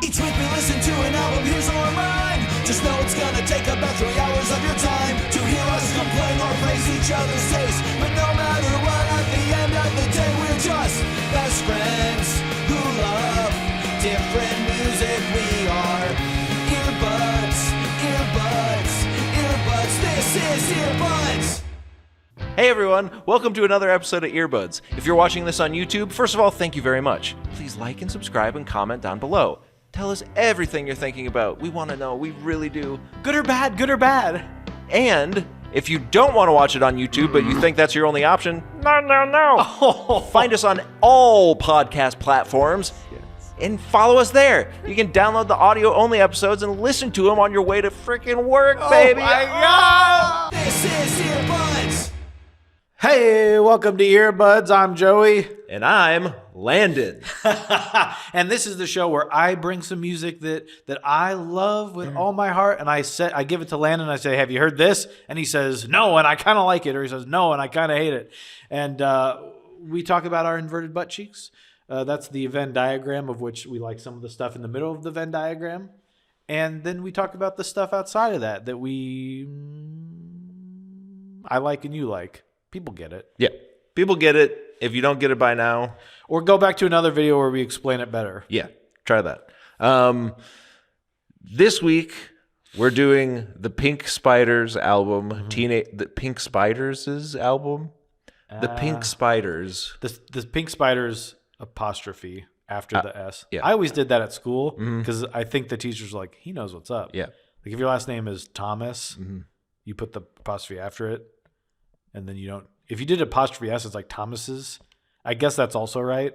Each week we listen to an album, here's a remind. Just know it's gonna take about 3 hours of your time to hear us complain or praise each other's taste. But no matter what, at the end of the day, we're just best friends who love different music. We are earbuds, earbuds, earbuds. This is Earbuds. Hey everyone, welcome to another episode of Earbuds. If you're watching this on YouTube, first of all, thank you very much. Please like and subscribe and comment down below. Tell us everything you're thinking about. We want to know, we really do. Good or bad, good or bad. And if you don't want to watch it on YouTube, but you think that's your only option, no. Find us on all podcast platforms and follow us there. You can download the audio-only episodes and listen to them on your way to freaking work, baby. Oh my God! This is Earbuds. Hey, welcome to Earbuds. I'm Joey. And I'm Landon. And this is the show where I bring some music that I love with all my heart, and I give it to Landon, and I say, have you heard this? And he says, no, and I kind of like it, or he says, no, and I kind of hate it. And we talk about our inverted butt cheeks. That's the Venn diagram, of which we like some of the stuff in the middle of the Venn diagram. And then we talk about the stuff outside of that I like and you like. People get it. Yeah, people get it. If you don't get it by now, or go back to another video where we explain it better. Yeah, try that. This week we're doing the Pink Spiders album, the Pink Spiders' album, the Pink Spiders. The Pink Spiders apostrophe after the S. Yeah. I always did that at school because I think the teacher's like, he knows what's up. Yeah. Like if your last name is Thomas, you put the apostrophe after it. And then you don't. If you did apostrophe S, it's like Thomas's. I guess that's also right.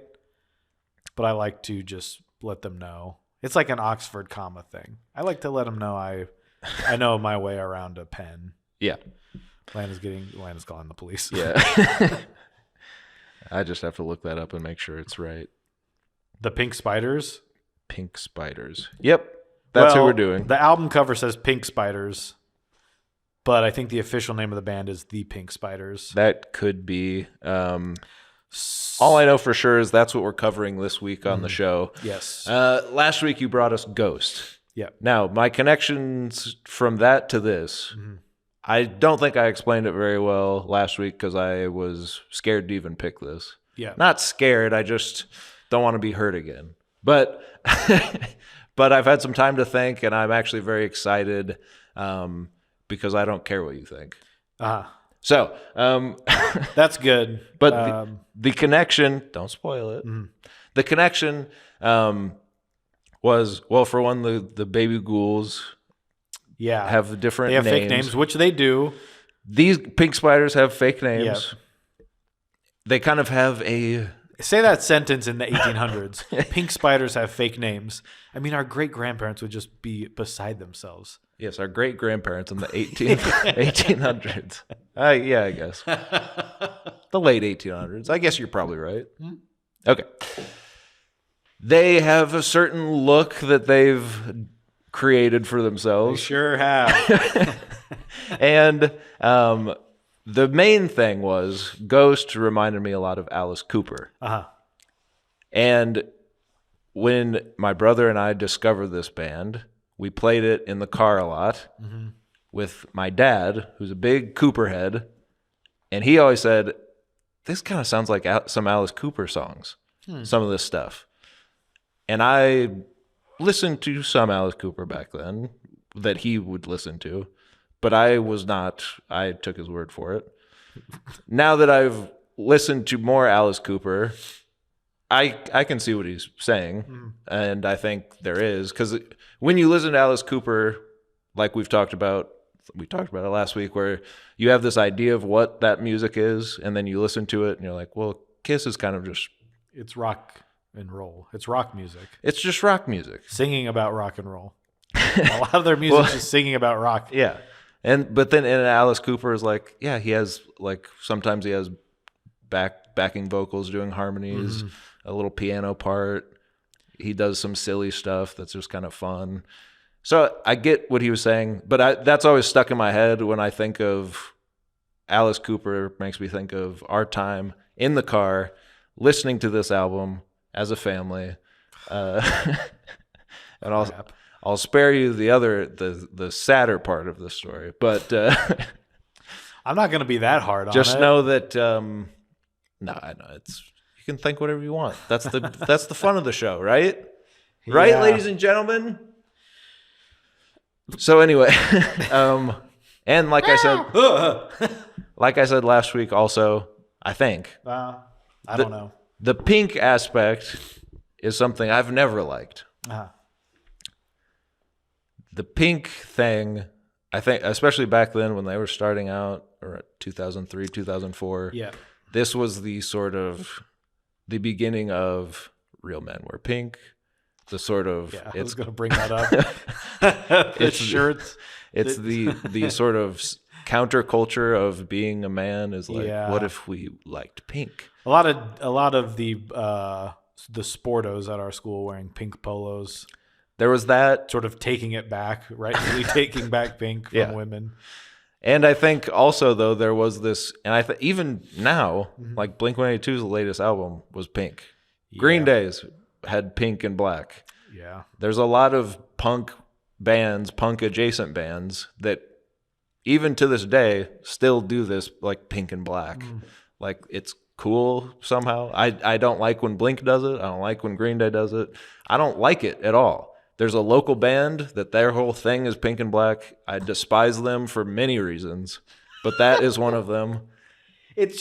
But I like to just let them know. It's like an Oxford comma thing. I like to let them know I know my way around a pen. Yeah. Landon's calling the police. Yeah. I just have to look that up and make sure it's right. The Pink Spiders? Pink Spiders. Yep. That's who we're doing. The album cover says Pink Spiders. But I think the official name of the band is The Pink Spiders. That could be. All I know for sure is that's what we're covering this week on the show. Yes. Last week you brought us Ghost. Yeah. Now, my connections from that to this, I don't think I explained it very well last week because I was scared to even pick this. Yeah. Not scared, I just don't want to be hurt again. But but I've had some time to think, and I'm actually very excited. Because I don't care what you think. So that's good. But the connection, don't spoil it. The connection was, well, for one, the baby ghouls have different names. They have fake names, which they do. These Pink Spiders have fake names. Yep. They kind of have a... Say that sentence in the 1800s. Pink Spiders have fake names. I mean, our great-grandparents would just be beside themselves. Yes, our great-grandparents in the 1800s. Yeah, I guess. The late 1800s. I guess you're probably right. Okay. They have a certain look that they've created for themselves. They sure have. And the main thing was Ghost reminded me a lot of Alice Cooper. And when my brother and I discovered this band, we played it in the car a lot with my dad, who's a big Cooper head. And he always said, this kind of sounds like some Alice Cooper songs, some of this stuff. And I listened to some Alice Cooper back then that he would listen to. But I took his word for it. Now that I've listened to more Alice Cooper, I can see what he's saying. And I think there is. Because when you listen to Alice Cooper, like we talked about it last week, where you have this idea of what that music is, and then you listen to it, and you're like, well, Kiss is kind of just... It's rock and roll. It's rock music. It's just rock music. Singing about rock and roll. A lot of their music is just singing about rock. Yeah. But then in Alice Cooper is like, yeah, he has like, sometimes he has backing vocals doing harmonies, a little piano part. He does some silly stuff that's just kind of fun. So I get what he was saying, but that's always stuck in my head when I think of Alice Cooper. Makes me think of our time in the car listening to this album as a family. And I'll spare you the sadder part of the story, but I'm not going to be that hard on it. just know that no, I know you can think whatever you want. That's the fun of the show, right? Right, Yeah. ladies and gentlemen. So anyway, and like I said last week, also, I think I don't know. the pink aspect is something I've never liked. The pink thing, I think, especially back then when they were starting out, or 2003, 2004. Yeah. This was the the beginning of Real Men Wear Pink. The sort of I was going to bring that up. It's shirts. It's the sort of counterculture of being a man is like, what if we liked pink? A lot of the sportos at our school wearing pink polos. There was that, Sort of taking it back, rightfully taking back pink from women. and I think also though there was this, and even now, like Blink-182's latest album was pink. Green Day's had pink and black. Yeah. There's a lot of punk bands, punk adjacent bands that even to this day still do this like pink and black. Like it's cool somehow. I don't like when Blink does it. I don't like when Green Day does it. I don't like it at all. There's a local band that their whole thing is pink and black. I despise them for many reasons, but that is one of them. It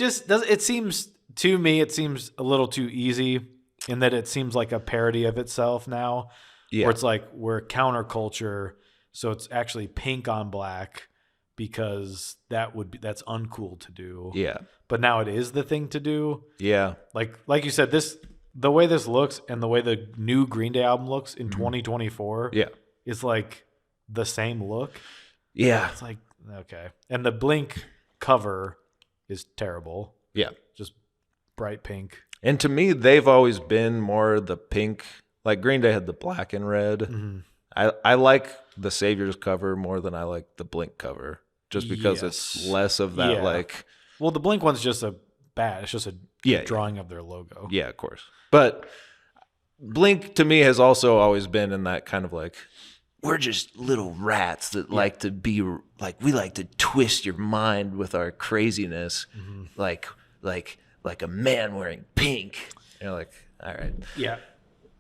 seems to me a little too easy in that it seems like a parody of itself now. Yeah. Where it's like we're counterculture, so it's actually pink on black because that's uncool to do. Yeah. But now it is the thing to do. Yeah. Like you said, the way this looks and the way the new Green Day album looks in 2024 is like the same look. Yeah. It's like, okay. And the Blink cover is terrible. Yeah. Just bright pink. And to me, they've always been more the pink. Like Green Day had the black and red. I like the Saviors cover more than I like the Blink cover, just because it's less of that like. Well, the Blink one's just it's just a drawing of their logo. Yeah, of course. But Blink to me has also always been in that kind of like, we're just little rats that like to be like, we like to twist your mind with our craziness, like a man wearing pink. You're like, all right. Yeah.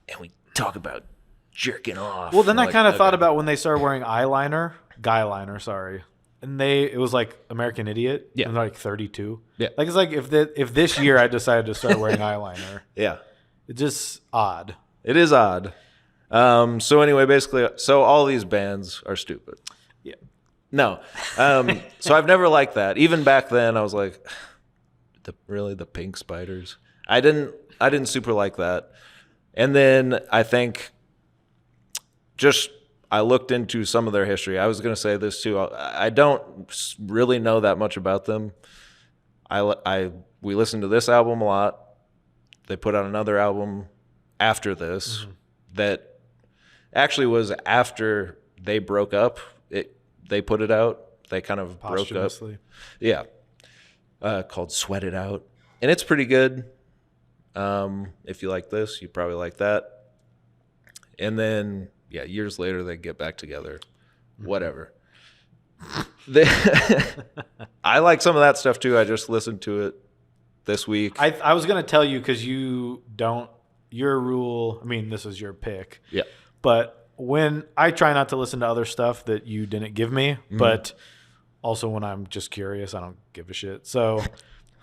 And we talk about jerking off. Well, then I like, kind of thought about when they started wearing guyliner, sorry. And it was like American Idiot. Yeah. And like 32. Yeah. Like it's like if this year I decided to start wearing eyeliner. Yeah. It's just odd. It is odd. So anyway, basically, all these bands are stupid. Yeah. No. So I've never liked that. Even back then, I was like, the pink spiders. I didn't super like that. And then I think I looked into some of their history. I was going to say this too. I don't really know that much about them. We listened to this album a lot. They put out another album after this that actually was after they broke up. They put it out. They kind of broke up. Yeah. Called Sweat It Out. And it's pretty good. If you like this, you probably like that. And then, years later, they get back together. Whatever. I like some of that stuff, too. I just listened to it this week. I was going to tell you because your rule, I mean, this is your pick. Yeah. But when I try not to listen to other stuff that you didn't give me, but also when I'm just curious, I don't give a shit. So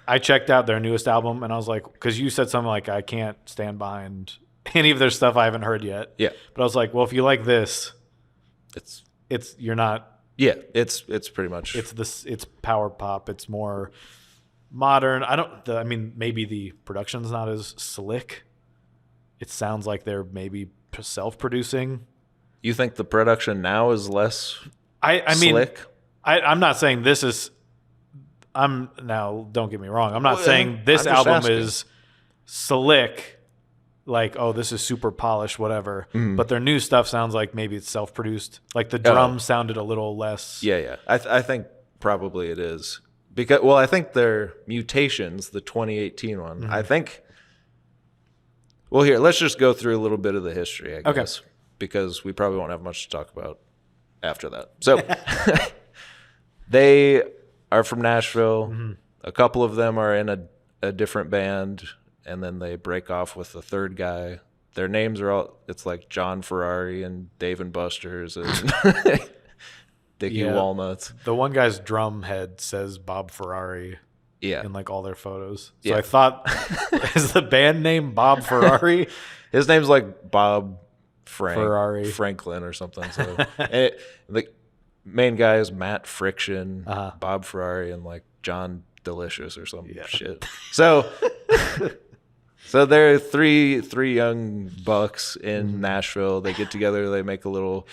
I checked out their newest album and I was like, because you said something like, I can't stand behind any of their stuff I haven't heard yet. Yeah. But I was like, well, if you like this, you're not. Yeah. It's pretty much. It's power pop. It's more modern. I mean, maybe the production's not as slick. It sounds like they're maybe self-producing. You think the production now is less I mean, slick? I'm not saying this is. Now, don't get me wrong. I'm not saying this I'm just album asking. is slick, like, oh, this is super polished, whatever. But their new stuff sounds like maybe it's self-produced. Like the drums sounded a little less. Yeah. I think probably it is because I think their Mutations, the 2018 one. I think. Well, here let's just go through a little bit of the history. I guess. because we probably won't have much to talk about after that. So they are from Nashville. Mm-hmm. A couple of them are in a different band, and then they break off with the third guy. Their names are all, it's like John Ferrari and Dave and Buster's and Dickie Walnuts. The one guy's drum head says Bob Ferrari in like all their photos. So I thought, is the band name Bob Ferrari? His name's like Bob Franklin or something. So the main guy is Matt Friction, Bob Ferrari, and like John Delicious or some shit. So so there are three young bucks in Nashville. They get together. They make a little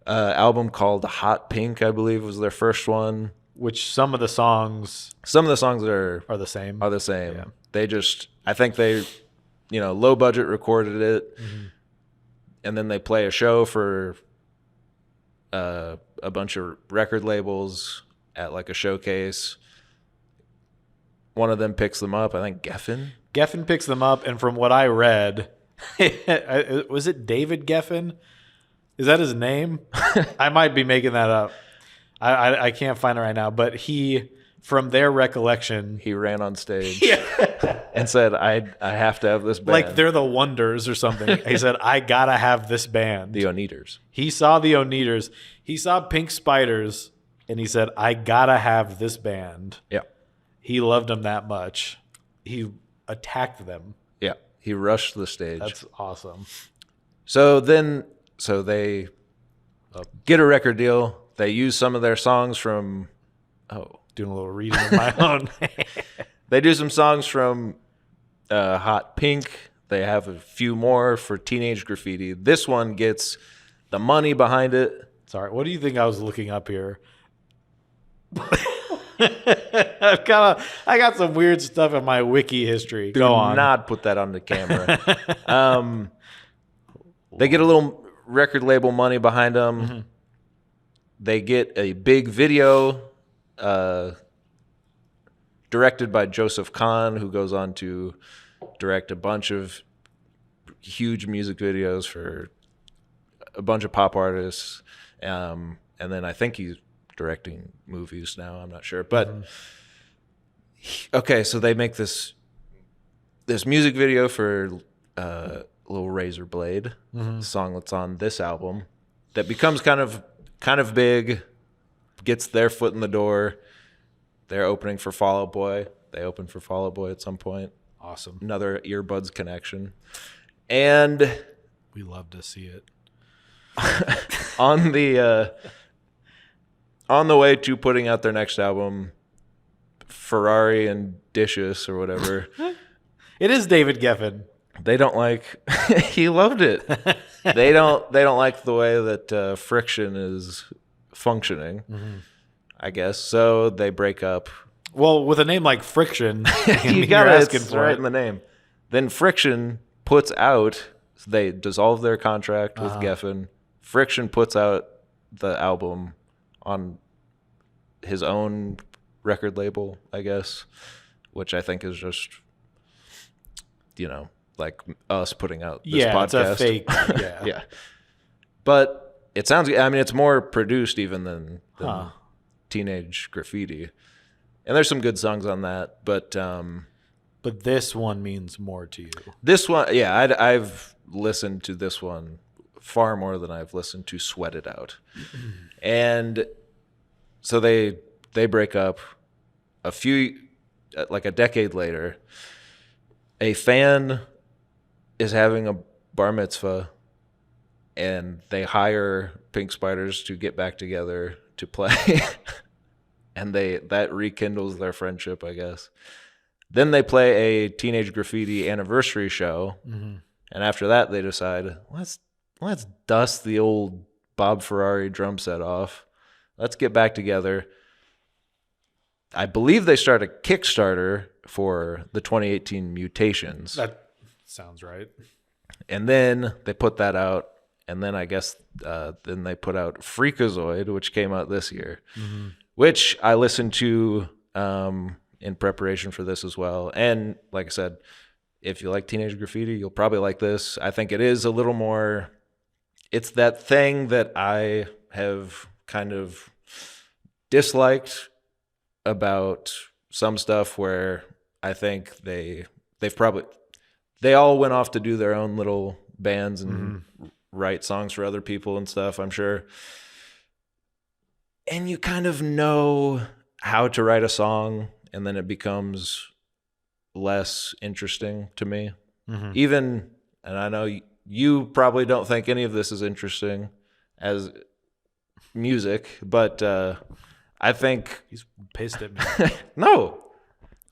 album called Hot Pink, I believe, was their first one. Which some of the songs are the same. Yeah. They just, I think they, low budget recorded it, and then they play a show for a bunch of record labels at like a showcase. One of them picks them up. I think Geffen picks them up, and from what I read, was it David Geffen? Is that his name? I might be making that up. I can't find it right now, but from their recollection, he ran on stage and said, I have to have this band. Like they're the Wonders or something. He said, I gotta have this band. The Oneaters. He saw the Oneaters. He saw Pink Spiders, and he said, I gotta have this band. Yeah. He loved them that much. He attacked them. Yeah. He rushed the stage. That's awesome. So they get a record deal. They use some of their songs from, doing a little reading of my own. They do some songs from Hot Pink. They have a few more for Teenage Graffiti. This one gets the money behind it. Sorry, what do you think I was looking up here? I got some weird stuff in my wiki history. Go on. Do not put that on the camera. They get a little record label money behind them. Mm-hmm. They get a big video directed by Joseph Kahn, who goes on to direct a bunch of huge music videos for a bunch of pop artists. And then I think he's directing movies now. I'm not sure. But, okay, so they make this music video for Little Razorblade, the song that's on this album, that becomes kind of big, gets their foot in the door. They're opening for Fall Out Boy. They open for Fall Out Boy at some point. Awesome. Another earbuds connection. And we love to see it. on the way to putting out their next album, Ferrari and Dishes or whatever. It is David Geffen. They don't like he loved it. They don't like the way that Friction is functioning, I guess. So they break up. Well, with a name like Friction, you got it. It's right in the name. Then Friction puts out. They dissolve their contract with Geffen. Friction puts out the album on his own record label, I guess, which I think is just, like us putting out this podcast. It's a fake. Yeah. Yeah. But it sounds, it's more produced even than Teenage Graffiti. And there's some good songs on that, but this one means more to you. This one, I've listened to this one far more than I've listened to Sweat It Out. And so they break up. Like a decade later, a fan is having a bar mitzvah, and they hire Pink Spiders to get back together to play. And that rekindles their friendship, I guess. Then they play a Teenage Graffiti anniversary show, and after that they decide, let's dust the old Bob Ferrari drum set off. Let's get back together. I believe they start a Kickstarter for the 2018 Mutations. That sounds right. And then they put that out, and then I guess then they put out Freakazoid, which came out this year, which I listened to in preparation for this as well. And like I said, if you like Teenage Graffiti, you'll probably like this. I think it is a little more it's that thing that I have kind of disliked about some stuff where I think they all went off to do their own little bands and write songs for other people and stuff, I'm sure. And you kind of know how to write a song, and then it becomes less interesting to me. Even, and I know you probably don't think any of this is interesting as music, but I think... He's pissed at me. No,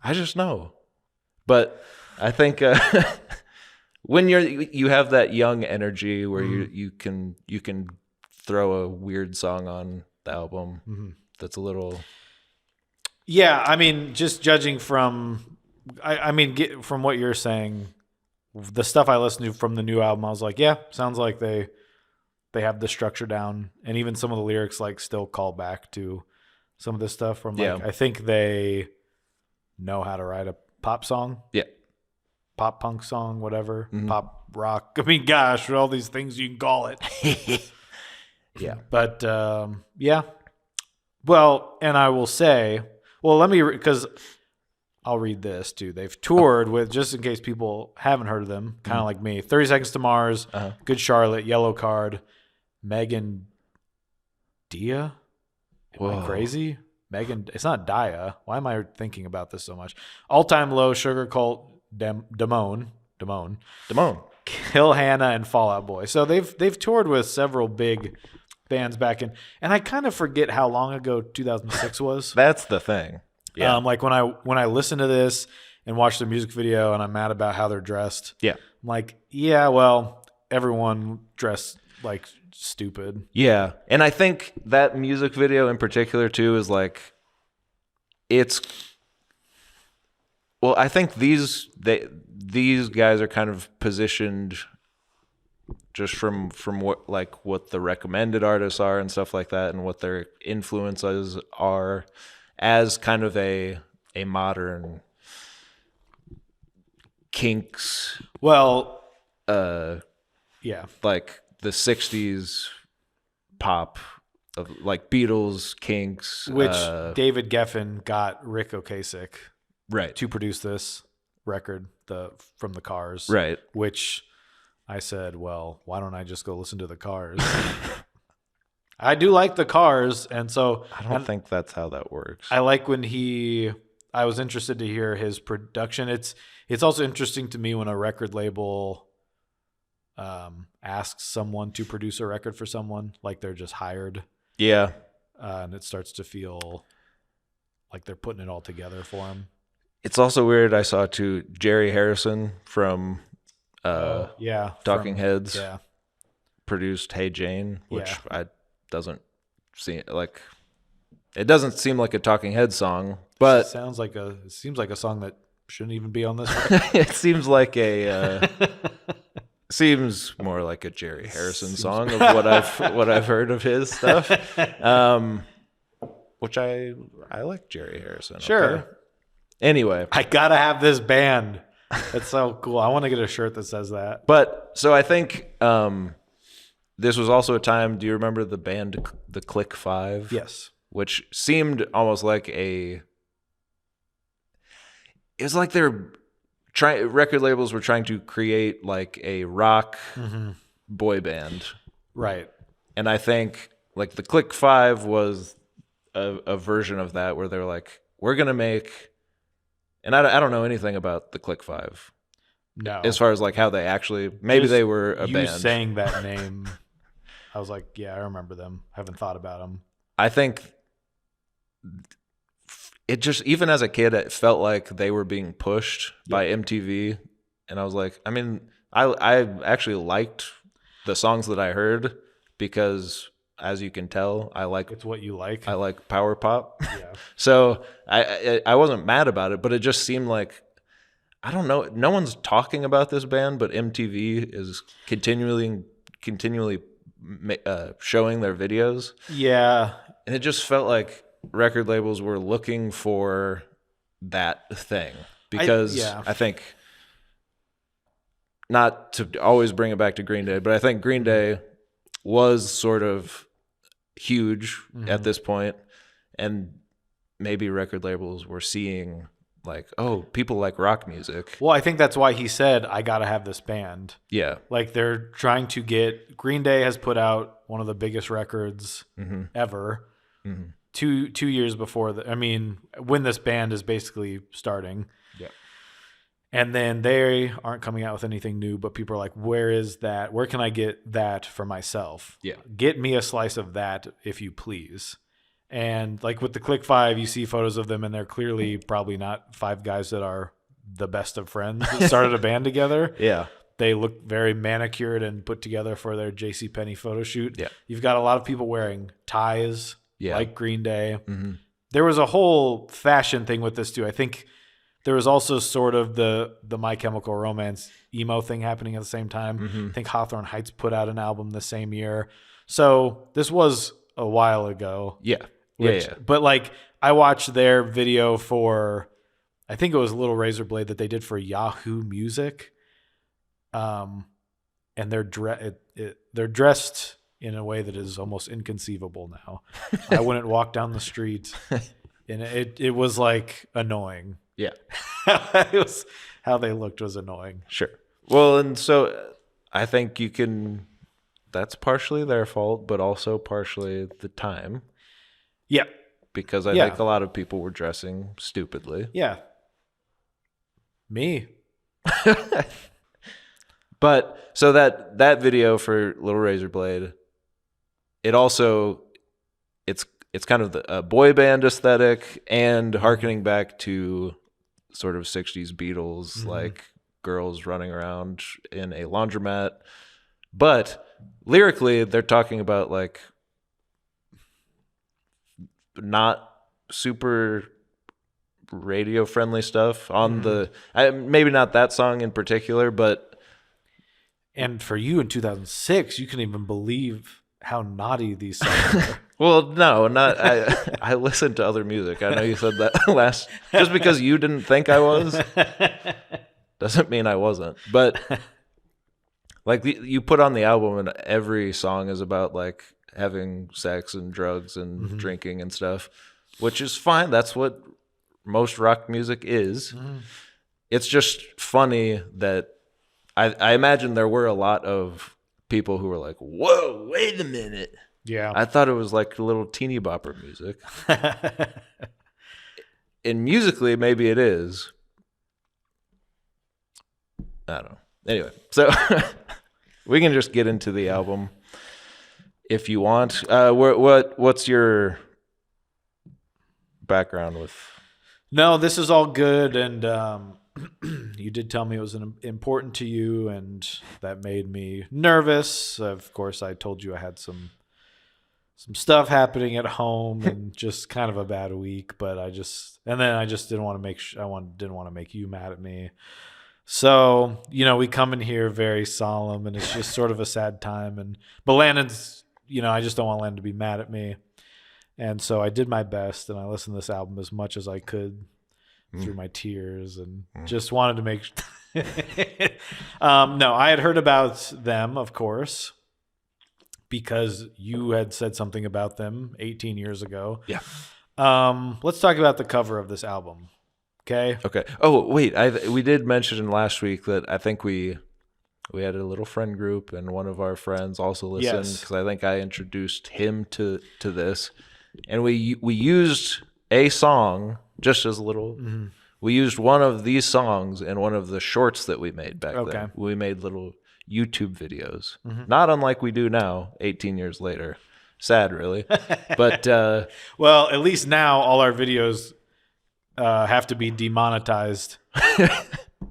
I just know. But I think when you have that young energy where you can throw a weird song on the album that's a little... Yeah, I mean, just judging from, from what you're saying, the stuff I listened to from the new album, I was like, yeah, sounds like they have the structure down, and even some of the lyrics like still call back to some of this stuff from like, I think they know how to write a pop song. Yeah. Pop punk song, whatever. Pop rock. I mean, gosh, all these things you can call it. Yeah. But, yeah. Well, and I will say, well, let me, because I'll read this too. They've toured with, just in case people haven't heard of them, kind of like me, 30 Seconds to Mars, Good Charlotte, Yellow Card, Megan Dia. Am I crazy? Megan, it's not Dia. Why am I thinking about this so much? All Time Low, Sugar Cult, Damone, Kill Hannah, and Fall Out Boy. So they've toured with several big bands back in, and I kind of forget how long ago 2006 was. That's the thing. Yeah. Like when I listen to this and watch the music video, and I'm mad about how they're dressed. Yeah. I'm like, yeah, well, everyone dressed like stupid. Yeah. And I think that music video in particular too is like, well, I think these guys are kind of positioned just from what the recommended artists are and stuff like that, and what their influences are, as kind of a modern Kinks. Well, yeah, like the 60s pop of like Beatles, Kinks, which David Geffen got Rick Ocasek right to produce this record, from the Cars, right? Which I said, well, why don't I just go listen to the Cars? I do like the Cars, and so I don't think that's how that works. I like when I was interested to hear his production. It's also interesting to me when a record label asks someone to produce a record for someone, like they're just hired. Yeah. And it starts to feel like they're putting it all together for him. It's also weird. I saw too Jerry Harrison from Talking Heads produced Hey Jane, which doesn't seem like a Talking Heads song, but it seems like a song that shouldn't even be on this record. It seems like seems more like a Jerry Harrison song of what I've heard of his stuff. Which I like Jerry Harrison. Sure. Okay? Anyway, I gotta have this band. That's so cool. I want to get a shirt that says that. But so I think this was also a time. Do you remember the band the Click Five? Yes. Which seemed almost like it was like record labels were trying to create like a rock boy band, right? And I think like the Click Five was a version of that, where they're like, we're gonna make. And I don't know anything about the Click Five. No. As far as like how they actually, they were a band. You saying that name, I was like, yeah, I remember them. I haven't thought about them. I think it just, even as a kid, it felt like they were being pushed by MTV. And I was like, I mean, I actually liked the songs that I heard because, as you can tell, it's what you like. I like power pop. Yeah. So I wasn't mad about it, but it just seemed like, I don't know, no one's talking about this band, but MTV is continually showing their videos. Yeah. And it just felt like record labels were looking for that thing, because I think, not to always bring it back to Green Day, but I think Green Day was sort of huge at this point, and maybe record labels were seeing like, oh, people like rock music. Well, I think that's why he said, I got to have this band. Yeah. Like they're trying to get, Green Day has put out one of the biggest records ever 2 years before when this band is basically starting. Yeah. And then they aren't coming out with anything new, but people are like, where is that? Where can I get that for myself? Yeah. Get me a slice of that, if you please. And like with the Click 5, you see photos of them, and they're clearly probably not 5 guys that are the best of friends that started a band together. Yeah. They look very manicured and put together for their JCPenney photo shoot. Yeah. You've got a lot of people wearing ties, like Green Day. Mm-hmm. There was a whole fashion thing with this too. I think there was also sort of the My Chemical Romance emo thing happening at the same time. I think Hawthorne Heights put out an album the same year. So this was a while ago. Yeah. But like I watched their video for, I think it was Little Razorblade that they did for Yahoo Music. And they're dressed in a way that is almost inconceivable now. I wouldn't walk down the street, and it was like annoying. Yeah. It was how they looked was annoying. Sure. Well, and so I think that's partially their fault, but also partially the time. Yeah. Because I think a lot of people were dressing stupidly. Yeah. Me. But so that video for Little Razorblade, it's kind of a boy band aesthetic and harkening back to sort of 60s Beatles, like girls running around in a laundromat. But lyrically, they're talking about like not super radio friendly stuff on maybe not that song in particular, but. And for you in 2006, you couldn't even believe how naughty these songs are. Well, no, not. I listened to other music. I know you said that last. Just because you didn't think I was, doesn't mean I wasn't. But like you put on the album, and every song is about like having sex and drugs and drinking and stuff, which is fine. That's what most rock music is. It's just funny that I imagine there were a lot of people who were like, whoa, wait a minute. Yeah. I thought it was like a little teeny bopper music. And musically, maybe it is. I don't know. Anyway, so we can just get into the album if you want. What's your background with? No, this is all good, and you did tell me it was important to you, and that made me nervous. Of course, I told you I had some stuff happening at home and just kind of a bad week, but I just didn't want to make you mad at me. So, we come in here very solemn, and it's just sort of a sad time. But Landon's, I just don't want Landon to be mad at me. And so I did my best, and I listened to this album as much as I could through my tears, and just wanted to make no, I had heard about them, of course, because you had said something about them 18 years ago. Yeah. Let's talk about the cover of this album. Okay. Oh, wait. We did mention last week that I think we had a little friend group, and one of our friends also listened, because I think I introduced him to this, and we used a song just as a little. We used one of these songs in one of the shorts that we made back then. We made little YouTube videos, not unlike we do now, 18 years later. Sad, really. But well, at least now all our videos have to be demonetized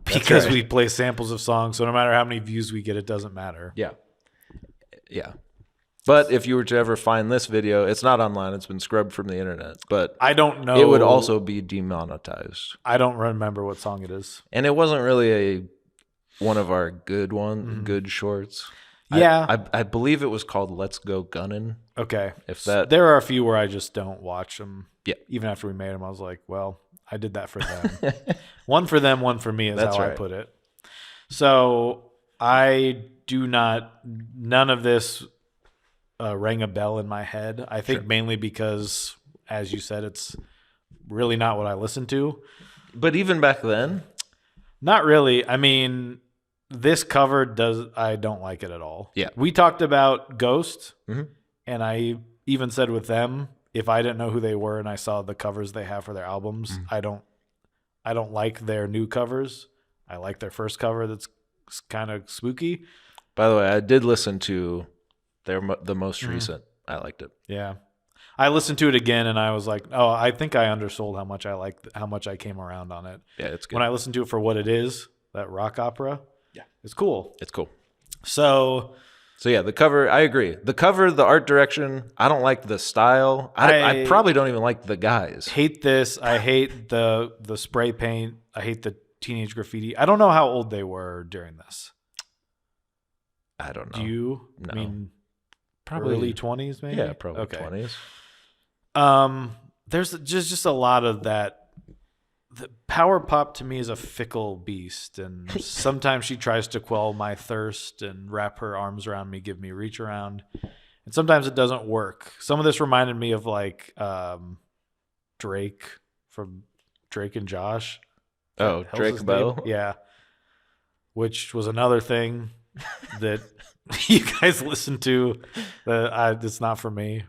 because we play samples of songs. So no matter how many views we get, it doesn't matter. Yeah. But if you were to ever find this video, it's not online. It's been scrubbed from the internet. But I don't know. It would also be demonetized. I don't remember what song it is. And it wasn't really one of our good good shorts. Yeah. I believe it was called Let's Go Gunnin'. Okay. There are a few where I just don't watch them. Yeah. Even after we made them, I was like, well, I did that for them. One for them, one for me is how I put it. So I do not, none of this rang a bell in my head. I think mainly because, as you said, it's really not what I listen to. But even back then, not really. I mean, this cover I don't like it at all. Yeah. We talked about Ghost, and I even said with them, if I didn't know who they were and I saw the covers they have for their albums, I don't like their new covers. I like their first cover that's kind of spooky. By the way, I did listen to the most recent. I liked it. Yeah. I listened to it again and I was like, oh, I think I undersold how much I came around on it. Yeah, it's good. When I listened to it for what it is, that rock opera, it's cool. It's cool. So yeah, the cover, I agree. The cover, the art direction, I don't like the style. I probably don't even like the guys. Hate this. I hate the spray paint. I hate the teenage graffiti. I don't know how old they were during this. I don't know. Do you? No. I mean, probably early 20s maybe? Yeah, probably 20s. There's just a lot of that. The power pop to me is a fickle beast, and sometimes she tries to quell my thirst and wrap her arms around me, give me a reach around, and sometimes it doesn't work. Some of this reminded me of like Drake from Drake and Josh. Oh, Drake Bell? Yeah. Which was another thing that you guys listen to. It's not for me.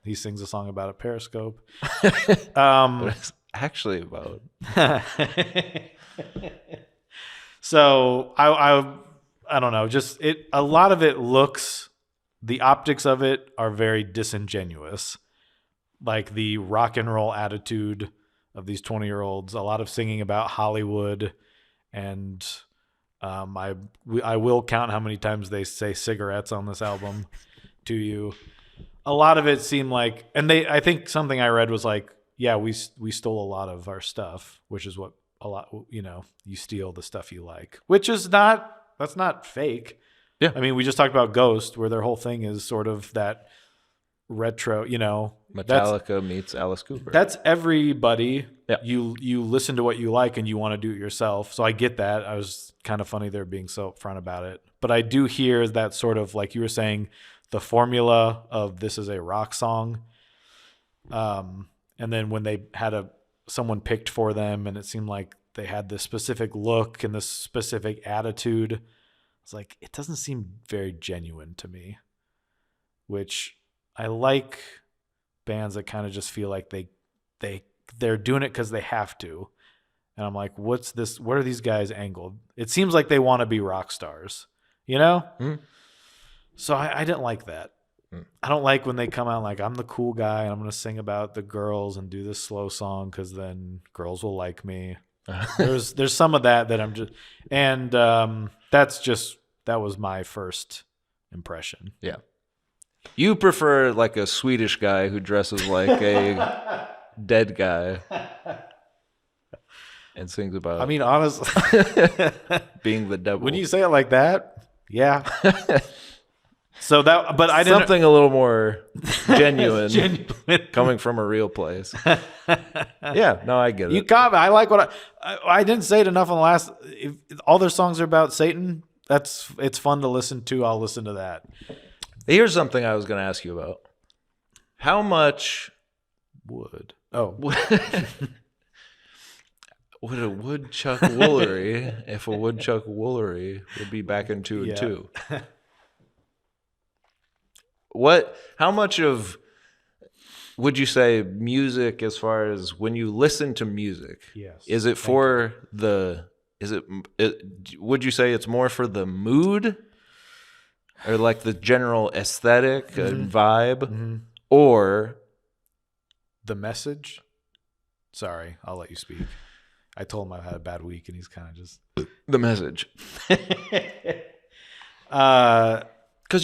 He sings a song about a periscope. But it's actually about. So I don't know. Just a lot of it looks. The optics of it are very disingenuous. Like the rock and roll attitude of these 20-year-olds. A lot of singing about Hollywood, and I will count how many times they say cigarettes on this album to you. A lot of it seemed like, and I think something I read was like, yeah, we stole a lot of our stuff, which is what a lot, you steal the stuff you like, which is that's not fake. Yeah. I mean, we just talked about Ghost, where their whole thing is sort of that retro, Metallica meets Alice Cooper. That's everybody. Yeah. You listen to what you like and you want to do it yourself. So I get that. I was kind of funny they're being so upfront about it. But I do hear that sort of, like you were saying, the formula of this is a rock song. And then when they had someone picked for them and it seemed like they had this specific look and this specific attitude, it's like, it doesn't seem very genuine to me, which I like bands that kind of just feel like they're doing it because they have to. And I'm like, what's this? What are these guys angled? It seems like they want to be rock stars, So I didn't like that. I don't like when they come out like, I'm the cool guy and I'm going to sing about the girls and do this slow song because then girls will like me. There's some of that I'm just, and that was my first impression. Yeah. You prefer like a Swedish guy who dresses like a dead guy and sings about. I mean, honestly, being the devil. When you say it like that, yeah. So but I didn't. Something a little more genuine, coming from a real place. Yeah, no, I get it. You caught me. I like what I didn't say it enough on the last. If all their songs are about Satan, it's fun to listen to. I'll listen to that. Here's something I was going to ask you about. How much would a woodchuck woolery if a woodchuck woolery would be back in 2 and 2? How much of would you say music, as far as when you listen to music, is it for would you say it's more for the mood or like the general aesthetic and vibe, or the message? Sorry, I'll let you speak. I told him I've had a bad week and he's kind of just the message. Because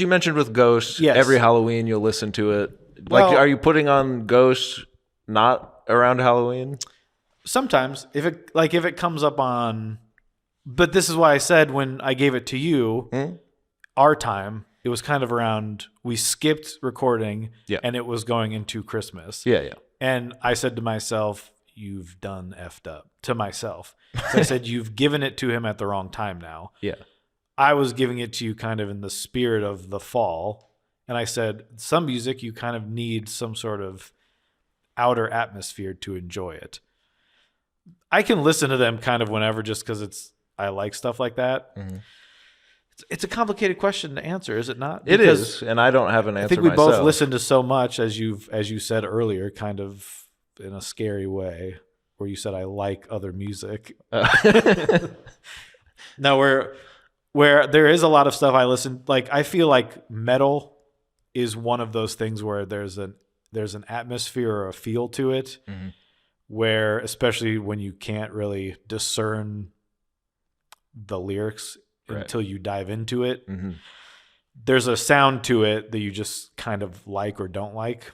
you mentioned with Ghost, every Halloween you'll listen to it. Like, are you putting on Ghost not around Halloween? Sometimes, if it comes up on, but this is why I said when I gave it to you, our time, it was kind of around, we skipped recording and it was going into Christmas. Yeah. And I said to myself, you've done effed up, to myself. So I said, you've given it to him at the wrong time now. Yeah. I was giving it to you kind of in the spirit of the fall, And I said, some music, you kind of need some sort of outer atmosphere to enjoy it. I can listen to them kind of whenever just because I like stuff like that. Mm-hmm. It's a complicated question to answer, is it not? It is, and I don't have an answer. I think we myself. both listen to so much, as you said earlier, kind of in a scary way, where you said I like other music. No, where there is a lot of stuff I listen. Like I feel like metal is one of those things where there's an atmosphere or a feel to it, mm-hmm. where especially when you can't really discern the lyrics until you dive into it. Mm-hmm. There's a sound to it that you just kind of like or don't like,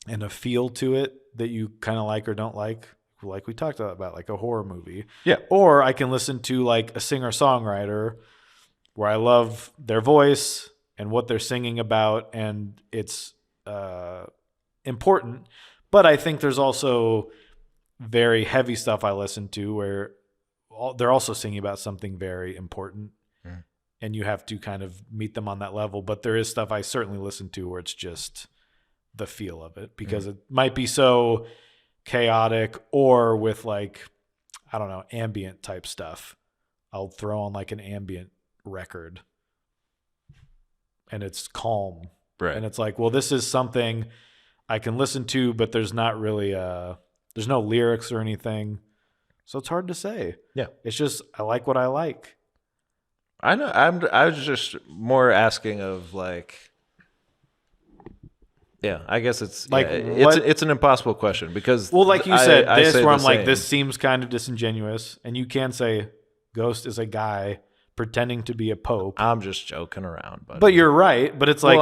and a feel to it that you kind of like or don't like we talked about, like a horror movie. Yeah. Or I can listen to like a singer-songwriter where I love their voice and what they're singing about, and it's important. But I think there's also very heavy stuff I listen to where they're also singing about something very important, and you have to kind of meet them on that level. But there is stuff I certainly listen to where it's just the feel of it, because it might be so chaotic, or with like, I don't know, ambient type stuff. I'll throw on like an ambient record and it's calm. Right. And it's like, well, this is something I can listen to, but there's not really there's no lyrics or anything. So it's hard to say. Yeah. It's just, I like what I like. I know. I was just more asking of like, yeah, I guess it's like, it's an impossible question because, well, like you said, I where I'm like, same. this seems kind of disingenuous, and you can say Ghost is a guy pretending to be a pope. I'm just joking around, but you're right. But it's like,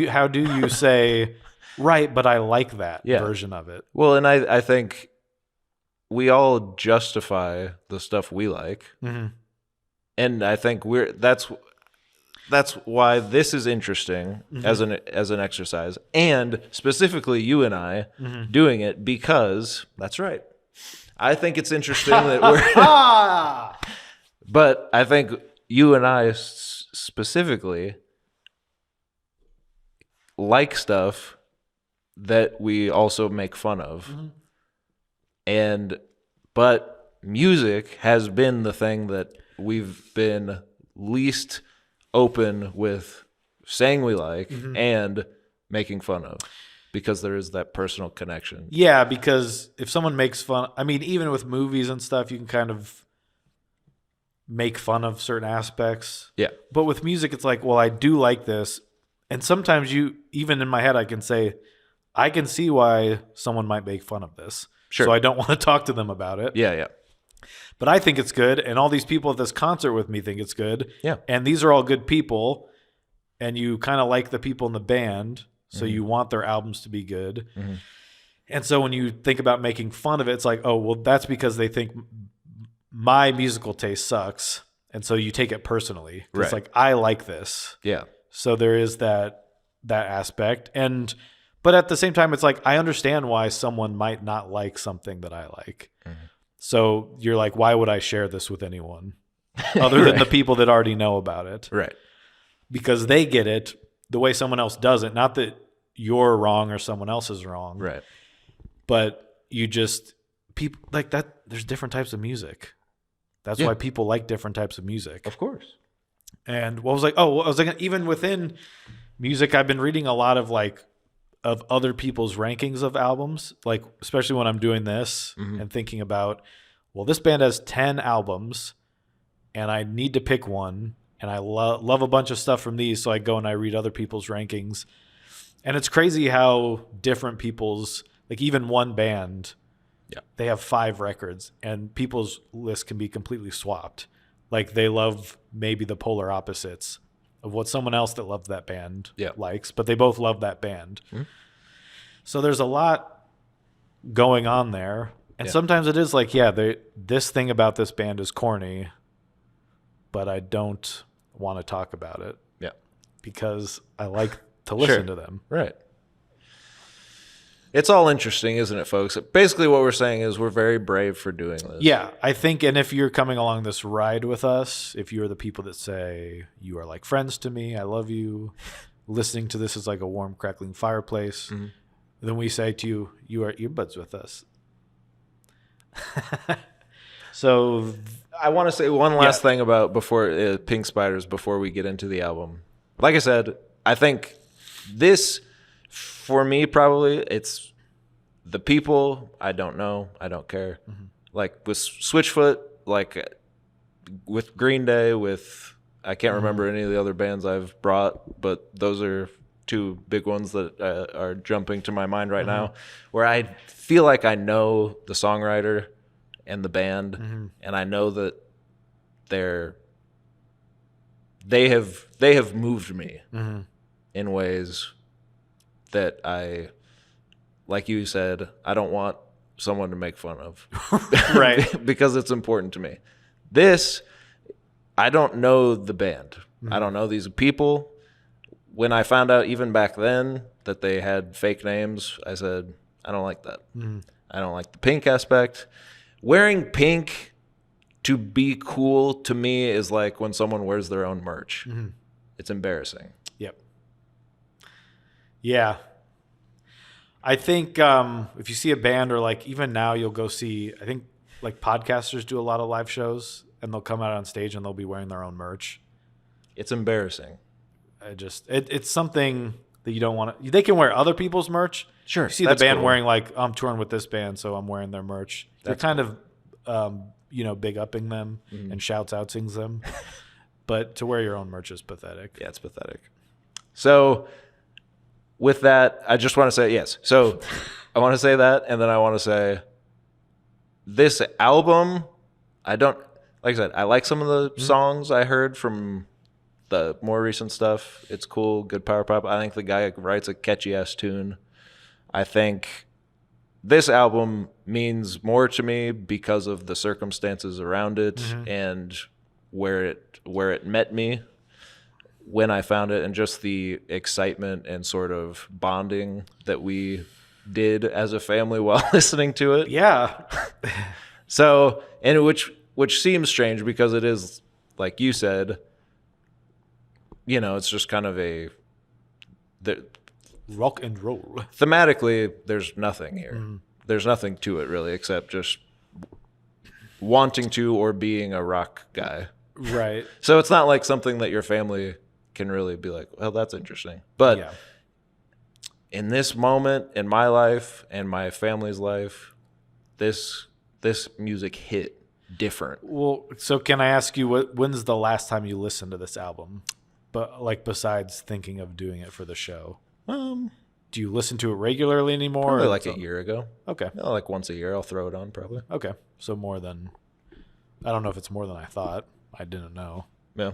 how do you say right? But I like that version of it. Well, and I think we all justify the stuff we like, mm-hmm. and I think that's why this is interesting, mm-hmm. as an exercise, and specifically you and I mm-hmm. doing it, because that's right. I think it's interesting that we're, but I think you and I specifically like stuff that we also make fun of, mm-hmm. But music has been the thing that we've been least open with saying we like, mm-hmm. and making fun of, because there is that personal connection. Yeah, because if someone makes fun, I mean, even with movies and stuff, you can kind of make fun of certain aspects. Yeah. But with music, it's like, well, I do like this. And sometimes even in my head, I can say, I can see why someone might make fun of this. Sure. So I don't want to talk to them about it. Yeah, yeah. But I think it's good, and all these people at this concert with me think it's good. Yeah. And these are all good people, and you kind of like the people in the band, so mm-hmm. you want their albums to be good. Mm-hmm. And so when you think about making fun of it, it's like, oh, well, that's because they think my musical taste sucks, and so you take it personally. Right. It's like, I like this. Yeah. So there is that aspect. But at the same time, it's like, I understand why someone might not like something that I like. Mm-hmm. So you're like, why would I share this with anyone other than the people that already know about it? Right. Because they get it the way someone else doesn't. Not that you're wrong or someone else is wrong. Right. But people like that. There's different types of music. That's why people like different types of music. Of course. And even within music, I've been reading a lot of of other people's rankings of albums, like especially when I'm doing this, mm-hmm. and thinking about, well, this band has 10 albums and I need to pick one, and I love a bunch of stuff from these. So I go and I read other people's rankings, and it's crazy how different people's, like even one band, they have 5 records and people's list can be completely swapped. Like they love maybe the polar opposites of what someone else that loved that band likes, but they both love that band. Mm-hmm. So there's a lot going on there. And sometimes it is like, this thing about this band is corny, but I don't want to talk about it. Yeah. Because I like to listen to them. Right. It's all interesting, isn't it, folks? Basically what we're saying is we're very brave for doing this. Yeah, I think, and if you're coming along this ride with us, if you're the people that say, you are like friends to me, I love you, listening to this as like a warm, crackling fireplace. Mm-hmm. Then we say to you, you are earbuds with us. So I want to say one last thing about before Pink Spiders before we get into the album. Like I said, I think this, for me, probably it's the people. I don't know. I don't care. Mm-hmm. Like with Switchfoot, like with Green Day, with I can't remember any of the other bands I've brought, but those are two big ones that are jumping to my mind right now, where I feel like I know the songwriter and the band, and I know that they have moved me in ways that I, like you said, I don't want someone to make fun of, right? Because it's important to me. This, I don't know the band. I don't know these people. When I found out even back then that they had fake names, I said, I don't like that. I don't like the pink aspect. Wearing pink to be cool to me is like when someone wears their own merch. It's embarrassing. Yep. Yeah. I think if you see a band or like even now you'll go see, I think like podcasters do a lot of live shows and they'll come out on stage and they'll be wearing their own merch. It's embarrassing. It's something that you don't want to. They can wear other people's merch. Sure, you see the band wearing like I'm touring with this band, so I'm wearing their merch. They're kind of, big upping them and shouts out sings them. But to wear your own merch is pathetic. Yeah, it's pathetic. So with that, I just want to say yes. So I want to say that, and then I want to say this album. I don't like I said. I like some of the songs I heard from the more recent stuff. It's cool, good power pop. I think the guy writes a catchy ass tune. I think this album means more to me because of the circumstances around it and where it met me when I found it, and just the excitement and sort of bonding that we did as a family while listening to it. Yeah. So, and which seems strange because it is, like you said, it's just kind of rock and roll. Thematically, there's nothing here. There's nothing to it really, except just wanting to or being a rock guy. Right. So it's not like something that your family can really be like, well, that's interesting. But in this moment in my life and my family's life, this music hit different. Well, so can I ask you, when's the last time you listened to this album? But like besides thinking of doing it for the show, do you listen to it regularly anymore? Probably like a year ago. Okay. Like once a year, I'll throw it on probably. Okay. So more than, I don't know if it's more than I thought. I didn't know. Yeah.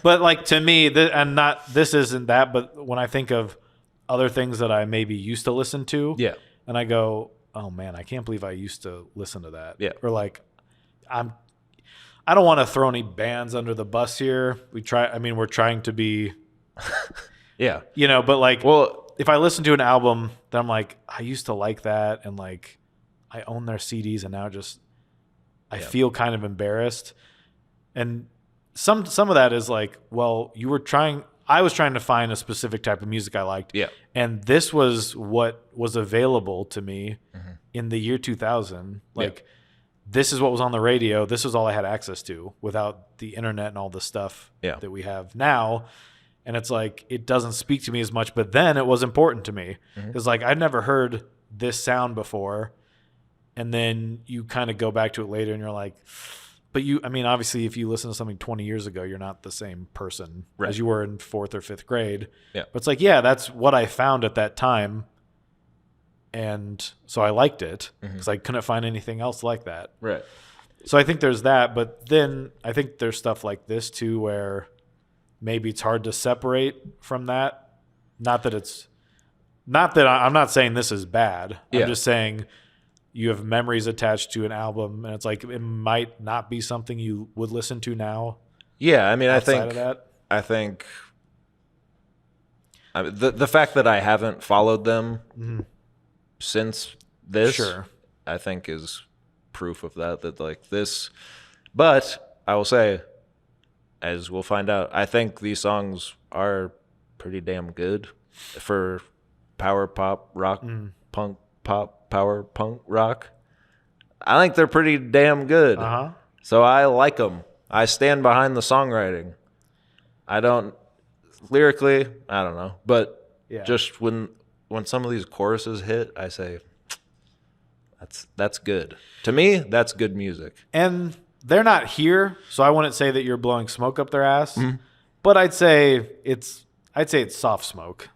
But like to me, this isn't that, but when I think of other things that I maybe used to listen to, and I go, oh man, I can't believe I used to listen to that. Yeah. Or like, I don't want to throw any bands under the bus here. We're trying to be, but like, if I listen to an album that I'm like, I used to like that, and like, I own their CDs, and now I feel kind of embarrassed. And some of that is like, well, I was trying to find a specific type of music I liked. Yeah. And this was what was available to me in the year 2000. Like, this is what was on the radio. This is all I had access to without the internet and all the stuff that we have now. And it's like, it doesn't speak to me as much, but then it was important to me. It's like, I'd never heard this sound before. And then you kind of go back to it later and you're like, but obviously if you listen to something 20 years ago, you're not the same person as you were in 4th or 5th grade. Yeah. But it's like, that's what I found at that time. And so I liked it because I couldn't find anything else like that. Right. So I think there's that. But then I think there's stuff like this too, where maybe it's hard to separate from that. Not that I'm not saying this is bad. I'm just saying you have memories attached to an album, and it's like it might not be something you would listen to now. Yeah, I mean, I think the fact that I haven't followed them since this, I think is proof of that. That like this, but I will say, as we'll find out, I think these songs are pretty damn good for power pop rock, punk pop, power punk rock. I think they're pretty damn good. So I like them. I stand behind the songwriting. I don't lyrically, I don't know, but just when some of these choruses hit, I say that's good. To me, that's good music. And they're not here, so I wouldn't say that you're blowing smoke up their ass. But I'd say it's soft smoke.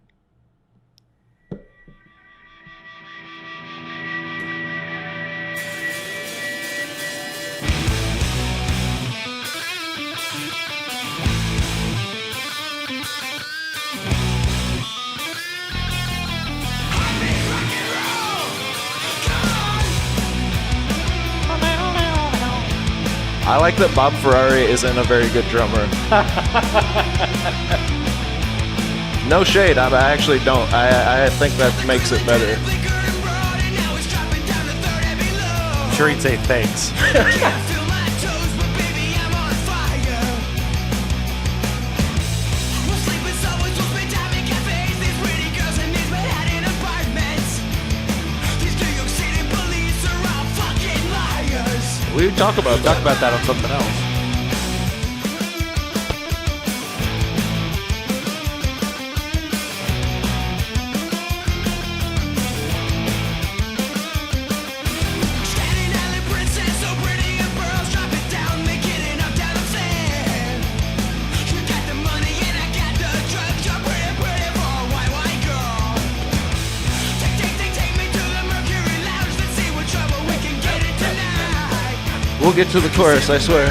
I like that Bob Ferrari isn't a very good drummer. No shade, I actually don't. I think that makes it better. I'm sure he'd say thanks. We talk about that on something else. We'll get to the chorus, I swear.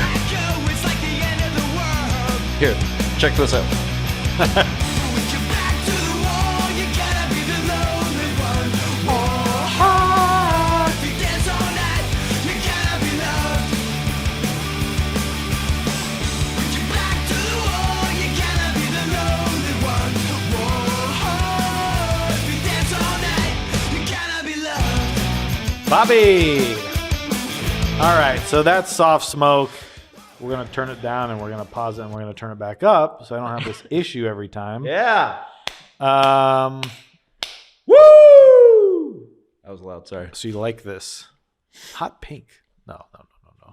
Here, check this out. Bobby! All right, so that's soft smoke. We're going to turn it down and we're going to pause it and we're going to turn it back up so I don't have this issue every time. Yeah. Woo! That was loud, sorry. So you like this? Hot pink. No.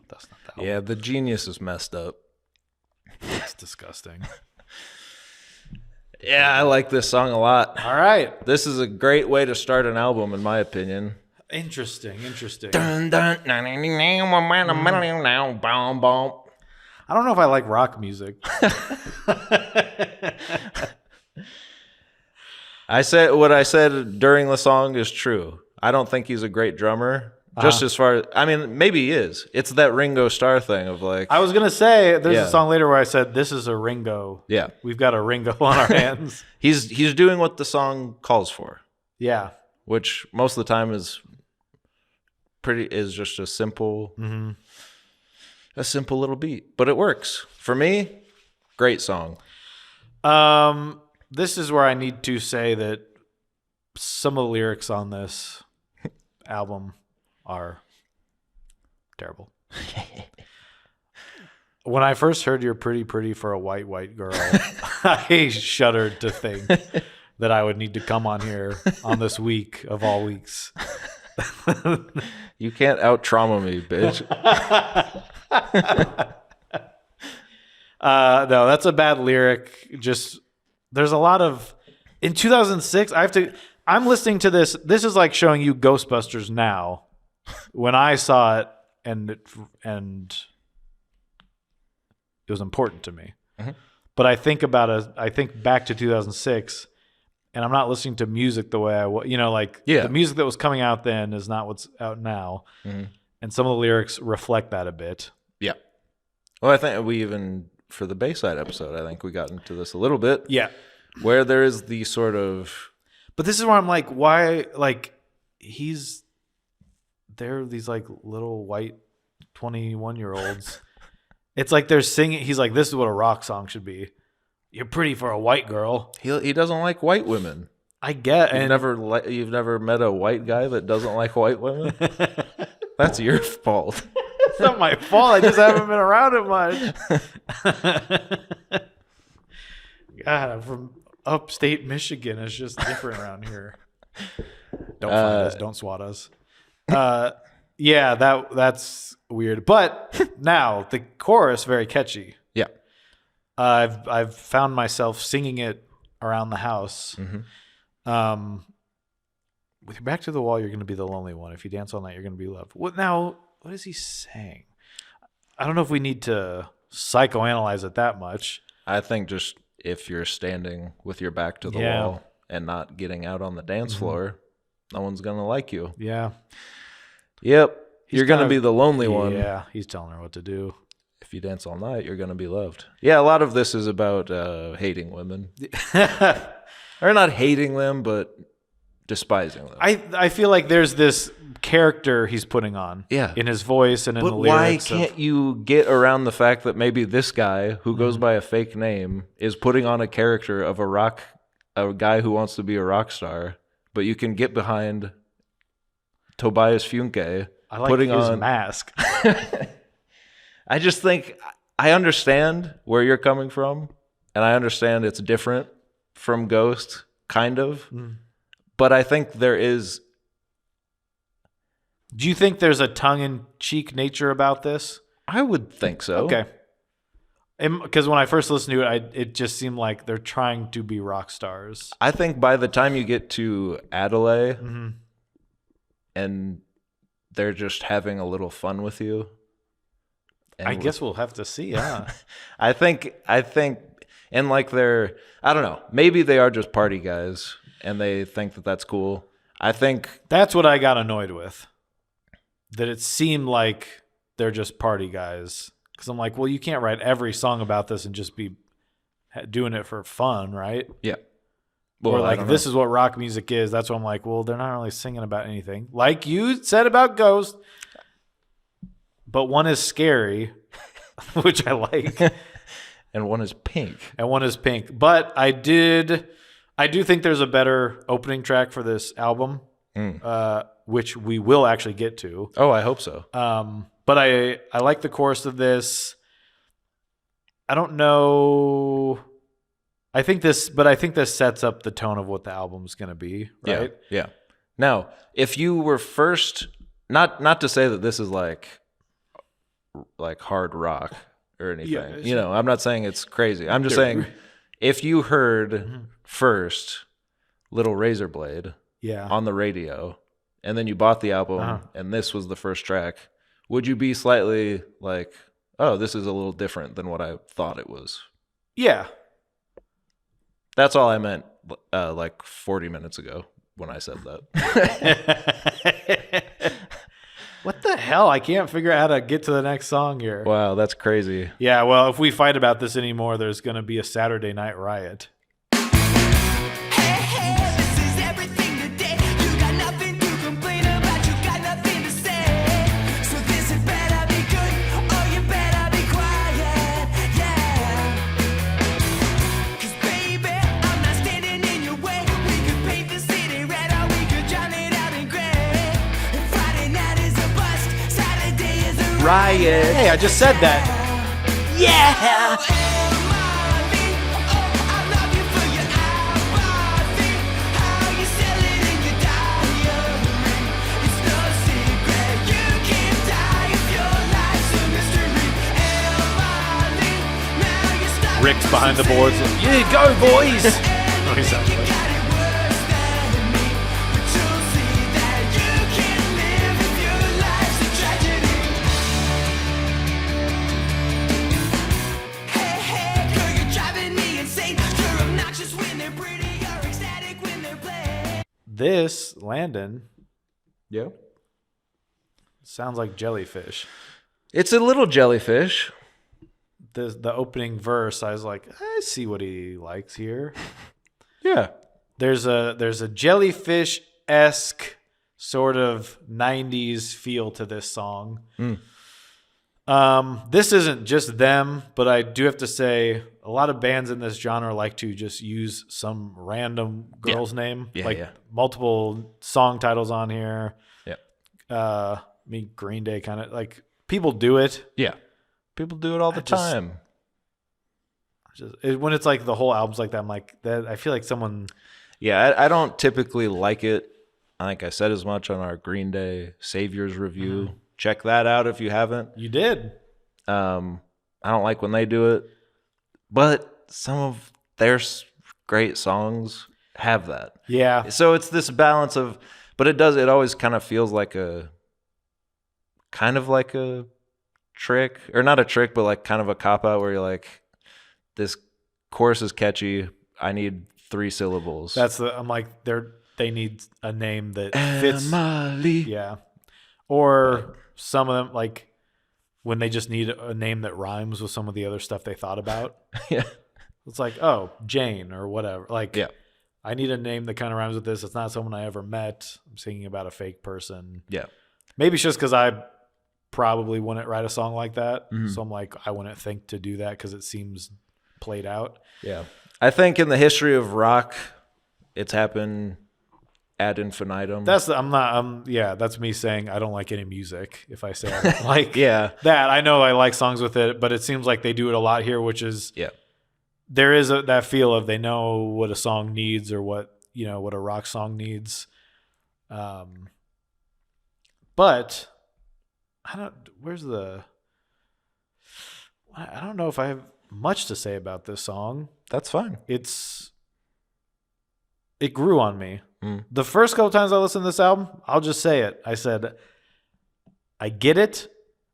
That's not that one. Yeah, the genius is messed up. It's disgusting. Yeah, I like this song a lot. All right. This is a great way to start an album, in my opinion. Interesting. Dun, dun, I don't know if I like rock music. I said what I said during the song is true. I don't think he's a great drummer. Just as far as, I mean, maybe he is. It's that Ringo Starr thing of like. I was going to say, there's a song later where I said, this is a Ringo. Yeah. We've got a Ringo on our hands. He's doing what the song calls for. Yeah. Which most of the time is just a simple, little beat. But it works. For me, great song. This is where I need to say that some of the lyrics on this album are terrible. When I first heard "You're Pretty Pretty for a White Girl," I shuddered to think that I would need to come on here on this week of all weeks. You can't out-trauma me, bitch. No, that's a bad lyric. Just there's a lot of in 2006. I'm listening to this. This is like showing you Ghostbusters now. When I saw it, and it was important to me. But I think I think back to 2006, and I'm not listening to music the way I was. The music that was coming out then is not what's out now, and some of the lyrics reflect that a bit. Yeah. Well, I think we even for the Bayside episode, I think we got into this a little bit. Yeah. Where there is the sort of. But this is where I'm like, why? Like, they're these like little white 21-year-olds. It's like they're singing. He's like, this is what a rock song should be. You're pretty for a white girl. He doesn't like white women. I get. You've never met a white guy that doesn't like white women. That's your fault. It's not my fault. I just haven't been around it much. God, upstate Michigan is just different around here. Don't find us. Don't swat us. Yeah, that's weird. But now the chorus very catchy. Yeah. I've found myself singing it around the house. Mm-hmm. With your back to the wall, you're going to be the lonely one. If you dance all night, you're going to be loved. What is he saying? I don't know if we need to psychoanalyze it that much. I think just if you're standing with your back to the wall and not getting out on the dance floor, no one's going to like you. Yeah. Yep. You're going to be the lonely one. Yeah, he's telling her what to do. If you dance all night, you're going to be loved. Yeah, a lot of this is about hating women. Or not hating them, but despising them. I feel like there's this character he's putting on in his voice and in the lyrics. But why can't you get around the fact that maybe this guy who goes by a fake name is putting on a character of a guy who wants to be a rock star, but you can get behind Tobias Funke putting his mask. I just think I understand where you're coming from, and I understand it's different from Ghost, kind of. But I think there is. Do you think there's a tongue-in-cheek nature about this? I would think so. Okay. Because when I first listened to it, it just seemed like they're trying to be rock stars. I think by the time you get to Adalae, and they're just having a little fun with you. I guess we'll have to see, huh? I think, and like I don't know, maybe they are just party guys and they think that that's cool. I think that's what I got annoyed with. That it seemed like they're just party guys. Because I'm like, well, you can't write every song about this and just be doing it for fun, right? Yeah. Well, or like, this is what rock music is. That's what I'm like, well, they're not really singing about anything. Like you said about Ghost. But one is scary, which I like. And one is pink. But I do think there's a better opening track for this album, which we will actually get to. Oh, I hope so. But I like the chorus of this. I don't know. I think this sets up the tone of what the album's going to be, right? Yeah. Now, if you were first, not to say that this is like hard rock or anything. Yeah, I'm not saying it's crazy. I'm just saying if you heard first Little Razorblade on the radio and then you bought the album and this was the first track, would you be slightly like, oh, this is a little different than what I thought it was? Yeah. That's all I meant like 40 minutes ago when I said that. What the hell? I can't figure out how to get to the next song here. Wow, that's crazy. Yeah, well, if we fight about this anymore, there's going to be a Saturday Night Riot. Riot. Hey, I just said that. Yeah. Rick's behind the boards. Yeah, go, boys. Oh, he sounds like. This, Landon, sounds like jellyfish. It's a little jellyfish. The opening verse, I was like, I see what he likes here. Yeah. There's a jellyfish-esque sort of 90s feel to this song. This isn't just them, but I do have to say a lot of bands in this genre like to just use some random girl's name. Multiple song titles on here. Yeah. I mean, Green Day kind of like people do it. Yeah. People do it all the time. When it's like the whole album's like that, I'm like that. I feel like someone. Yeah, I don't typically like it. I think I said as much on our Green Day Saviors review. Check that out if you haven't. You did. I don't like when they do it, but some of their great songs have that. Yeah. So it's this balance of, but it always kind of feels like a trick, or not a trick, but like kind of a cop out where you're like, this chorus is catchy. I need 3 syllables. I'm like, they need a name that fits. Emily. Yeah. Or some of them, like when they just need a name that rhymes with some of the other stuff they thought about. Yeah. It's like, oh, Jane or whatever. Like, yeah. I need a name that kind of rhymes with this. It's not someone I ever met. I'm singing about a fake person. Yeah. Maybe it's just because I probably wouldn't write a song like that. So I'm like, I wouldn't think to do that because it seems played out. Yeah. I think in the history of rock, it's happened ad infinitum. That's me saying I don't like any music. If I say I don't like yeah. that, I know I like songs with it, but it seems like they do it a lot here, which is there is that feel of they know what a song needs or what a rock song needs. But I don't know if I have much to say about this song. That's fine. It grew on me. The first couple times I listened to this album, I'll just say it. I said, I get it,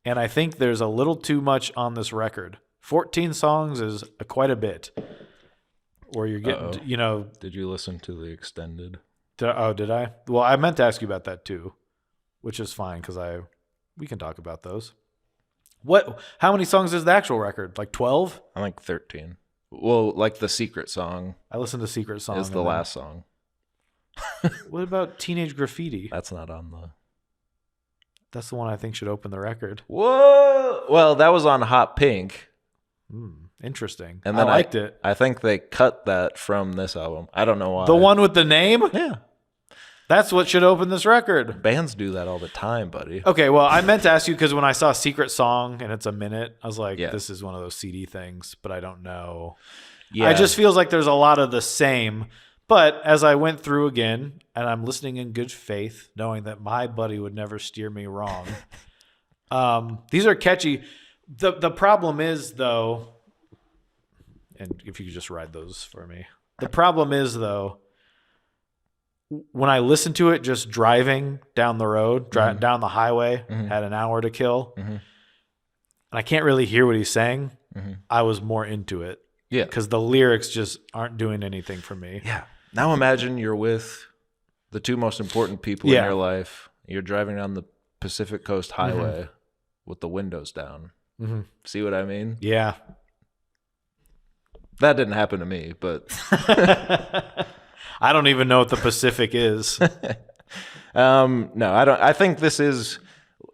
and I think there's a little too much on this record. 14 songs is quite a bit. Or you're getting, Did you listen to the extended? Did I? Well, I meant to ask you about that too, which is fine because we can talk about those. How many songs is the actual record? Like 12? I think 13. Well, like the Secret song. I listened to Secret Song. Is the last song. What about Teenage Graffiti? That's not on the... That's the one I think should open the record. Whoa! Well, that was on Hot Pink. Interesting. And then I liked it. I think they cut that from this album. I don't know why. The one with the name? Yeah. That's what should open this record. Bands do that all the time, buddy. Okay, well, I meant to ask you because when I saw Secret Song and it's a minute, I was like, this is one of those CD things, but I don't know. Yeah. It just feels like there's a lot of the same. But as I went through again, and I'm listening in good faith, knowing that my buddy would never steer me wrong, these are catchy. The problem is, though, and if you could just ride those for me. The problem is, though, when I listen to it just driving down the road, down the highway, had an hour to kill, and I can't really hear what he's saying, I was more into it. Yeah. Because the lyrics just aren't doing anything for me. Yeah. Now imagine you're with the 2 most important people in your life. You're driving down the Pacific Coast Highway with the windows down. See what I mean? Yeah. That didn't happen to me, but... I don't even know what the Pacific is. No, I don't. I think this is...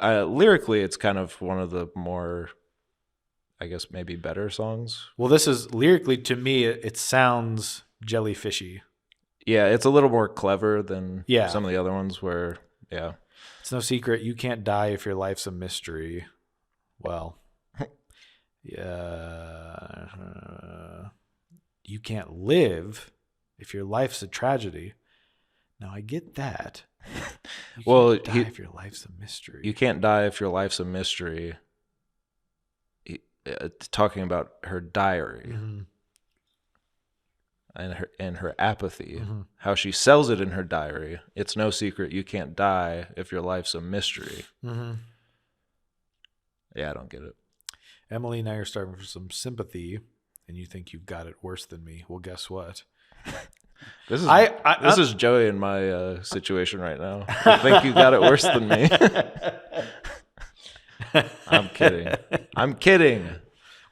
lyrically, it's kind of one of the more... I guess maybe better songs. Well, this is lyrically, to me, it sounds jellyfishy. Yeah, it's a little more clever than some of the other ones where, It's no secret you can't die if your life's a mystery. Well, you can't live if your life's a tragedy. Now, I get that. You can't die if your life's a mystery. You can't die if your life's a mystery. Talking about her diary and her apathy, how she sells it in her diary. It's no secret you can't die if your life's a mystery. Yeah, I don't get it. Emily, now you're starving for some sympathy, and you think you've got it worse than me. Well, guess what? This is Joey in my situation right now. I think you got it worse than me. I'm kidding.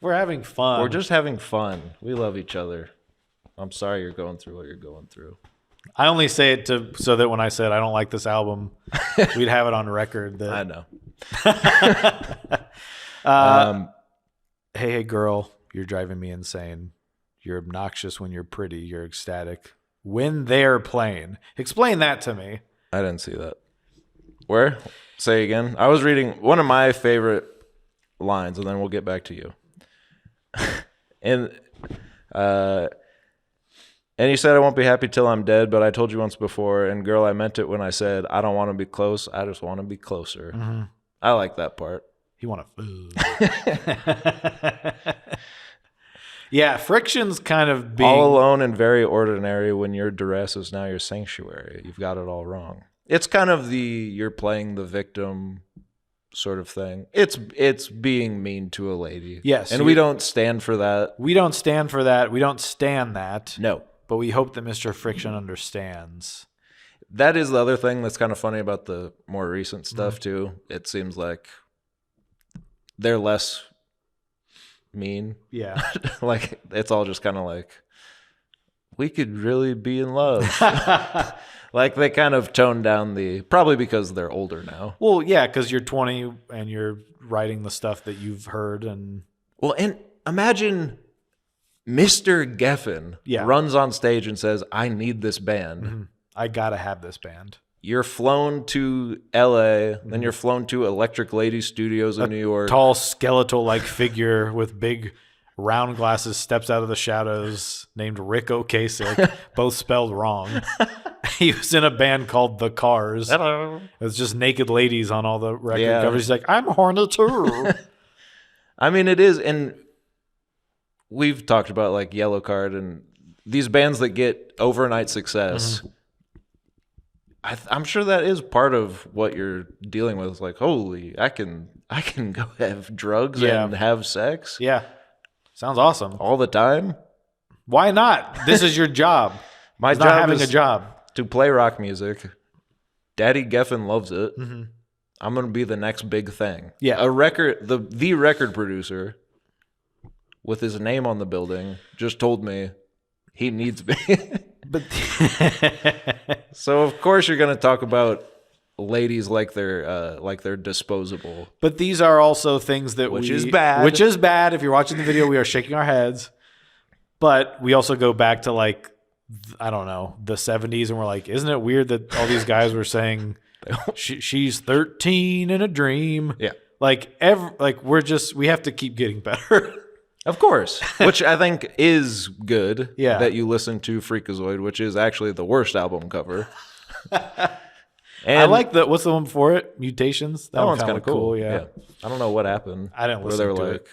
We're having fun. We're just having fun. We love each other. I'm sorry you're going through what you're going through. I only say it so that when I said I don't like this album, we'd have it on record. I know. Hey, girl, you're driving me insane. You're obnoxious when you're pretty. You're ecstatic when they're playing. Explain that to me. I didn't see that. Where? Say again. I was reading one of my favorite lines, and then we'll get back to you. And And he said, I won't be happy till I'm dead, but I told you once before, and girl, I meant it when I said, I don't want to be close, I just want to be closer. Mm-hmm. I like that part. You want to food. Yeah, Friction's kind of being... All alone and very ordinary when your duress is now your sanctuary. You've got it all wrong. It's kind of the you're playing the victim sort of thing. It's being mean to a lady. Yes. And we don't stand for that. We don't stand for that. We don't stand that. No. But we hope that Mr. Friction understands. That is the other thing that's kind of funny about the more recent stuff, too. It seems like they're less mean. Yeah. Like, it's all just kind of like, we could really be in love. Like, they kind of toned down probably because they're older now. Well, yeah, because you're 20 and you're writing the stuff that you've heard. Well, and imagine Mr. Geffen runs on stage and says, I need this band. Mm-hmm. I gotta have this band. You're flown to LA, then you're flown to Electric Lady Studios in New York. Tall, skeletal-like figure with big round glasses steps out of the shadows, named Rick Ocasek, both spelled wrong. He was in a band called The Cars. Hello. It was just naked ladies on all the record covers. He's like, I'm horny too. I mean, it is, and we've talked about like Yellow Card and these bands that get overnight success. Mm-hmm. I'm sure that is part of what you're dealing with. It's like, holy, I can go have drugs and have sex. Yeah. Sounds awesome. All the time. Why not? This is your job. My job not having is a job to play rock music. Daddy Geffen loves it. Mm-hmm. I'm going to be the next big thing. Yeah. The record producer with his name on the building just told me he needs me. But so of course you're going to talk about ladies like they're disposable. But these are also things that which is bad. Which is bad. If you're watching the video, we are shaking our heads. But we also go back to like, I don't know, the 70s, and we're like, isn't it weird that all these guys were saying she's 13 in a dream? Yeah. We have to keep getting better. Of course, which I think is good. Yeah. That you listen to Freakazoid, which is actually the worst album cover. And I like what's the one before it? Mutations. That one's kind of cool. Yeah. I don't know what happened. I didn't listen to it. Like,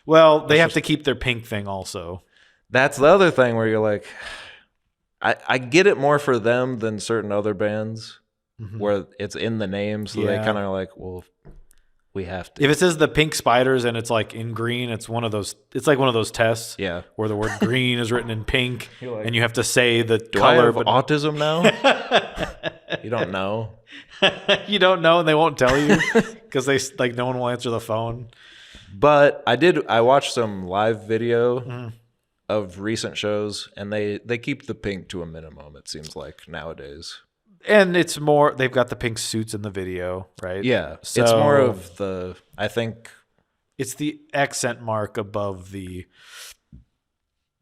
well, they have to keep their pink thing also. That's the other thing where you're like, I get it more for them than certain other bands where it's in the name, so they kind of are like, well, we have to. If it says the pink spiders and it's like in green, it's one of those. It's like one of those tests. Yeah. Where the word green is written in pink, like, and you have to say the do color. I have autism now? You don't know. You don't know, and they won't tell you because no one will answer the phone. But I watched some live video of recent shows, and they keep the pink to a minimum. It seems like nowadays. And it's more, they've got the pink suits in the video, right? Yeah. So, it's more of I think. It's the accent mark above the.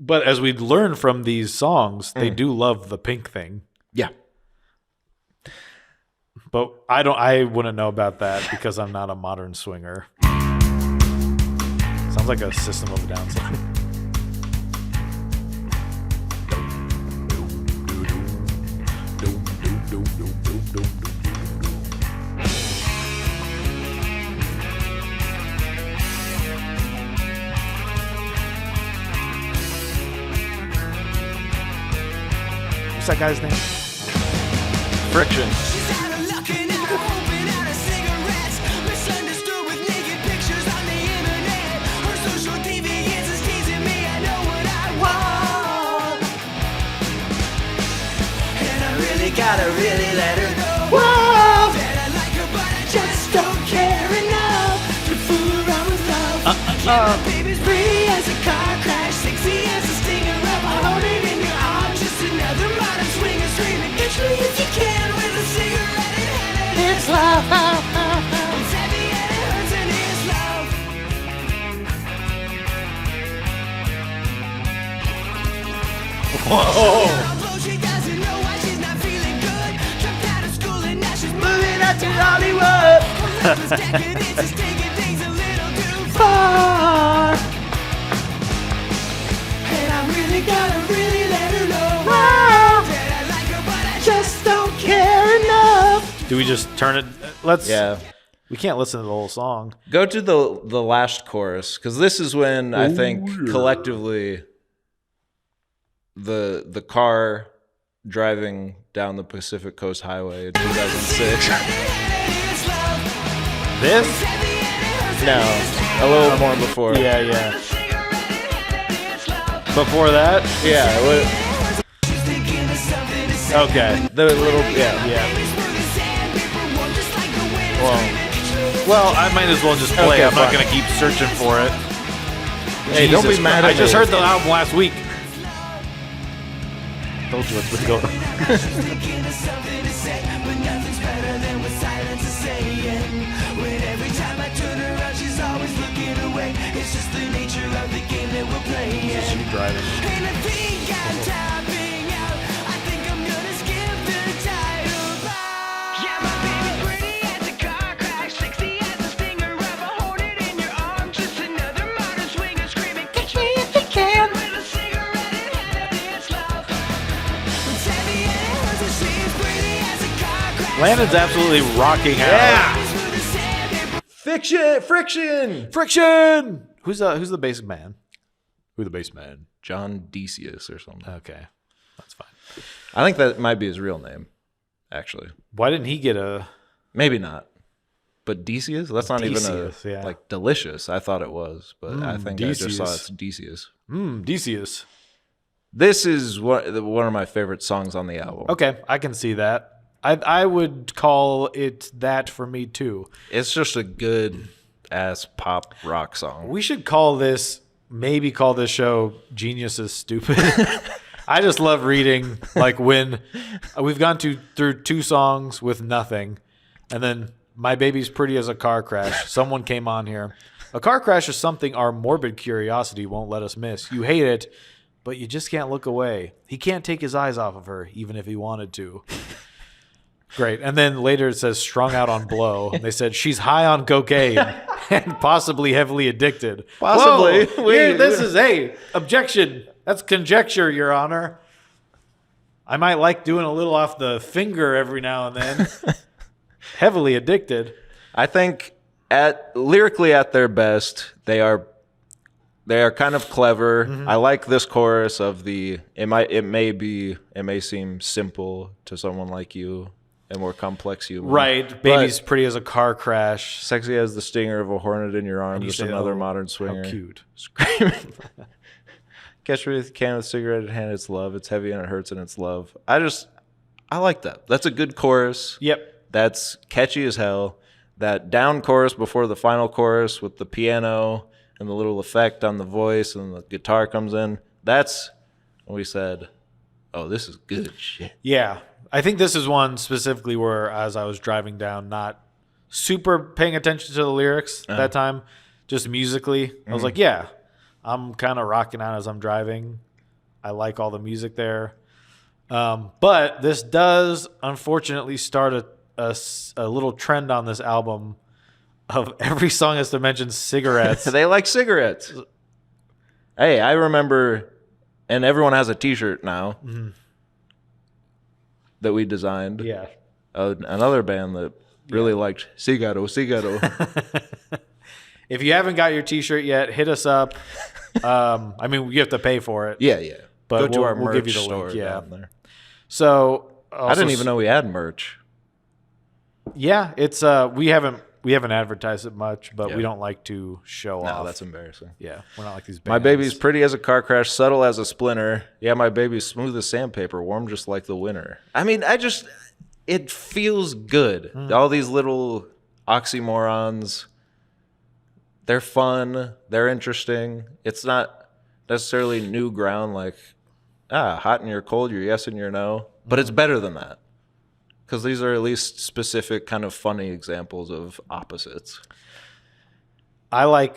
But as we learn from these songs, they do love the pink thing. Yeah. But I wouldn't know about that because I'm not a modern swinger. Sounds like a System of a Down song. What's that guy's name? Friction. She's out of luck and out of hope and out of cigarettes. Misunderstood with naked pictures on the internet. Her social deviance is teasing me. I know what I want. And I really gotta let her know. Whoa! That I like her, but I just don't care enough to fool around with love. Yeah, my baby's free as a car crash, sexy as a stinger up. I hold it in your arms, just another modern swinger screaming. Get me if you can with a cigarette in hand. It's love. It's heavy and it hurts and it's love. Whoa! Although she doesn't know why she's not feeling good. Dropped out of school and now she's moving up to Hollywood. Her life is decadence, is taking things a little too far. really gotta really let her know that I like her, but I just don't care enough. Do we just turn it? Let's. Yeah. We can't listen to the whole song. Go to the last chorus, because this is when I think collectively the car driving down the Pacific Coast Highway in 2006. This? No, a little more before. Yeah. Before that? Yeah. Okay. The little, yeah. Well, I might as well just play. Okay, I'm not fine. going to keep searching for it. Hey, don't be Jesus mad Christ. at I just me. heard the album last week. Told you what's been going on. Just you driving. Landon's absolutely rocking out. Friction. Who's the bass man? Who the bass man? John Decius or something. Okay, that's fine. I think that might be his real name, actually. Why didn't he get a? Maybe not. But Decius? That's not Decius, even yeah. like delicious. I thought it was, but I think I just saw Decius. it's Decius. Decius. This is one of my favorite songs on the album. Okay, I can see that. I would call it that for me too. It's just a good ass pop rock song. We should maybe call this show Genius is Stupid. I just love reading, like when we've gone through 2 songs with nothing, and then My Baby's Pretty as a Car Crash. Someone came on here. A car crash is something our morbid curiosity won't let us miss. You hate it, but you just can't look away. He can't take his eyes off of her, even if he wanted to. Great. And then later it says strung out on blow. And they said she's high on cocaine and possibly heavily addicted. Possibly. Whoa, this is objection. That's conjecture, Your Honor. I might like doing a little off the finger every now and then. Heavily addicted. I think lyrically at their best, they are kind of clever. Mm-hmm. I like this chorus of it may seem simple to someone like you, a more complex human. Right. Baby's pretty as a car crash. Sexy as the stinger of a hornet in your arm, And you just say, another "Oh, modern swinger. How cute. Screaming. Catch me with a can with a cigarette in hand, it's love. It's heavy and it hurts and it's love. I like that. That's a good chorus. Yep. That's catchy as hell. That down chorus before the final chorus with the piano and the little effect on the voice and the guitar comes in. That's when we said, oh, this is good shit. Yeah. I think this is one specifically where, as I was driving down, not super paying attention to the lyrics at that time, just musically, I was like, yeah, I'm kind of rocking out as I'm driving. I like all the music there. But this does, unfortunately, start a little trend on this album of every song has to mention cigarettes. They like cigarettes. Hey, I remember, and everyone has a T-shirt now that we designed. Yeah. Another band that really liked Cigaro. If you haven't got your T-shirt yet, hit us up. I mean, you have to pay for it. Yeah. But Go to our we'll merch give you the store link, yeah. down there. So I didn't even know we had merch. Yeah, it's we haven't advertised it much, but Yeah. we don't like to show off. No, that's embarrassing. Yeah, we're not like these bands. My baby's pretty as a car crash, subtle as a splinter. Yeah, my baby's smooth as sandpaper, warm just like the winter. I mean, it feels good. All these little oxymorons, they're fun, they're interesting. It's not necessarily new ground like, hot and you're cold, you're yes and you're no. But it's better than that. Because these are at least specific kind of funny examples of opposites. I like,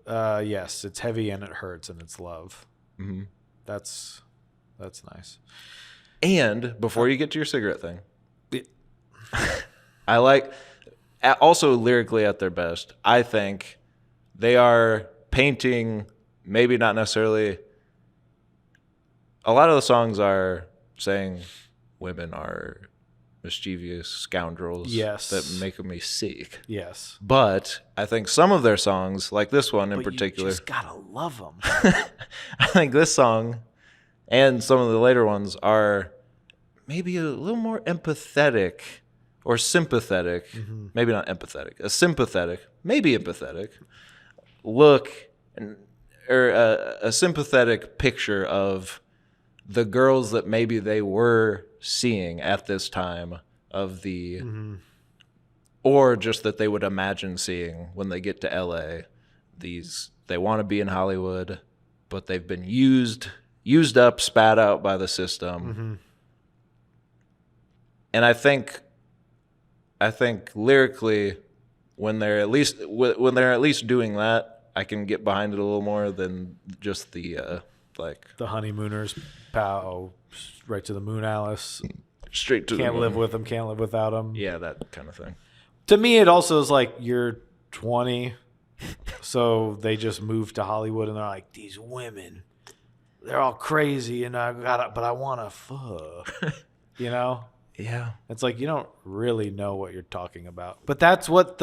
yes, it's heavy and it hurts and it's love. Mm-hmm. That's nice. And before you get to your cigarette thing, I like, also lyrically at their best, I think they are painting maybe not necessarily a lot of the songs are saying women are mischievous scoundrels that make me sick. Yes. But I think some of their songs, like this one in particular, you just gotta love them. I think this song and some of the later ones are maybe a little more empathetic or sympathetic. Maybe not empathetic. A sympathetic, maybe empathetic look or a sympathetic picture of the girls that maybe they were seeing at this time of the or just that they would imagine seeing when they get to LA. They want to be in Hollywood, but they've been used up, spat out by the system. And I think lyrically, when they're at least doing that, I can get behind it a little more than just the the honeymooners, pow, right to the moon, Alice. Straight to can't the moon. live with them, can't live without them. Yeah, that kind of thing. To me, it also is like you're 20, so they just moved to Hollywood and they're like, these women, they're all crazy, and but I want to fuck, you know. Yeah, it's like you don't really know what you're talking about, but that's what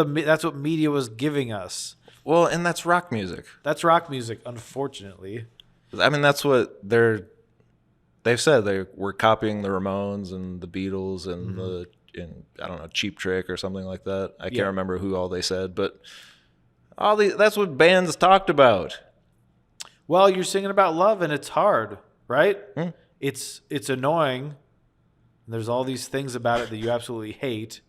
media was giving us. Well, and that's rock music. That's rock music, unfortunately. I mean, that's what they've said. They were copying the Ramones and the Beatles and I don't know, Cheap Trick or something like that. I can't remember who all they said, but that's what bands talked about. Well, you're singing about love and it's hard, right? It's annoying. There's all these things about it that you absolutely hate,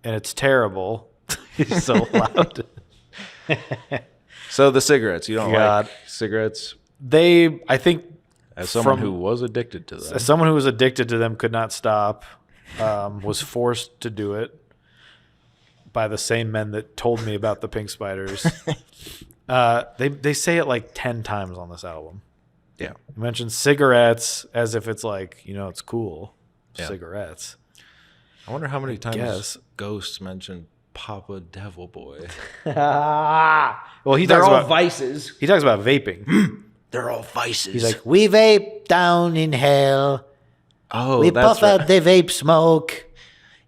and it's terrible. It's so loud. So the cigarettes, you don't like cigarettes? I think, as someone who was addicted to them. As someone who was addicted to them, could not stop, was forced to do it by the same men that told me about the pink spiders. They say it like 10 times on this album. Yeah. You mentioned cigarettes as if it's like, it's cool. Yeah. Cigarettes. I wonder how many times Ghosts mentioned Papa Devil Boy. Well, they're all vices. He talks about vaping. They're all vices. He's like, we vape down in hell. Oh, we that's puff out the vape smoke.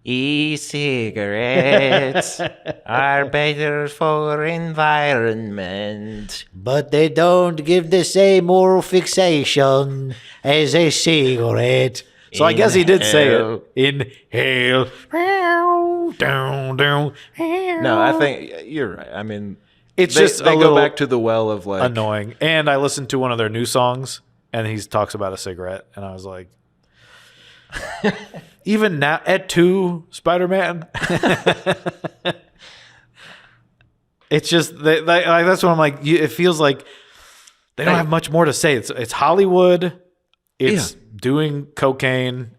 E-cigarettes are better for environment. But they don't give the same moral fixation as a cigarette. So I guess he did say it. Inhale. No, I think you're right. I mean, it's they just go back to the well of like annoying. And I listened to one of their new songs, and he talks about a cigarette, and I was like, even now at 2 Spider-Man. It's just that's what I'm like. It feels like they don't have much more to say. It's Hollywood. It's doing cocaine,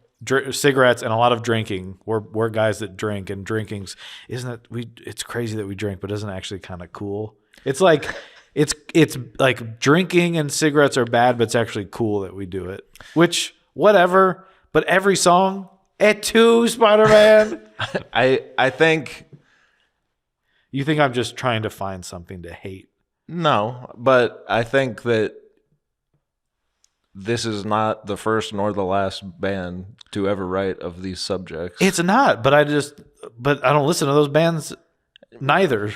cigarettes, and a lot of drinking. We're guys that drink, and drinking's it's crazy that we drink, but isn't it actually kind of cool? It's like it's like drinking and cigarettes are bad, but it's actually cool that we do it. Which whatever, but every song at 2 Spider-Man. I think you think I'm just trying to find something to hate. No, but I think that this is not the first nor the last band to ever write of these subjects. It's not, but I don't listen to those bands neither.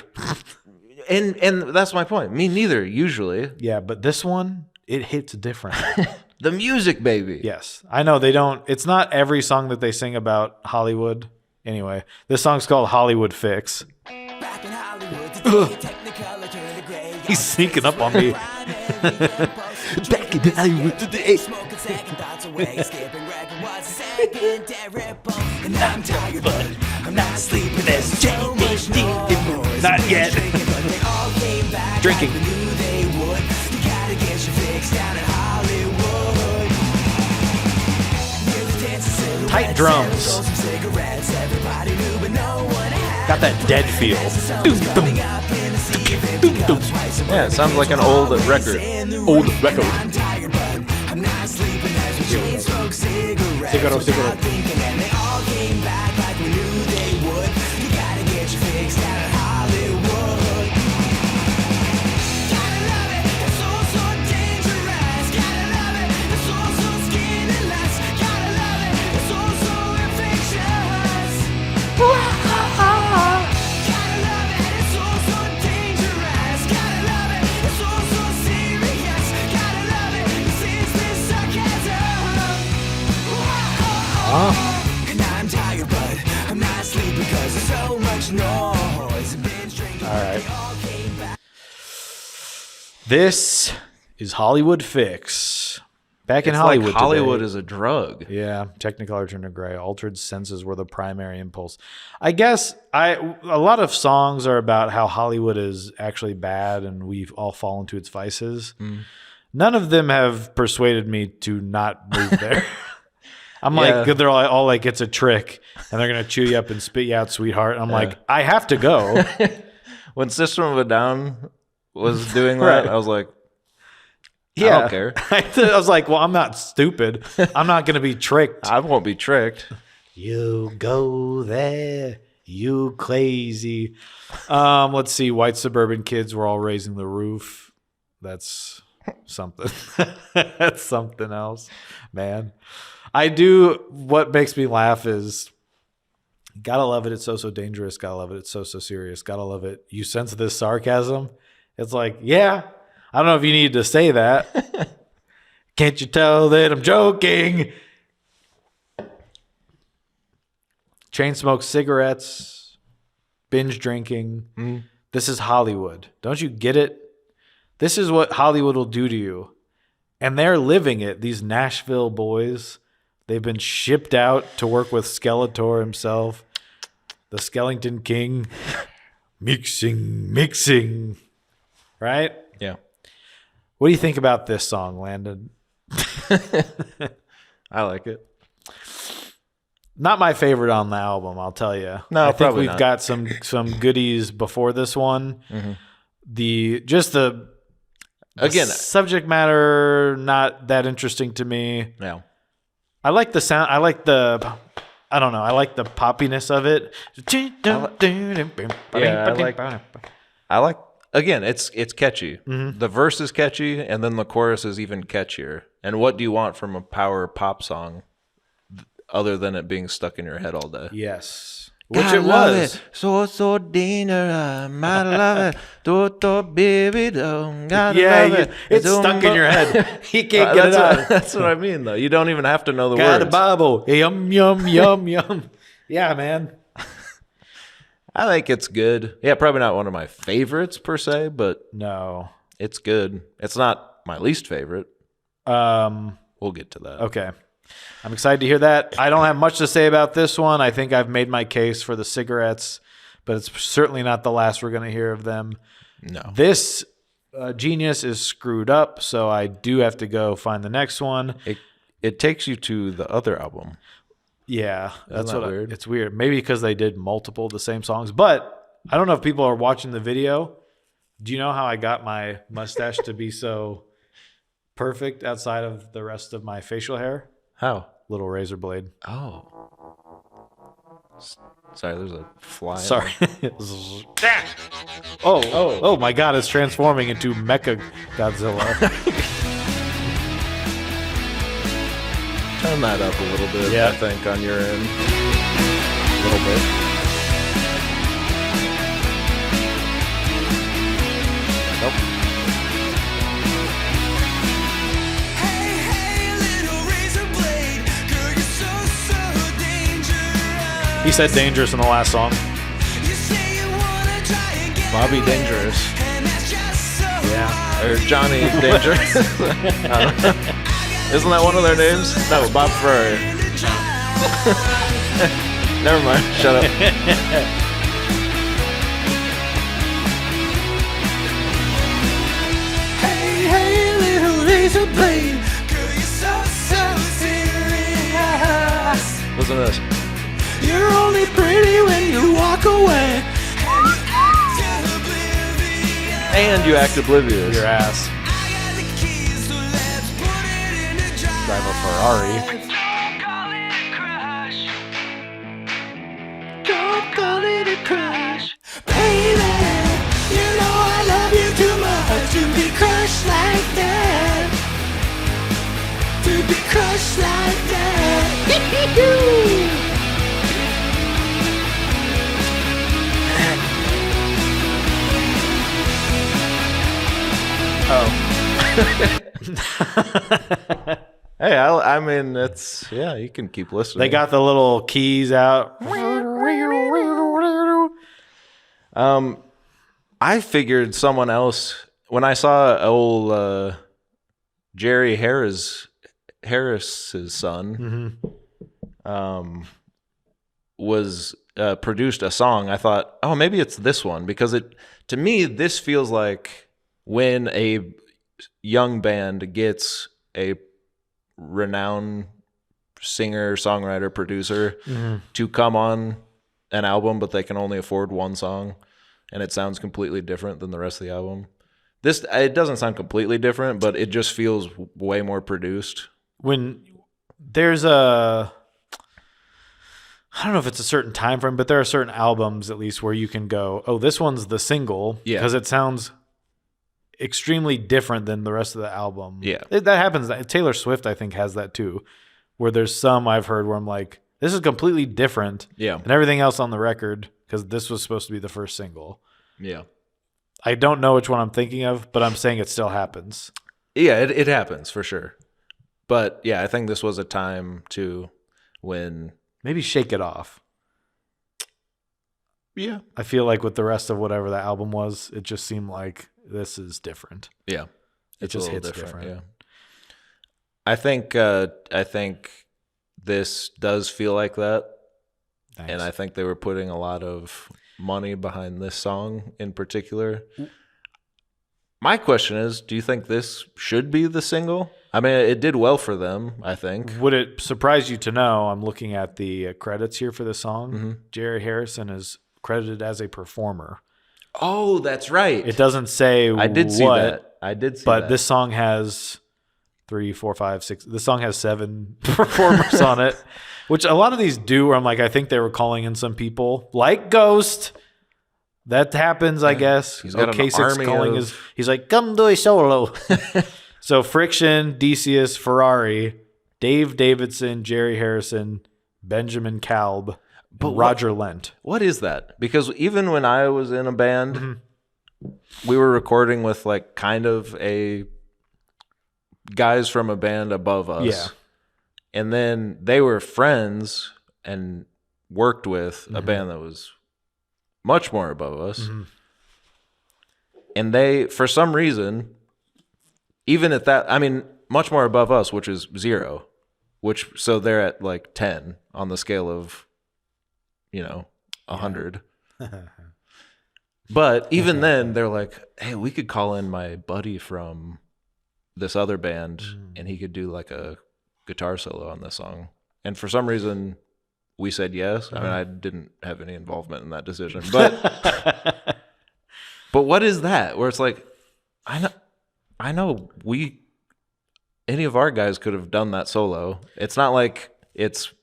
And that's my point. Me neither, usually. Yeah, but this one, it hits different. The music, baby. Yes. I know they don't. It's not every song that they sing about Hollywood. Anyway, this song's called Hollywood Fix. Back in Hollywood today, Technicolor turned to gray. He's sneaking up on me. Back in Hollywood today. Smoking second thoughts away, skipping record was a secondary pump. And I'm tired, but I'm not sleeping. There's so much noise. Not yet. But they all came back Drinking. like we knew they would. You gotta get your fix down in Hollywood. Hear the dancing silhouettes, Tight drums. and roll some cigarettes. Everybody knew, but no one had. Got that dead feel. Coming up in the sea, if it becomes twice a Yeah, it sounds like an old record. Old record. I'm tired, but I'm not sleeping as we chain smoke cigarettes. Cigarro. Without thinking, and they all came back like we knew they would. You gotta get your fix down in Hollywood. Gotta love it, it's so dangerous. Gotta love it, it's so And I'm tired, but I'm not asleep because there's so much noise. Binge drinking, All right. they all came back. This is Hollywood Fix. Back in It's Hollywood like Hollywood today. is a drug. Yeah, Technicolor turned to gray. Altered senses were the primary impulse. I guess a lot of songs are about how Hollywood is actually bad and we've all fallen to its vices. None of them have persuaded me to not move there. I'm like, they're all like, it's a trick, and they're gonna chew you up and spit you out, sweetheart. I'm like, I have to go. When System of a Down was doing that, Right. I was like, Yeah, I don't care. I was like, well, I'm not stupid. I'm not gonna be tricked. I won't be tricked. You go there, you crazy. Let's see. White suburban kids were all raising the roof. That's something. That's something else, man. I do. What makes me laugh is, gotta love it. It's so dangerous. Gotta love it. It's so serious. Gotta love it. You sense this sarcasm? It's like, yeah. I don't know if you need to say that. Can't you tell that I'm joking? Chain smoke cigarettes, binge drinking. This is Hollywood. Don't you get it? This is what Hollywood will do to you. And they're living it, these Nashville boys. They've been shipped out to work with Skeletor himself, the Skellington King. Mixing. Right? Yeah. What do you think about this song, Landon? I like it. Not my favorite on the album, I'll tell you. No, I think probably we've not. got some goodies before this one. The Again, subject matter not that interesting to me. yeah. I like the sound. I like the poppiness of it. I like. Again, it's catchy. The verse is catchy, and then the chorus is even catchier. And what do you want from a power pop song, other than it being stuck in your head all day? Yes, which it was. So dangerous, might love it. Do baby, don't gotta Yeah, love it. it's stuck in your head. You can't get it out. That's what I mean, though. You don't even have to know the Got a words. Bible. Yum yum yum yum. Yeah, man. I think it's good. Yeah, probably not one of my favorites per se, but No. it's good. It's not my least favorite. We'll get to that. Okay. I'm excited to hear that. I don't have much to say about this one. I think I've made my case for the cigarettes, but it's certainly not the last we're going to hear of them. No. This genius is screwed up, so I do have to go find the next one. It takes you to the other album. Yeah, that's that what weird? it's weird. Maybe because they did multiple of the same songs, but I don't know if people are watching the video. Do you know how I got my mustache to be so perfect outside of the rest of my facial hair? How? Little razor blade. Oh. Sorry, there's a fly. Sorry. Oh my God! It's transforming into Mecha Godzilla. Turn that up a little bit, Yeah. I think, on your end. A little bit. Nope. Hey, little Razorblade, girl, you're so dangerous. He said dangerous in the last song. You say you wanna try and get Bobby away, Dangerous. and that's just so Yeah. Or Johnny Dangerous. I don't know. Isn't that one of their names? No, Bob Ferrari. Never mind. Shut up. Hey, little Razorblade, girl, you're so serious. Listen to this. You're only pretty when you walk away, and you act oblivious. And you act oblivious. Your ass. I got the keys, so let's put it in the drive. Drive a Ferrari. Don't call it a crush. Don't call it a crush. Baby, you know I love you too much to be crushed like that. To be crushed like that. Hey, I mean, it's you can keep listening. They got the little keys out. I figured someone else when I saw old Jerry Harris's son was produced a song. I thought, oh, maybe it's this one because to me this feels like when a young band gets a renowned singer, songwriter, producer to come on an album, but they can only afford one song, and it sounds completely different than the rest of the album. It doesn't sound completely different, but it just feels way more produced. When there's I don't know if it's a certain time frame, but there are certain albums at least where you can go, oh, this one's the single because it sounds extremely different than the rest of the album. Yeah. That happens. Taylor Swift, I think, has that too, where there's some I've heard where I'm like, this is completely different than everything else on the record because this was supposed to be the first single. Yeah. I don't know which one I'm thinking of, but I'm saying it still happens. Yeah, it happens for sure. But yeah, I think this was a time too when maybe Shake It Off. Yeah. I feel like with the rest of whatever the album was, it just seemed like this is different. Yeah. It just hits different. Yeah. I think this does feel like that. Thanks. And I think they were putting a lot of money behind this song in particular. My question is, do you think this should be the single? I mean, it did well for them, I think. Would it surprise you to know, I'm looking at the credits here for the song, Jerry Harrison is credited as a performer. Oh, that's right. It doesn't say I did see that. But this song has 3, 4, 5, 6. This song has 7 performers on it, which a lot of these do where I'm like, I think they were calling in some people like Ghost. That happens, I guess. He's got an army calling of... he's like, come do a solo. So Friction, Decius, Ferrari, Dave Davidson, Jerry Harrison, Benjamin Kalb, and Roger Lent. What is that? Because even when I was in a band, we were recording with like kind of a guys from a band above us. Yeah. And then they were friends and worked with a band that was much more above us. And they, for some reason, even at that, I mean, much more above us, which is 0, so they're at like 10 on the scale of, 100. But even then, they're like, hey, we could call in my buddy from this other band and he could do like a guitar solo on this song. And for some reason, we said yes. I mean, I didn't have any involvement in that decision. But but what is that? Where it's like, I know any of our guys could have done that solo. It's not like it's,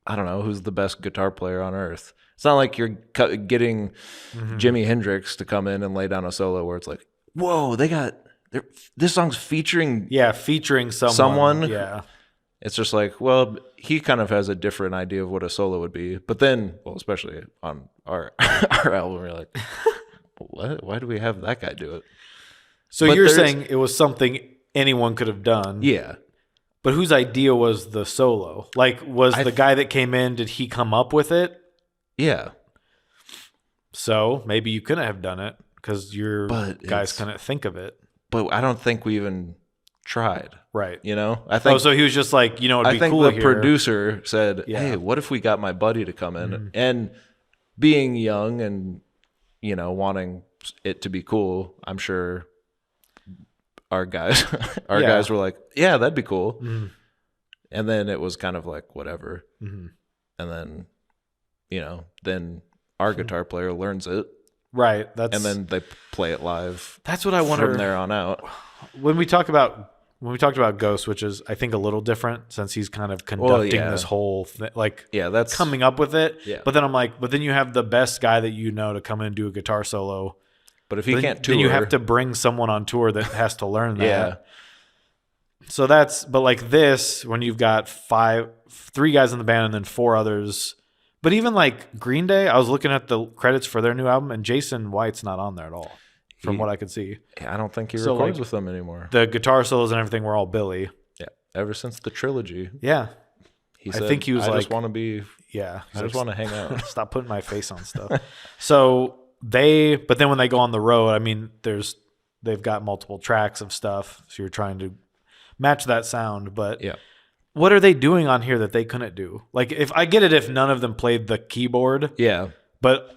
I don't know, who's the best guitar player on earth. It's not like you're getting Jimi Hendrix to come in and lay down a solo where it's like, whoa, this song's featuring someone. Yeah. It's just like, well, he kind of has a different idea of what a solo would be. But then, well, especially on our album, we're like, what? Why do we have that guy do it? So you're saying it was something anyone could have done. Yeah. But whose idea was the solo? Like, was the guy that came in, did he come up with it? Yeah. So maybe you couldn't have done it because your guys couldn't think of it. But I don't think we even tried. Right. I think. Oh, so he was just like, it'd be cool I think the producer said, Yeah. hey, what if we got my buddy to come in? And being young and, wanting it to be cool, I'm sure our guys were like, yeah, that'd be cool. And then it was kind of like, whatever. And then, then our guitar player learns it. Right. And then they play it live. That's what I wonder. From there on out. When we talked about Ghost, which is I think a little different since he's kind of conducting this whole thing, that's coming up with it. Yeah. But then I'm like, but then you have the best guy that to come in and do a guitar solo. But if he can't tour, then you have to bring someone on tour that has to learn that. Yeah. So but like this, when you've got 3 guys in the band and then 4 others. But even like Green Day, I was looking at the credits for their new album, and Jason White's not on there at all, from what I could see. I don't think he records with them anymore. The guitar solos and everything were all Billy. ever since the trilogy. Yeah. He said, I think he was I like, just want to be, yeah. I just want to hang out. Stop putting my face on stuff. So but then when they go on the road, I mean, they've got multiple tracks of stuff. So you're trying to match that sound. But Yeah. what are they doing on here that they couldn't do? Like, if I get it, if none of them played the keyboard, Yeah. but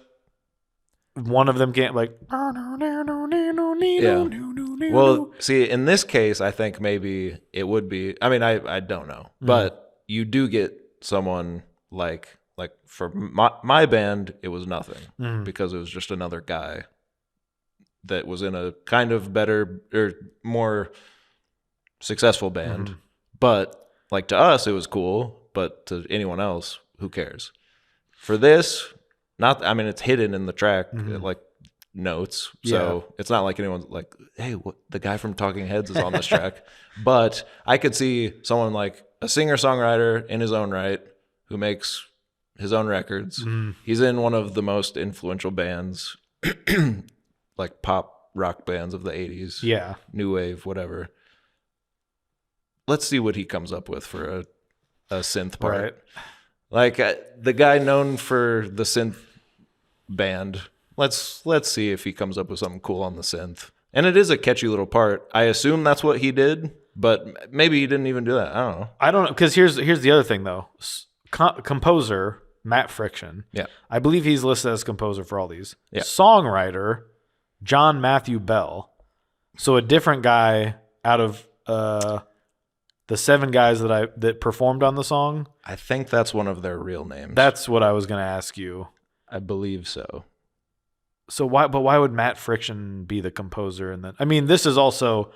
one of them can't, like, Yeah. Well, see, in this case, I think maybe it would be. I mean, I don't know, but you do get someone like for my band, it was nothing because it was just another guy that was in a kind of better or more successful band. But like to us, it was cool, but to anyone else, who cares? For this, not. I mean, it's hidden in the track, like notes, so it's not like anyone's like, hey, what, the guy from Talking Heads is on this track. But I could see someone like a singer-songwriter in his own right who makes his own records. He's in one of the most influential bands, like pop rock bands of the 80s, new wave, whatever. Let's see what he comes up with for a synth part. Right. Like the guy known for the synth band, let's see if he comes up with something cool on the synth. And it is a catchy little part. I assume that's what he did, but maybe he didn't even do that. I don't know. Because here's the other thing, though. Composer, Matt Friction. Yeah. I believe he's listed as composer for all these. Yeah. Songwriter, John Matthew Bell. So a different guy out of the 7 guys that performed on the song. I think that's one of their real names. That's what I was going to ask you. I believe so. So why would Matt Friction be the composer? And then, I mean, this is also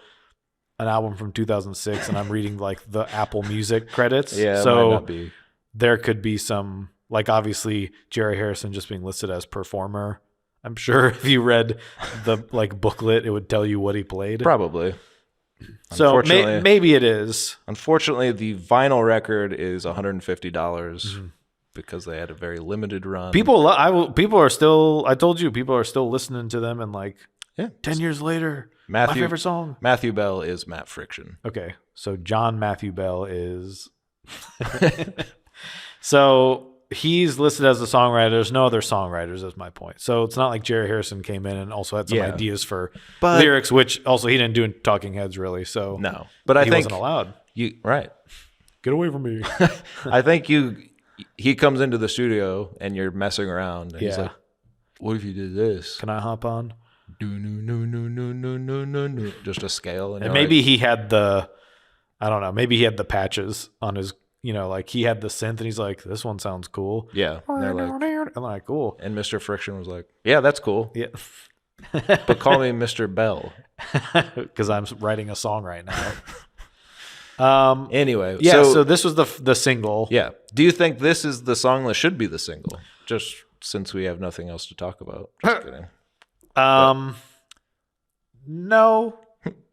an album from 2006, and I'm reading like the Apple Music credits. Yeah, so might not be. There could be some, like, obviously Jerry Harrison just being listed as performer. I'm sure if you read the like booklet, it would tell you what he played. Probably. So maybe it is. Unfortunately, the vinyl record is $150 because they had a very limited run. People are still. I told you, people are still listening to them, and like 10 years later, my favorite song. Matthew Bell is Matt Friction. Okay, so John Matthew Bell is. So he's listed as a songwriter. There's no other songwriters, is my point. So it's not like Jerry Harrison came in and also had some ideas for lyrics, which also he didn't do in Talking Heads, really. So no, but I think he wasn't allowed. Right. Get away from me. I think he comes into the studio and you're messing around. And he's like, what if you did this? Can I hop on? No. Just a scale. And maybe he had I don't know, maybe he had the patches on his, like he had the synth and he's like, this one sounds cool. Yeah. And they're like, cool. And Mr. Friction was like, yeah, that's cool. Yeah. But call me Mr. Bell. Because I'm writing a song right now. Anyway. Yeah, so this was the single. Yeah. Do you think this is the song that should be the single? Just since we have nothing else to talk about. Just kidding. No.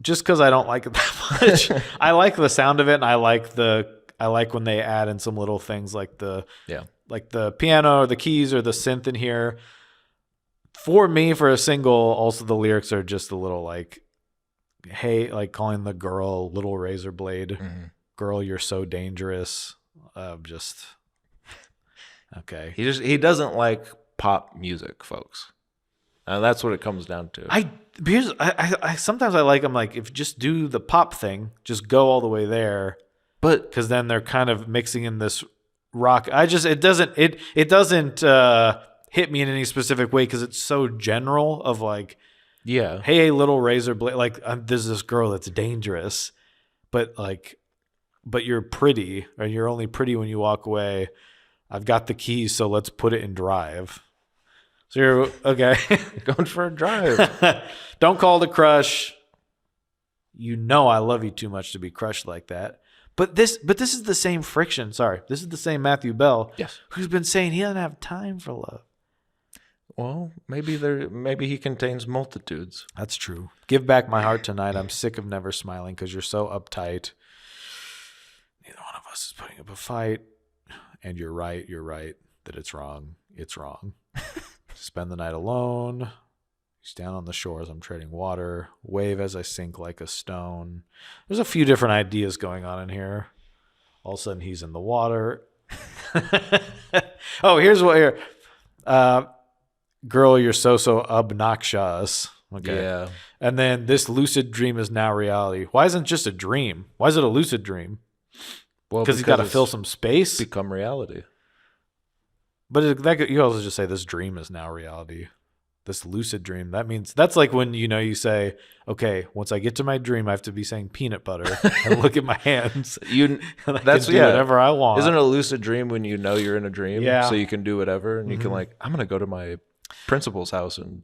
Just because I don't like it that much. I like the sound of it, and I like when they add in some little things like the piano or the keys or the synth in here. For me, for a single, also the lyrics are just a little like, hey, like calling the girl Little Razorblade. Girl, you're so dangerous. Just okay. He doesn't like pop music, folks. And that's what it comes down to. I sometimes I like them, like, if just do the pop thing, just go all the way there. But because then they're kind of mixing in this rock. It doesn't hit me in any specific way because it's so general of like, hey, Little Razorblade, like there's this girl that's dangerous, but you're pretty, or you're only pretty when you walk away. I've got the keys, so let's put it in drive. So you're okay. Going for a drive. Don't call the crush. I love you too much to be crushed like that. But this is the same Friction. Sorry, this is the same Matthew Bell. Yes, who's been saying he doesn't have time for love. Well, maybe he contains multitudes. That's true. Give back my heart tonight. I'm sick of never smiling because you're so uptight. Neither one of us is putting up a fight. And you're right that it's wrong. It's wrong. Spend the night alone. Stand on the shores, I'm treading water. Wave as I sink like a stone. There's a few different ideas going on in here. All of a sudden, he's in the water. Oh, here's what here. Girl, you're so obnoxious. Okay. Yeah. And then this lucid dream is now reality. Why isn't it just a dream? Why is it a lucid dream? Well, Because he's got to it's fill some space. become reality. But you also just say this dream is now reality. This lucid dream. That means that's like when you say, okay, once I get to my dream, I have to be saying peanut butter and look at my hands. You and I that's can do whatever I want. Isn't it a lucid dream when you know you're in a dream? Yeah. So you can do whatever, and you can I'm gonna go to my principal's house and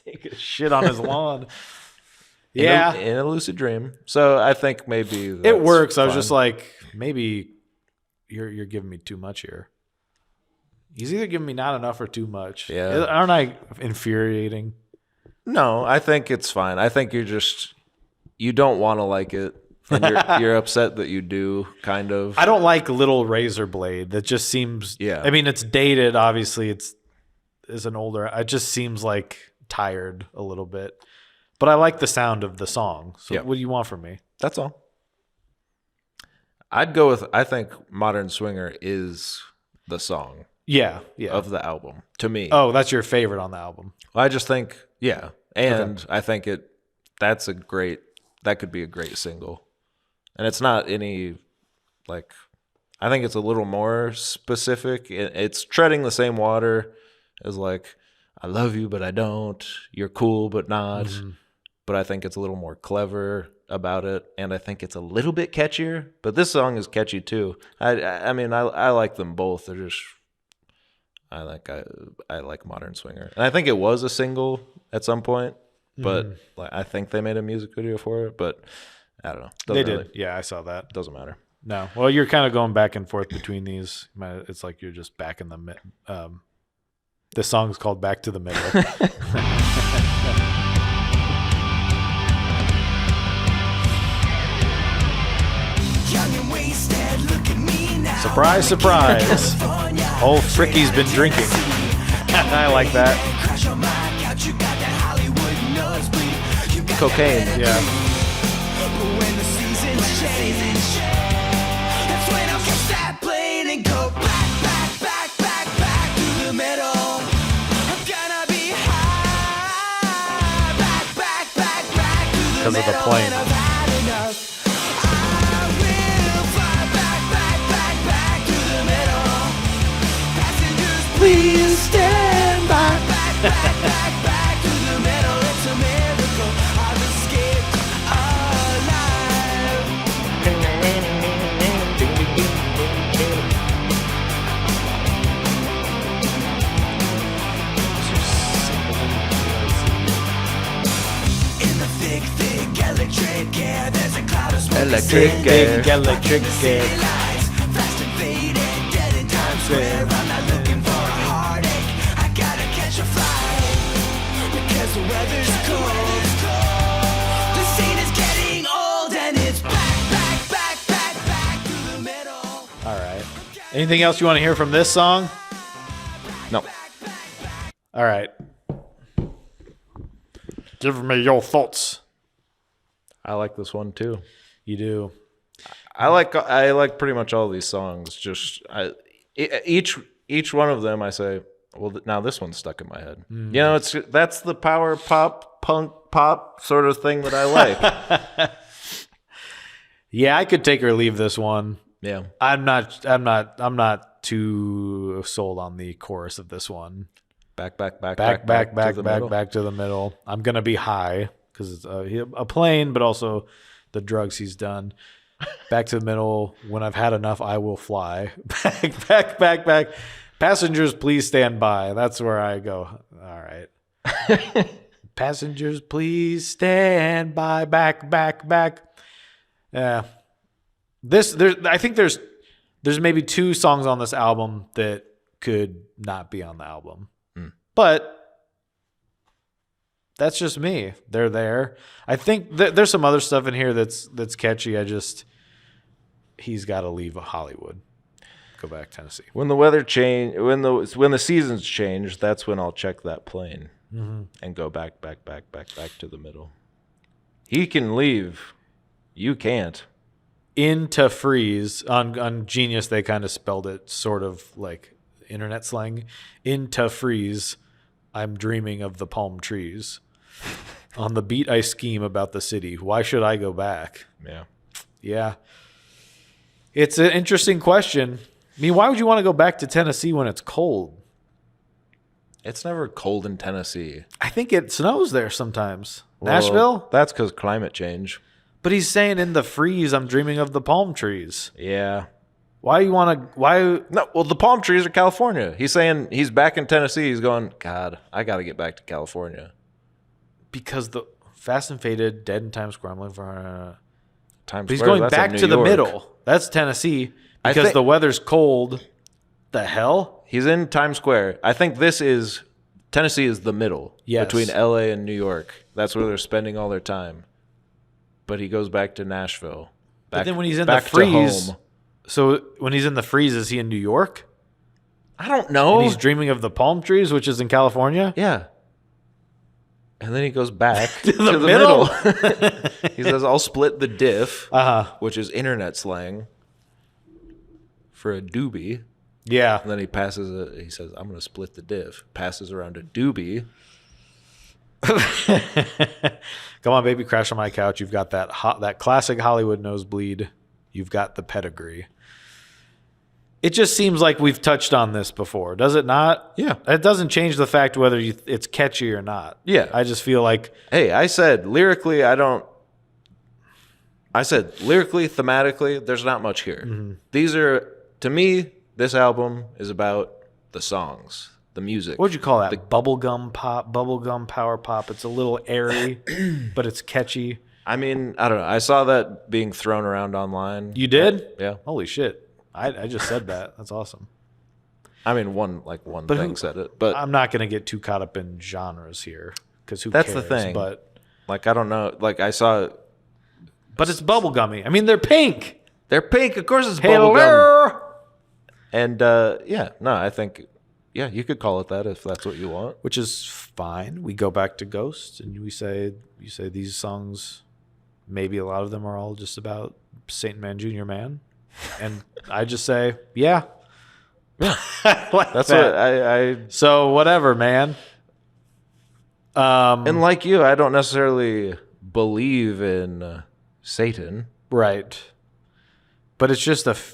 take a shit on his lawn? in a lucid dream. So I think maybe it works. fine. I was just like, maybe you're giving me too much here. He's either giving me not enough or too much. Yeah. Aren't I infuriating? No, I think it's fine. I think you don't want to like it, and you're upset that you do, kind of. I don't like Little Razorblade. That just seems. Yeah. I mean, it's dated. Obviously, it's an older. It just seems like tired a little bit. But I like the sound of the song. So what do you want from me? That's all. I'd go with. I think Modern Swinger is the song. Yeah. Of the album to me. Oh, that's your favorite on the album. I just think, and I think that could be a great single, and it's not any I think it's a little more specific. It's treading the same water as I love you but I don't, you're cool but not, but I think it's a little more clever about it, and I think it's a little bit catchier. But this song is catchy too. I mean I like them both. They're just. I like Modern Swinger, and I think it was a single at some point, but I think they made a music video for it. But I don't know. They did. Yeah, I saw that. Doesn't matter. No. Well, you're kind of going back and forth between these. It's like you're just back in the mid. This song's called "Back to the Middle." Surprise, surprise. Old Fricky's been drinking. I like that. Cocaine. Yeah. Because of the plane. Please stand by. Back to the middle. It's a miracle. I've escaped alive. In the thick electric air, there's a cloud of smoke. Electric air. Electric air. Lights, fast and fading, dead in Times Square. I'm not looking for a heartache. I gotta catch a flight because the weather's cold. The scene is getting old and it's back to the middle. All right. Anything else you want to hear from this song? No. All right. Give me your thoughts. I like this one too. You do. I like pretty much all these songs. Just each one of them, I say, well, now this one's stuck in my head. You know, that's the power pop, punk pop sort of thing that I like. Yeah, I could take or leave this one. Yeah, I'm not too sold on the chorus of this one. back Back to the middle. I'm gonna be high because it's a plane, but also the drugs he's done. Back to the middle. When I've had enough, I will fly. Back. Passengers, please stand by. That's where I go. All right. Passengers, please stand by. Back. Yeah. I think there's maybe two songs on this album that could not be on the album. But that's just me. They're there. I think there's some other stuff in here that's catchy. He's got to leave Hollywood. Go back Tennessee. When the weather change, when the seasons change, that's when I'll check that plane and go back to the middle. He can leave. You can't. Into freeze on Genius, they kind of spelled it sort of like internet slang. Into freeze, I'm dreaming of the palm trees. On the beat, I scheme about the city. Why should I go back? Yeah. It's an interesting question. I mean, why would you want to go back to Tennessee when it's cold? It's never cold in Tennessee. I think it snows there sometimes. Well, Nashville? That's because climate change. But he's saying in the freeze, I'm dreaming of the palm trees. Yeah. Why you want to? Why? No, well, the palm trees are California. He's saying he's back in Tennessee. He's going, God, I got to get back to California. Because the Fast and Faded, Dead in Times Square. I'm looking for Times But he's Square, going that's back in to New the York. middle. That's Tennessee because the weather's cold. The hell? He's in Times Square. I think Tennessee is the middle between LA and New York. That's where they're spending all their time. But he goes back to Nashville. But then when he's in the freeze, so when he's in the freeze, is he in New York? I don't know. And he's dreaming of the palm trees, which is in California? Yeah. And then he goes back to the middle. He says, I'll split the diff, which is internet slang for a doobie. Yeah. And then he he says, I'm going to split the diff. Passes around a doobie. Come on, baby, crash on my couch. You've got that classic Hollywood nosebleed. You've got the pedigree. It just seems like we've touched on this before, does it not? Yeah. It doesn't change the fact whether it's catchy or not. Yeah. I just feel like... Hey, I said lyrically, thematically, there's not much here. Mm-hmm. These are, to me, this album is about the songs, the music. What would you call that? Bubblegum pop, bubblegum power pop. It's a little airy, but it's catchy. I mean, I don't know. I saw that being thrown around online. You did? Yeah. Holy shit. I just said that. That's awesome. I mean, one thing said it, but I'm not going to get too caught up in genres here because that's cares? the thing. But like, I don't know. Like, I saw, but it's bubblegummy. I mean, they're pink. They're pink. Of course, it's Hello. bubblegum. And I think, you could call it that if that's what you want. Which is fine. We go back to Ghost, and you say these songs, maybe a lot of them are all just about Saint Man Junior Man. And I just say, yeah. That's what I. So whatever, man. And like you, I don't necessarily believe in Satan, right? But it's just that's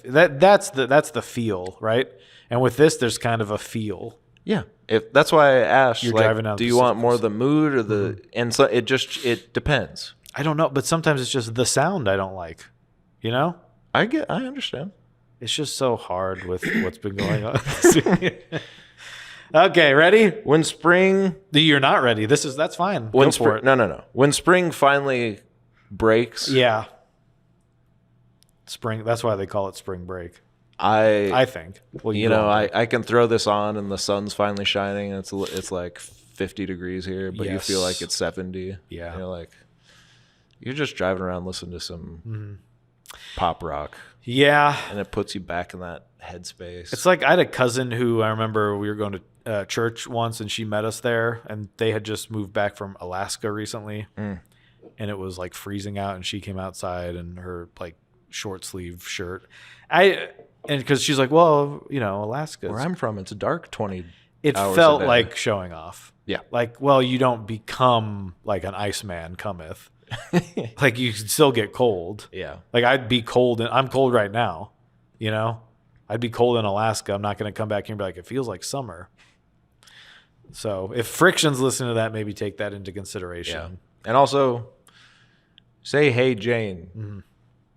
the feel, right? And with this, there's kind of a feel. Yeah. If that's why I asked, You're driving out do the you want more circles. the mood or the? And so it depends. I don't know, but sometimes it's just the sound I don't like. You know? I understand. It's just so hard with what's been going on. Okay, ready? When spring, You're not ready. That's fine. when Go for it. no. When spring finally breaks, Yeah. Spring. That's why they call it spring break. I I think. Well, I can throw this on and the sun's finally shining and it's like 50 degrees here, but you Yes. feel like it's 70. Yeah. And you're just driving around listening to some pop rock. Yeah. And it puts you back in that headspace. It's like I had a cousin who I remember we were going to church once and she met us there and they had just moved back from Alaska recently. And it was like freezing out and she came outside in her like short sleeve shirt. And because she's like, well, Alaska. Where I'm from, it's dark 20 It hours felt a day. like showing off. Yeah. Like, well, you don't become like an Iceman cometh. Like you can still get cold. Yeah. Like I'd be cold and I'm cold right now, I'd be cold in Alaska. I'm not going to come back here and be like, it feels like summer. So if Friction's listening to that, maybe take that into consideration. Yeah. And also say, hey, Jane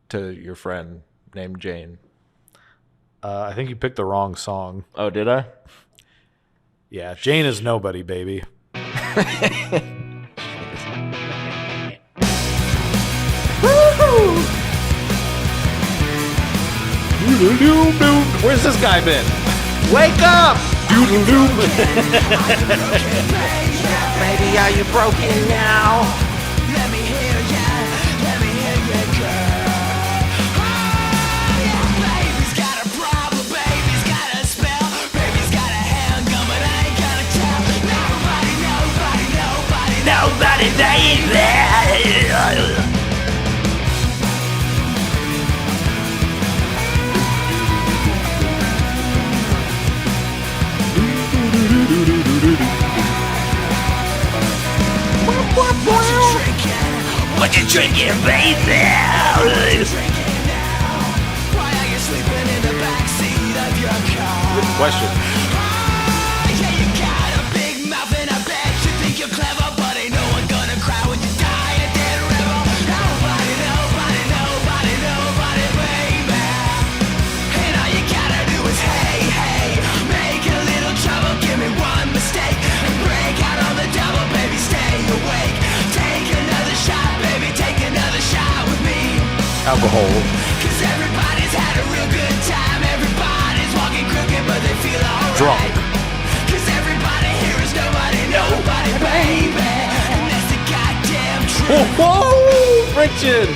to your friend named Jane. I think you picked the wrong song. Oh, did I? Yeah. Jane is nobody, baby. Where's this guy been? Wake up! Baby, are you broken now? Let me hear ya, girl. Oh, yeah, baby's got a problem, baby. nobody, baby. What you drinking, baby? Why are you sleeping in the backseat of your car? Good question. Yeah, you got a big mouth and I bet you think you're clever, but ain't no one gonna cry when you die a dead rebel. Nobody, nobody, nobody, nobody, baby. And all you gotta do is hey, hey, make a little trouble, give me one mistake, and break out on the double, baby, stay awake. Take another shot, baby, take another shot with me. Alcohol. Cause everybody's had a real good time, everybody's walking crooked, but they feel alright. Drunk. Cause everybody here is nobody, nobody, baby. And that's the goddamn truth. Whoa! Friction!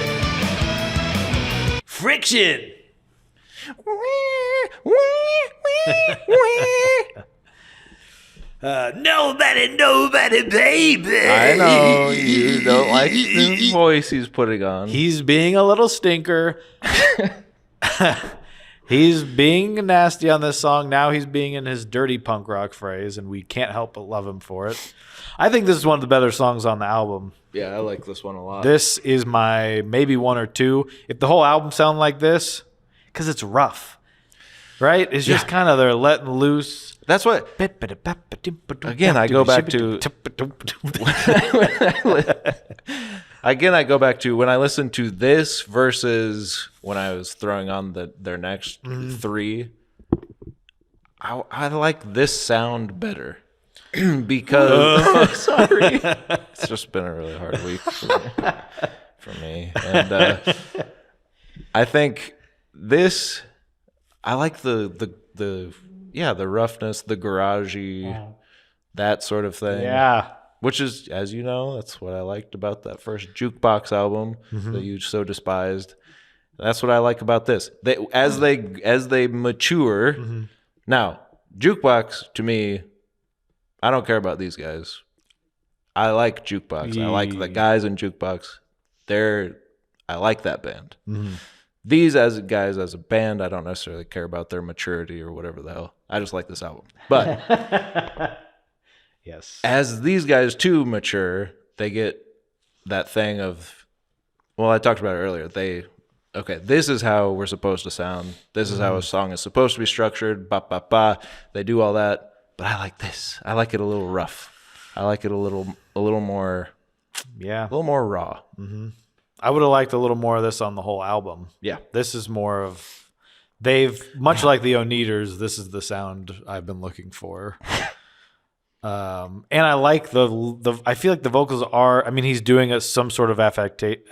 Friction. Nobody, nobody, baby. I know you don't like the voice he's putting on. He's being a little stinker. He's being nasty on this song. Now he's being in his dirty punk rock phrase, and we can't help but love him for it. I think this is one of the better songs on the album. Yeah, I like this one a lot. This is my maybe 1 or 2. If the whole album sounded like this, because it's rough, right? It's just kind of they're letting loose. That's what. Again, I go back to. Again, I go back to when I listened to this versus when I was throwing on their next 3. I like this sound better because sorry, it's just been a really hard week for me, and I think this. I like the roughness, the garagey, that sort of thing. Yeah. Which is, as you know, that's what I liked about that first Jukebox album that you so despised. That's what I like about this. As they mature. Now, Jukebox to me, I don't care about these guys. I like Jukebox. I like the guys in Jukebox. I like that band. These guys as a band, I don't necessarily care about their maturity or whatever the hell. I just like this album. But Yes. as these guys too mature, they get that thing of, well, I talked about it earlier. This is how we're supposed to sound. This is how a song is supposed to be structured. Ba ba ba. They do all that, but I like this. I like it a little rough. I like it a little more, Yeah. a little more raw. I would have liked a little more of this on the whole album. Yeah. This is more of much like the Oneaters, this is the sound I've been looking for. And I like the I feel like the vocals are, I mean, he's doing some sort of affect beep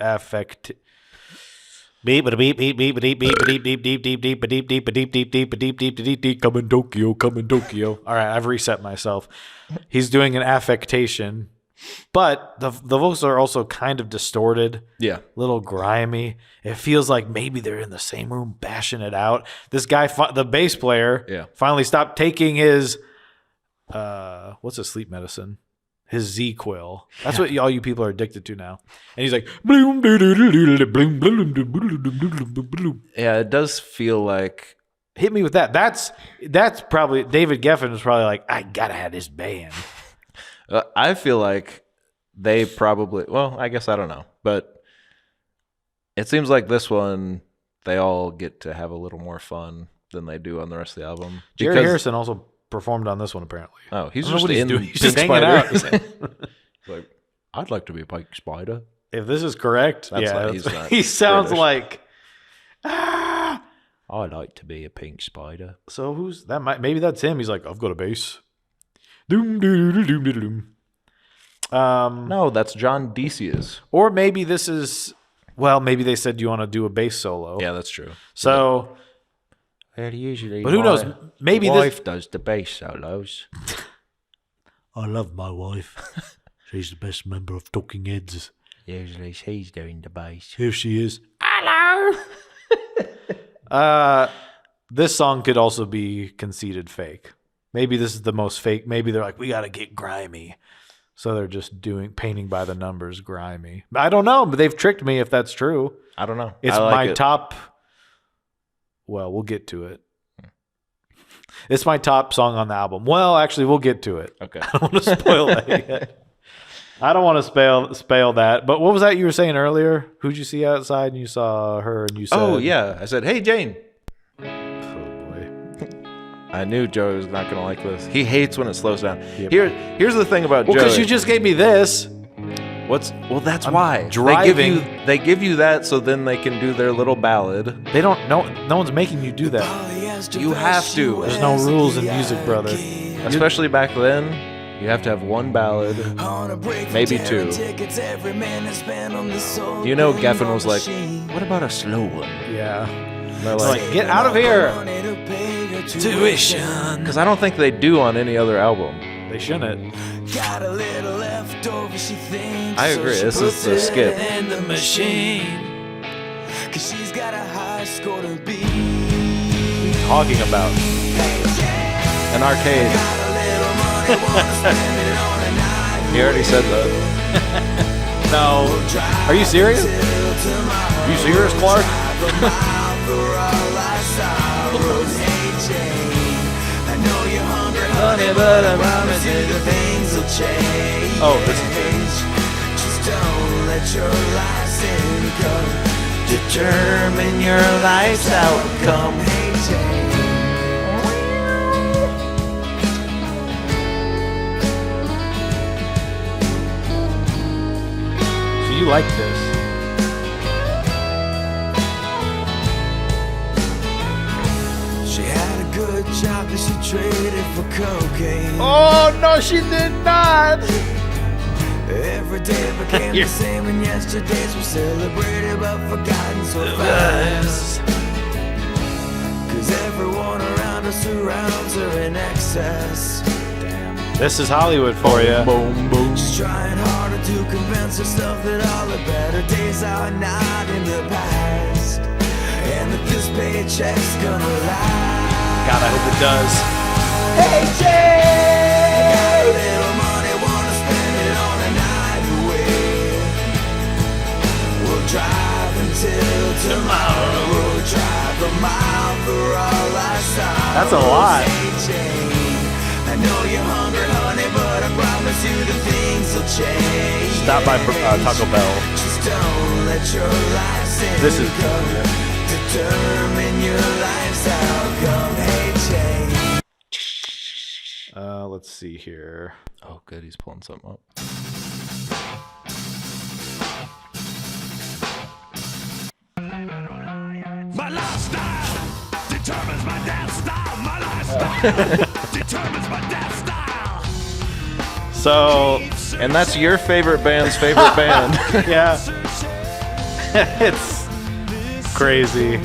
beep beep beep beep beep beep beep deep deep deep deep deep deep deep deep deep deep deep deep deep coming Tokyo. All right, I've reset myself. He's doing an affectation, but the vocals are also kind of distorted. Yeah. Little grimy. It feels like maybe they're in the same room bashing it out. This guy, the bass player, finally stopped taking his what's a sleep medicine? His Z-Quil. That's what all you people are addicted to now. And he's like, Yeah, it does feel like, hit me with that. That's probably David Geffen was probably like, I gotta have this band. I feel like they probably, well, I guess I don't know, but it seems like this one, they all get to have a little more fun than they do on the rest of the album. Jerry Harrison also performed on this one, apparently. Oh, he's I don't just know what he's in doing. He's just Pink hanging out. Spider. Like, I'd like to be a Pink Spider. If this is correct, That's yeah, not- he's not he sounds British. like. I'd like to be a Pink Spider. So who's that? Maybe that's him. He's like, I've got a bass. Doom doom doom doom doom. No, that's John Decius. Or maybe this is. Well, maybe they said, "Do you want to do a bass solo?" Yeah, that's true. So, Well, usually, but who knows? Maybe this. does the bass solos. I love my wife. She's the best member of Talking Heads. Usually, she's doing the bass. Here she is. Hello. This song could also be conceded fake. Maybe this is the most fake. Maybe they're like, we got to get grimy. So they're just painting by the numbers, grimy. I don't know, but they've tricked me if that's true. I don't know. It's I like my it. top. Well, we'll get to it. It's my top song on the album. Well, actually, we'll get to it. Okay. I don't want to spoil that yet. I don't want to spoil that. But what was that you were saying earlier? Who'd you see outside and you saw her and you said... Oh, yeah. I said, hey, Jane. Oh, boy. I knew Joey was not going to like this. He hates when it slows down. Yep. Here's the thing about Joey. Because you just gave me this. That's why. Driving. They give you that so then they can do their little ballad. They don't... No one's making you do that. You have to. There's no rules in music, brother. Especially back then, you have to have one ballad, maybe two. You know, Geffen was like, what about a slow one? Yeah. And they're Like, like, get out of here. Tuition. because I don't think they do on any other album. They shouldn't. Got a little left over, she thinks. I agree. This is the skip. In the machine. Cause she's got a high score to beat. Talking about. An arcade. He already said that. No. Are you serious? Are you serious, Clark? Honey, but I promise you the things will change. Oh, this is good. Just don't let your life's income Determine your life's outcome. So you like this? She had a good job that she traded for cocaine. Oh, no, she did not. Every day became the same, and yesterdays were celebrated but forgotten so fast. Cause everyone around her surrounds her in excess. This is Hollywood for you. Boom, boom. She's trying harder to convince herself that all the better days are not in the past, and that this paycheck's gonna last. God, I hope it does. Hey, Jay! Got a little money, wanna spend it on a night away. We'll drive until tomorrow. We'll drive a mile for all our sorrows. That's a lot. Hey, Jane, I know you're hungry, honey, but I promise you the things will change. Stop by Taco Bell. Just don't let your life's This is income determine your life's outcome. Hey, Jane. Let's see here. Oh, good. He's pulling something up. My lifestyle determines my dance style. My lifestyle determines my dance style. So, And that's your favorite band's favorite band. yeah. It's crazy.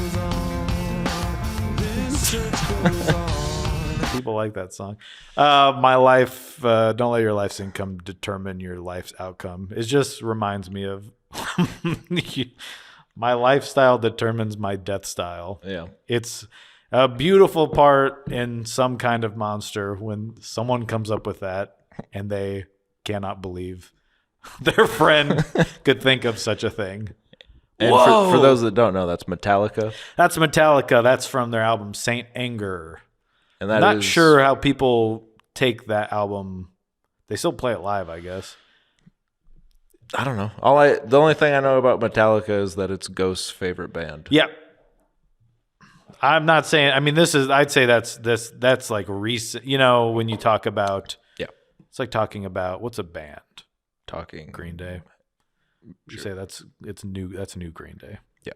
People like that song. My life, don't let your life's income determine your life's outcome. It just reminds me of my lifestyle determines my death style. Yeah. It's a beautiful part in Some Kind of Monster when someone comes up with that and they cannot believe their friend could think of such a thing. And for those that don't know, that's Metallica. That's Metallica. That's from their album Saint Anger. And that Not is- sure how people take that album. They still play it live, I guess. I don't know. The only thing I know about Metallica is that it's Ghost's favorite band. Yep. I'm not saying. I mean, I'd say that's like recent. You know, when you talk about. Yeah. It's like talking about what's a band? Talking Green Day. You say it's new. That's a new Green Day. Yeah.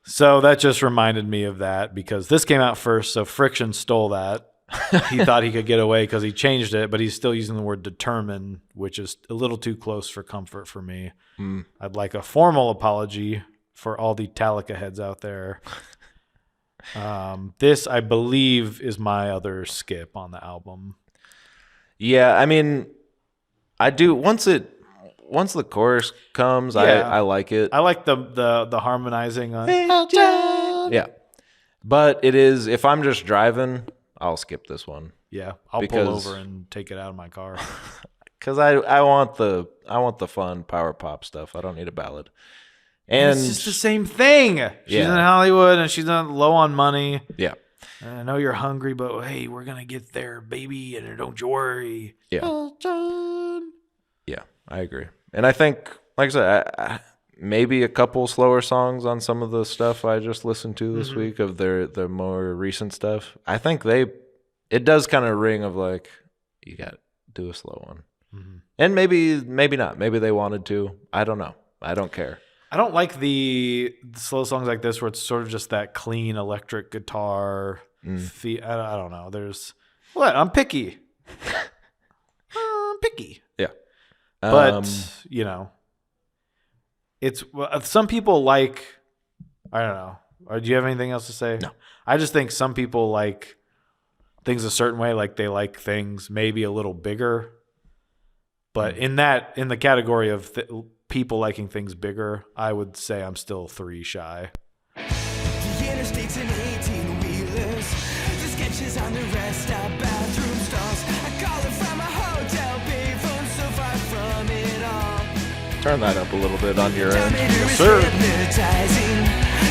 So that just reminded me of that because this came out first. So Friction stole that. He thought he could get away because he changed it, but he's still using the word determine, which is a little too close for comfort for me. I'd like a formal apology for all the Metallica heads out there. This, I believe, is my other skip on the album. Yeah, I mean, I do once the chorus comes, Yeah. I like it. I like the harmonizing on. Yeah. But it is, if I'm just driving, I'll skip this one. Yeah, I'll Because- pull over and take it out of my car. because I want the fun power pop stuff. I don't need a ballad. And it's just the same thing. She's in Yeah. Hollywood and she's not low on money. yeah, And I know you're hungry, but hey, we're gonna get there, baby, and don't you worry. yeah, yeah. I agree. And I think, like I said, I maybe a couple slower songs on some of the stuff I just listened to this week of their more recent stuff. I think it does kind of ring of like, you got to do a slow one. And maybe not. Maybe they wanted to. I don't know. I don't care. I don't like the slow songs like this where it's sort of just that clean electric guitar. I don't know. I'm picky. I'm picky. Yeah. But, it's some people like, I don't know. Or do you have anything else to say? No. I just think some people like things a certain way, like they like things maybe a little bigger. But in the category of people liking things bigger, I would say I'm still 3 shy. The interstates and 18-wheelers, the sketches on the rest stop bathroom stalls. I call it from a hotel, payphone so far from it all. Turn that up a little bit on your end. Yes, sir. Hypnotizing.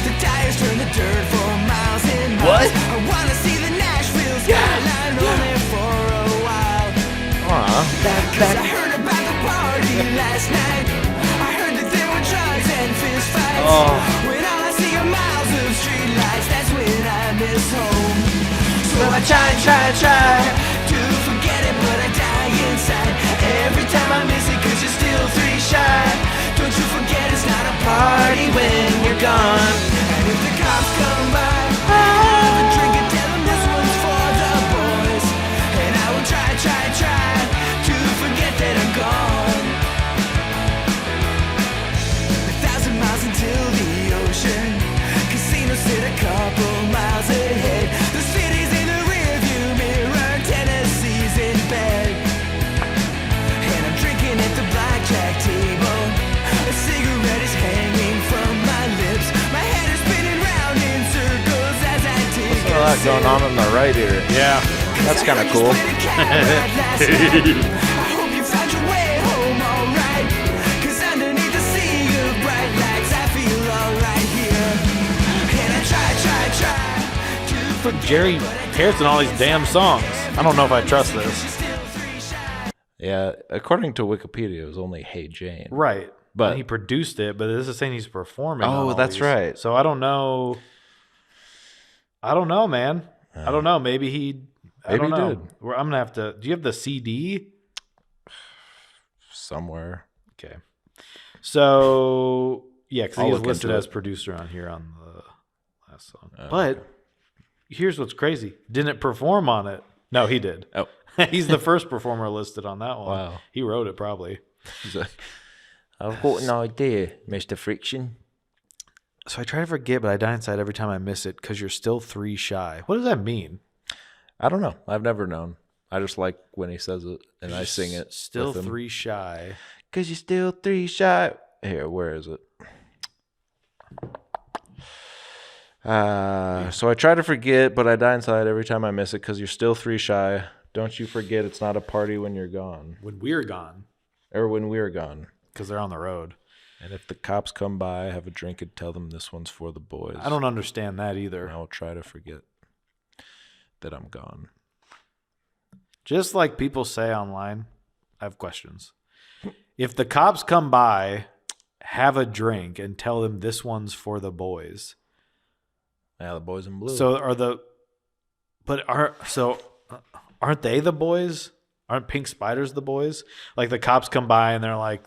The tires turn the dirt for miles and miles. I wanna see the Nashville skyline only for a while. Cause I heard about the party last night. I heard that there were drugs and fist fights. When all I see are miles of streetlights, that's when I miss home. So I try to forget it, but I die inside. Every time I miss it, cause you're still 3 shy. Don't you forget it's not a party when you're gone. And if the cops come by, have a drink and tell them this one's for the boys. And I will try to forget that I'm gone. 1,000 miles until the ocean. Casinos sit a couple miles ahead. The city's in the rearview mirror. Tennessee's in bed. And I'm drinking at the blackjack table. A cigarette is hanging from my lips. My head is spinning round in circles as I take A lot going on the right here. Yeah. That's kind of cool. I hope you found your way home alright. Cause underneath the sea of bright lights, I feel alright here. And I try to Put Jerry Harrison all these damn songs. I don't know if I trust this. still 3 shy. Yeah, according to Wikipedia, it was only Hey Jane. Right. But- And he produced it, but this is saying he's performing. on Oh, all that's these. right. So I don't know. Man. I don't know. Maybe he. I Maybe don't he know. did. I'm gonna have to. Do you have the CD? Somewhere. Okay. So yeah, because I'll he was look listed into as it. producer on here on the last song. Oh, But here's what's crazy: didn't perform on it. No, he did. Oh. He's the first performer listed on that one. Wow. He wrote it probably. He's like, I've got an idea, Mr. Friction. So I try to forget, but I die inside every time I miss it because you're still 3 shy. What does that mean? I don't know. I've never known. I just like when he says it and I sing it. Still 3 shy. Because you're still 3 shy. Here, where is it? So I try to forget, but I die inside every time I miss it because you're still 3 shy. Don't you forget it's not a party when you're gone. When we're gone, Or when we're gone. because they're on the road. And if the cops come by, have a drink and tell them this one's for the boys. I don't understand that And either. I will try to forget that I'm gone. Just like people say online, I have questions. If the cops come by, have a drink and tell them this one's for the boys. Yeah, the boys in blue. So aren't they the boys? Aren't Pink Spiders the boys? Like the cops come by and they're like,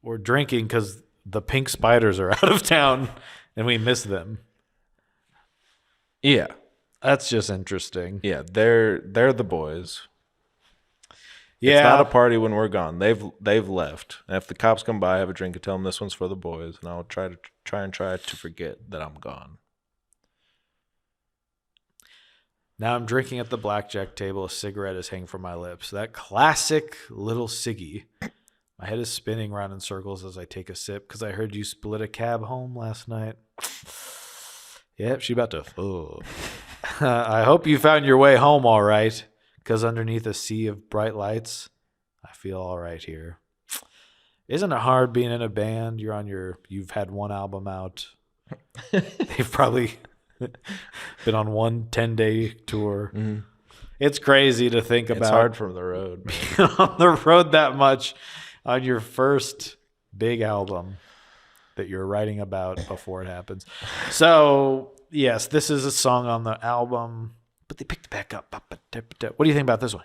we're drinking because the Pink Spiders are out of town and we miss them. yeah. That's just interesting. Yeah, they're the boys. Yeah. It's not a party when we're gone. They've left. And if the cops come by, have a drink and tell them this one's for the boys, and I'll try to forget that I'm gone. Now I'm drinking at the blackjack table. A cigarette is hanging from my lips. That classic little ciggy. My head is spinning around in circles as I take a sip because I heard you split a cab home last night. Yep, she about to. Oh. I hope you found your way home all right, because underneath a sea of bright lights, I feel all right here. Isn't it hard being in a band? You've had one album out. They've probably been on one 10-day tour. Mm-hmm. It's crazy to think about. It's hard from the road. Being on the road that much on your first big album that you're writing about before it happens. So, yes, this is a song on the album, but they picked it back up. What do you think about this one?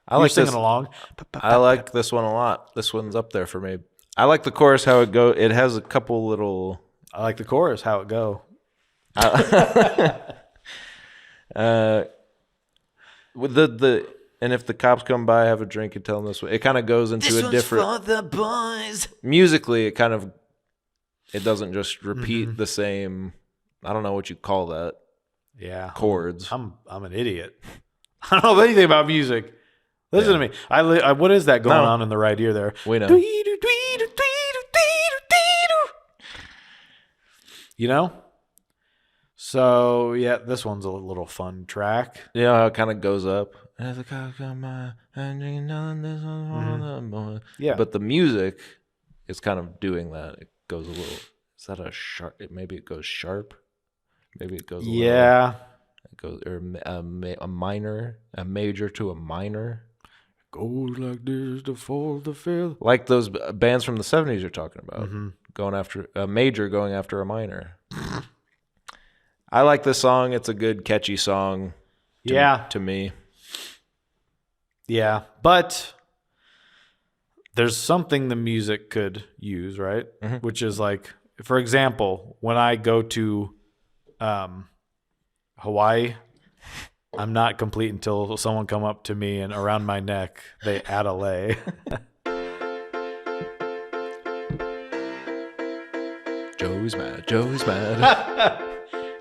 I like singing this, along. I like this one a lot. This one's up there for me. I like the chorus, how it go. It has a couple little. I like the chorus, how it go. With the and if the cops come by, have a drink and tell them this way. It kind of goes into This a one's different. for the boys. Musically, it doesn't just repeat the same. I don't know what you call that. Yeah, Chords. I'm an idiot. I don't know anything about music. Listen to me. What is that going on in the right ear there? We know. You know? So, yeah, this one's a little fun track. You know how it kind of goes up? Yeah. But the music is kind of doing that. It goes a little. Is that a sharp? Maybe it goes sharp. Maybe it goes a little. Yeah. It goes or a minor, a major to a minor. Goes like this, the fourth, the fifth. Like those bands from the 70s you're talking about. Going after a major, going after a minor. I like this song. It's a good, catchy song. To me. Yeah, but there's something the music could use, right? Which is like, for example, when I go to Hawaii, I'm not complete until someone come up to me and around my neck, they Adalae. Joey's mad.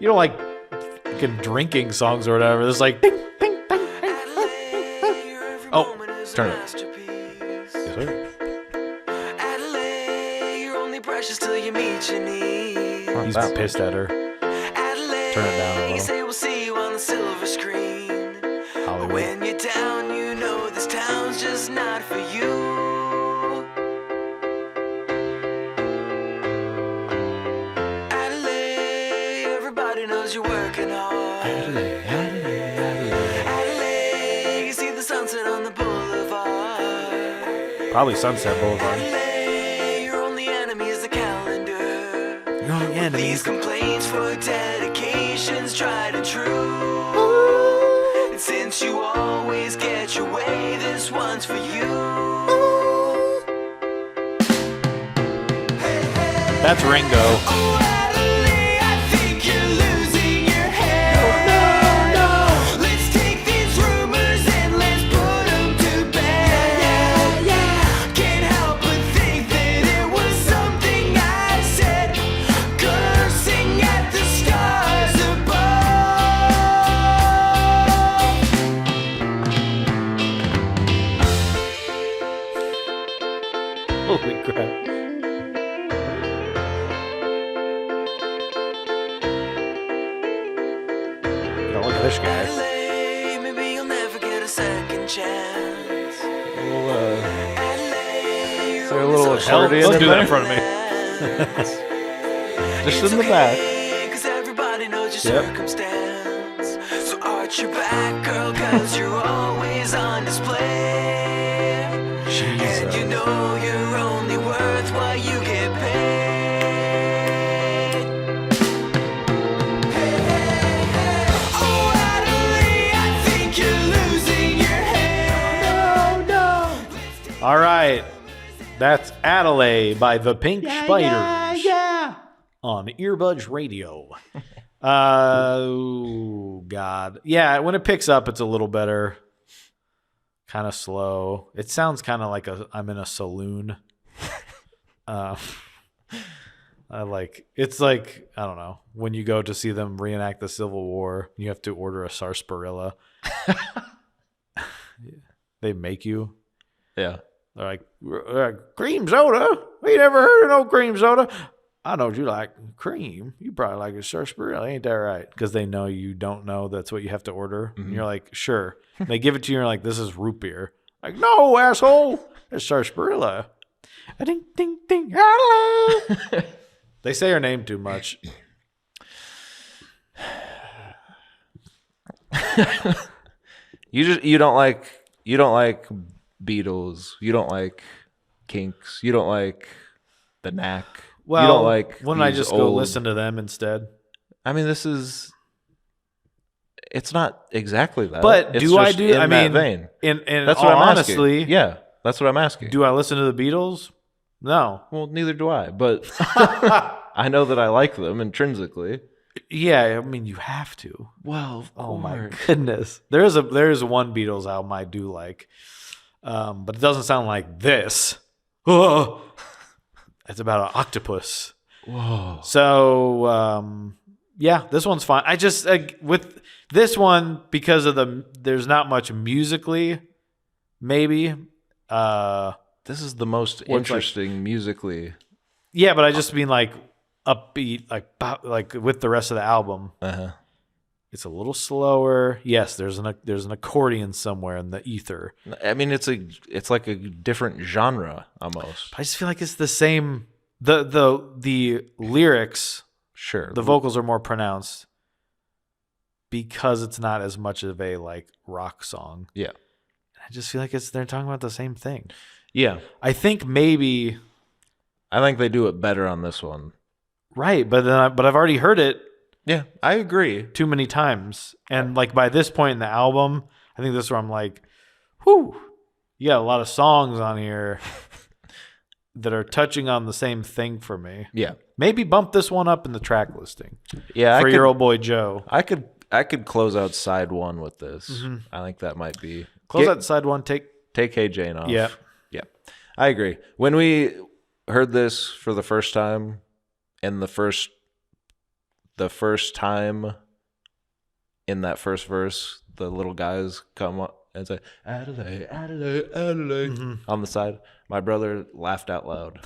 You don't like fucking drinking songs or whatever. There's like, ding, ding, ding, ding. Oh, turn it. Yes, sir. Adalae, you're only precious till you meet your needs. He's pissed at her. Adalae, Turn it down a little. you say we'll see you on the silver screen. Hollywood. When you're down, you know this town's just not for you. Adalae, everybody knows you're working hard. Adalae, you see the sunset on the boulevard. Probably Sunset Boulevard. Adalae, your only enemy is the calendar. Your only enemy. These complaints for dedications tried and true. And since you always get your way, this one's for you. That's Ringo. Oh, Adalae, I think you're losing your head. No. Let's take these rumors and let's put them to bed. Can't help but think that it was something I said, cursing at the stars above. Holy crap. Yo, look at this guy. Adalae, maybe you'll never get a second chance. Adalae, Is there a little Hell, accordion let's in do that in there? front of me. Just in the back. Cause everybody knows your circumstance. So arch your back, girl, cause you're always on display. And you know you're only worth what you get paid. Oh, Adalae, I think you're losing your head. All right. That's Adalae by the Pink Spiders. On Earbuds Radio. Oh, God. Yeah, when it picks up, it's a little better. Kind of slow. It sounds kind of like I'm in a saloon. It's like, I don't know, when you go to see them reenact the Civil War, you have to order a sarsaparilla. They make you. Yeah. They're like, cream soda? We never heard of no cream soda. I know you like cream. You probably like a sarsaparilla. Ain't that right? Because they know you don't know that's what you have to order. And you're like, sure. And they give it to you and you're like, this is root beer. Like, no, asshole. It's sarsaparilla. A ding, ding, ding. Adalae. They say her name too much. You don't like Beatles. You don't like Kinks. You don't like the Knack. Well, you don't like. Wouldn't I these just go old- listen to them instead? I mean, it's not exactly that. But It's do I just do? in I that mean, vein. in That's all what I'm honestly, asking. Yeah, that's what I'm asking. do I listen to the Beatles? No. Well, neither do I, but I know that I like them intrinsically. Yeah, I mean, you have to. Well, Oh my goodness, there's one Beatles album I do like, but it doesn't sound like this. Oh, it's about an octopus. Whoa. So yeah, this one's fine. I just with this one because of there's not much musically, maybe. This is the most Or it's like- interesting musically. Yeah, but I just mean like upbeat, like with the rest of the album. Uh-huh. It's a little slower. Yes, there's an accordion somewhere in the ether. I mean, it's like a different genre almost. I just feel like it's the same. The lyrics, Sure. the vocals are more pronounced because it's not as much of a like rock song. Yeah. I just feel like they're talking about the same thing. Yeah. I think maybe I think they do it better on this one. right, but I've already heard it Yeah, I agree. too many times, and like by this point in the album, I think this is where I'm like, whew, you got a lot of songs on here that are touching on the same thing for me. Yeah. Maybe bump this one up in the track listing Yeah, for your old boy Joe. I could close out side one with this. I think that might be Close out side one. Take Hey Jane off. Yeah. Yeah. I agree. When we heard this for the first time, and the first time in that first verse, the little guys come up and say, Adalae, Adalae, Adalae, on the side. My brother laughed out loud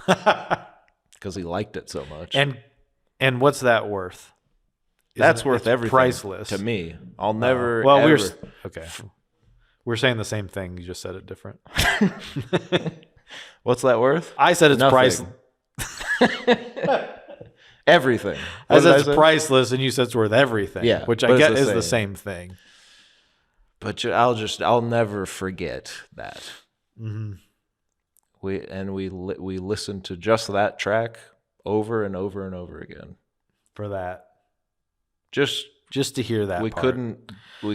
because he liked it so much. And what's that worth? That's Isn't it- worth it's everything priceless to me. I'll never. Well, ever, okay. We're saying the same thing. You just said it different. What's that worth? I said it's Nothing. priceless. Everything. I What did said it's say? priceless, and you said it's worth everything. Yeah, which but I it's get the is the same. same thing. But I'll never forget that. Mm-hmm. We listened to just that track over and over and over again. For that, Just to hear that, we part.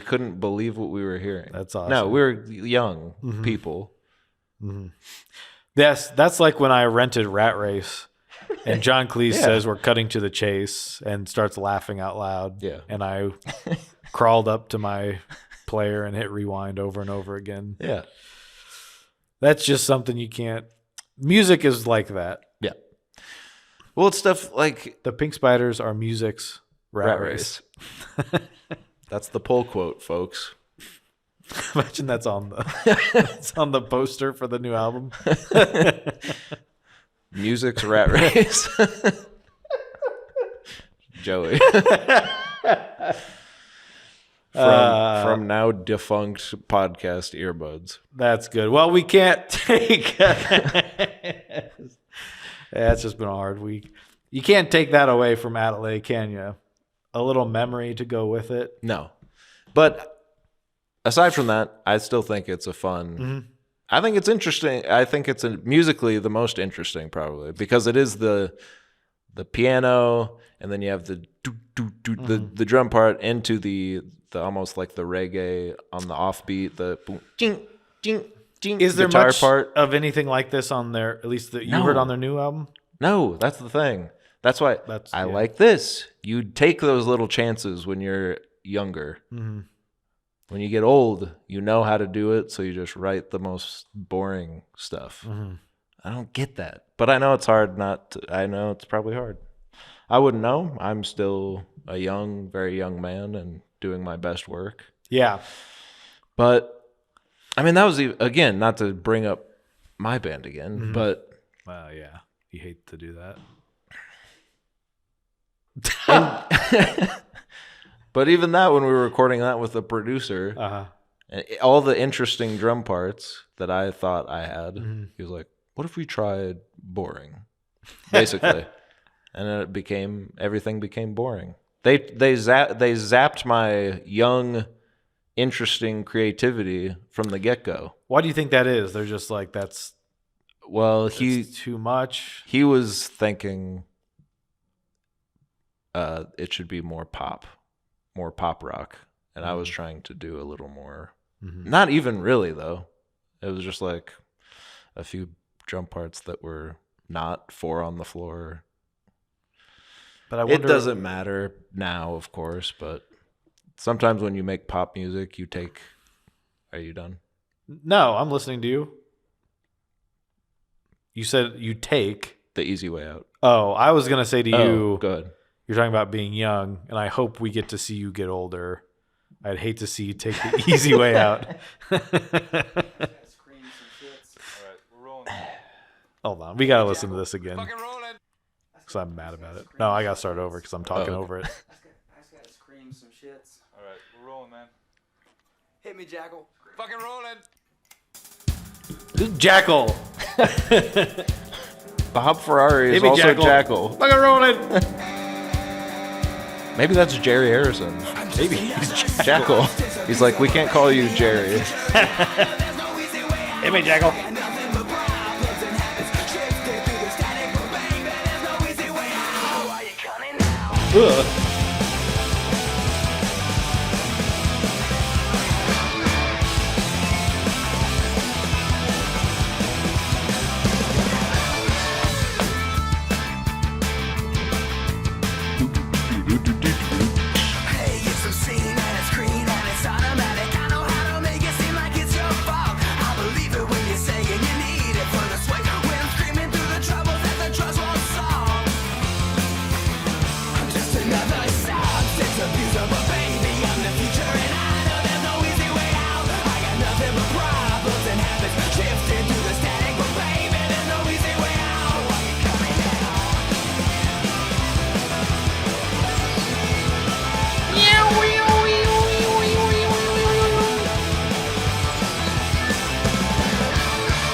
couldn't believe what we were hearing. That's awesome. No, we were young people. Yes, that's like when I rented Rat Race, and John Cleese says we're cutting to the chase and starts laughing out loud. Yeah. And I crawled up to my player and hit rewind over and over again. Yeah. That's just something you can't. Music is like that. Yeah. Well, it's stuff like The Pink Spiders are music's Rat Race. That's the pull quote, folks. Imagine that's on the poster for the new album. Music's Rat Race. Joey. From now defunct podcast earbuds. That's good. Well, we can't take. It's just been a hard week. You can't take that away from Adalae, can you? A little memory to go with it. No. But aside from that, I still think it's a fun. I think it's interesting. I think it's musically the most interesting, probably, because it is the piano, and then you have the the drum part into the almost like the reggae on the offbeat, the boom, ching, ching, ching, Is there guitar much part. of anything like this on their? At least that you No. heard on their new album. No, that's the thing. That's why I like this. You take those little chances when you're younger. When you get old, you know how to do it, so you just write the most boring stuff. I don't get that. But I know it's hard I know it's probably hard. I wouldn't know. I'm still a very young man and doing my best work. Yeah. But, I mean, that was, again, not to bring up my band again, but... Well, yeah. You hate to do that. But even that, when we were recording that with the producer, And all the interesting drum parts that I thought I had, he was like, "What if we tried boring?" Basically, and then everything became boring. They zapped my young, interesting creativity from the get-go. Why do you think that is? They're just like, that's too much. He was thinking it should be more pop rock, and I was trying to do a little more. Not even really though. It was just like a few drum parts that were not 4 on the floor. But I wonder, it doesn't matter now, of course, but sometimes when you make pop music, you take. Are you done? No, I'm listening to you. You said you take the easy way out. Oh, I was gonna say to you. Good. You're talking about being young, and I hope we get to see you get older. I'd hate to see you take the easy way out. Hold on, we gotta listen to this again because I'm mad about it. No, I gotta start over because I'm talking over it. I just gotta scream some shits. All right, we're rolling, man. Hit me, Jackal. Fucking rolling. This is Jackal. Bob Ferrari is Maybe also Jackal. Fucking rolling. Maybe that's Jerry Harrison. Maybe he's Jackal. He's like, we can't call you Jerry. Hit me, Jackal. Ugh. Hey, it's obscene and it's green and it's automatic. I know how to make it seem like it's your fault. I believe it when you're saying you need it for the sway. When I'm screaming through the troubles that the drugs won't solve. I'm just another substance abuser, but baby, I'm the future and I know there's no easy way out. I got nothing but problems and habits shifting through the static, but baby, there's no easy way out. Why you coming down?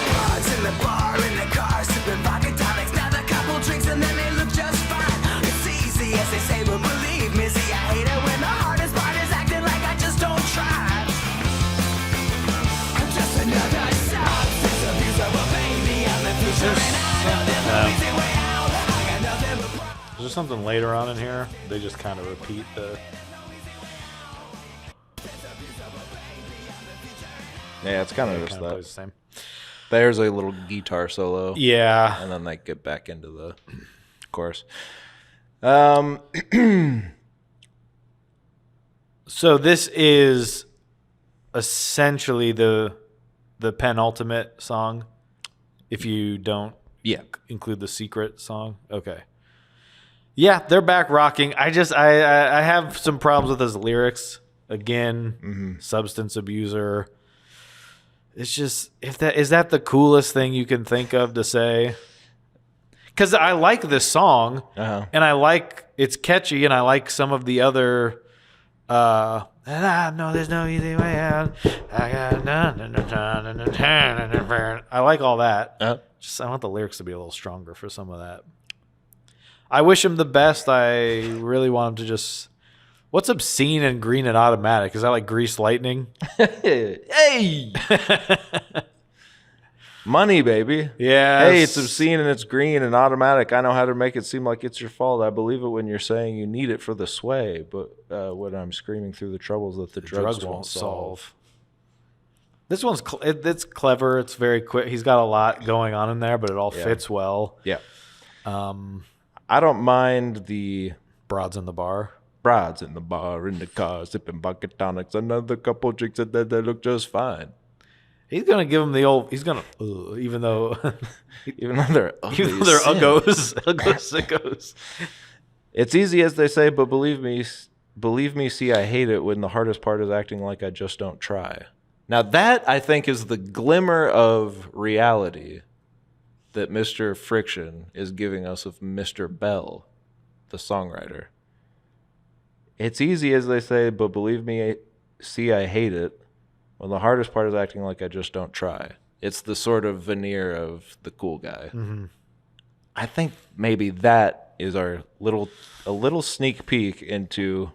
Pods in the bar, in the car, sipping vodka tonics. Now the couple drinks and then they look just fine. It's easy as they say, but believe me, see, I hate it when the hardest part is acting like I just don't try. I'm just another substance abuser, but baby, I'm the future and I know there's no easy way out. I got nothing but problems. Is there something later on in here? They just kind of repeat the. Yeah, it's kind of just Kind of that. plays the same. There's a little guitar solo. Yeah. And then they get back into the chorus. So this is essentially the penultimate song, if you don't Yeah. include the secret song. Okay. Yeah, they're back rocking. I have some problems with his lyrics. Again, substance abuser. It's just, is that the coolest thing you can think of to say? Because I like this song, and I like it's catchy, and I like some of the other. And I know there's no easy way out. I like all that. Just I want the lyrics to be a little stronger for some of that. I wish him the best. I really want him to just. What's obscene and green and automatic? Is that like greased lightning? Hey! Money, baby. Yeah. Hey, it's obscene and it's green and automatic. I know how to make it seem like it's your fault. I believe it when you're saying you need it for the sway, but when I'm screaming through the troubles that the drugs won't solve. This one's it's clever. It's very quick. He's got a lot going on in there, but it all fits well. Yeah. I don't mind the Broads in the bar. brides in the bar, in the car, sipping vodka tonics, another couple drinks, and then they look just fine. He's gonna give him the old. He's gonna, even though Even though they're ugly even though they're as sin. uggos, sickos. It's easy as they say, but believe me, see, I hate it when the hardest part is acting like I just don't try. Now that, I think, is the glimmer of reality that Mr. Friction is giving us of Mr. Bell, the songwriter. It's easy as they say, but believe me, see, I hate it Well, the hardest part is acting like I just don't try. It's the sort of veneer of the cool guy. Mm-hmm. I think maybe that is a little sneak peek into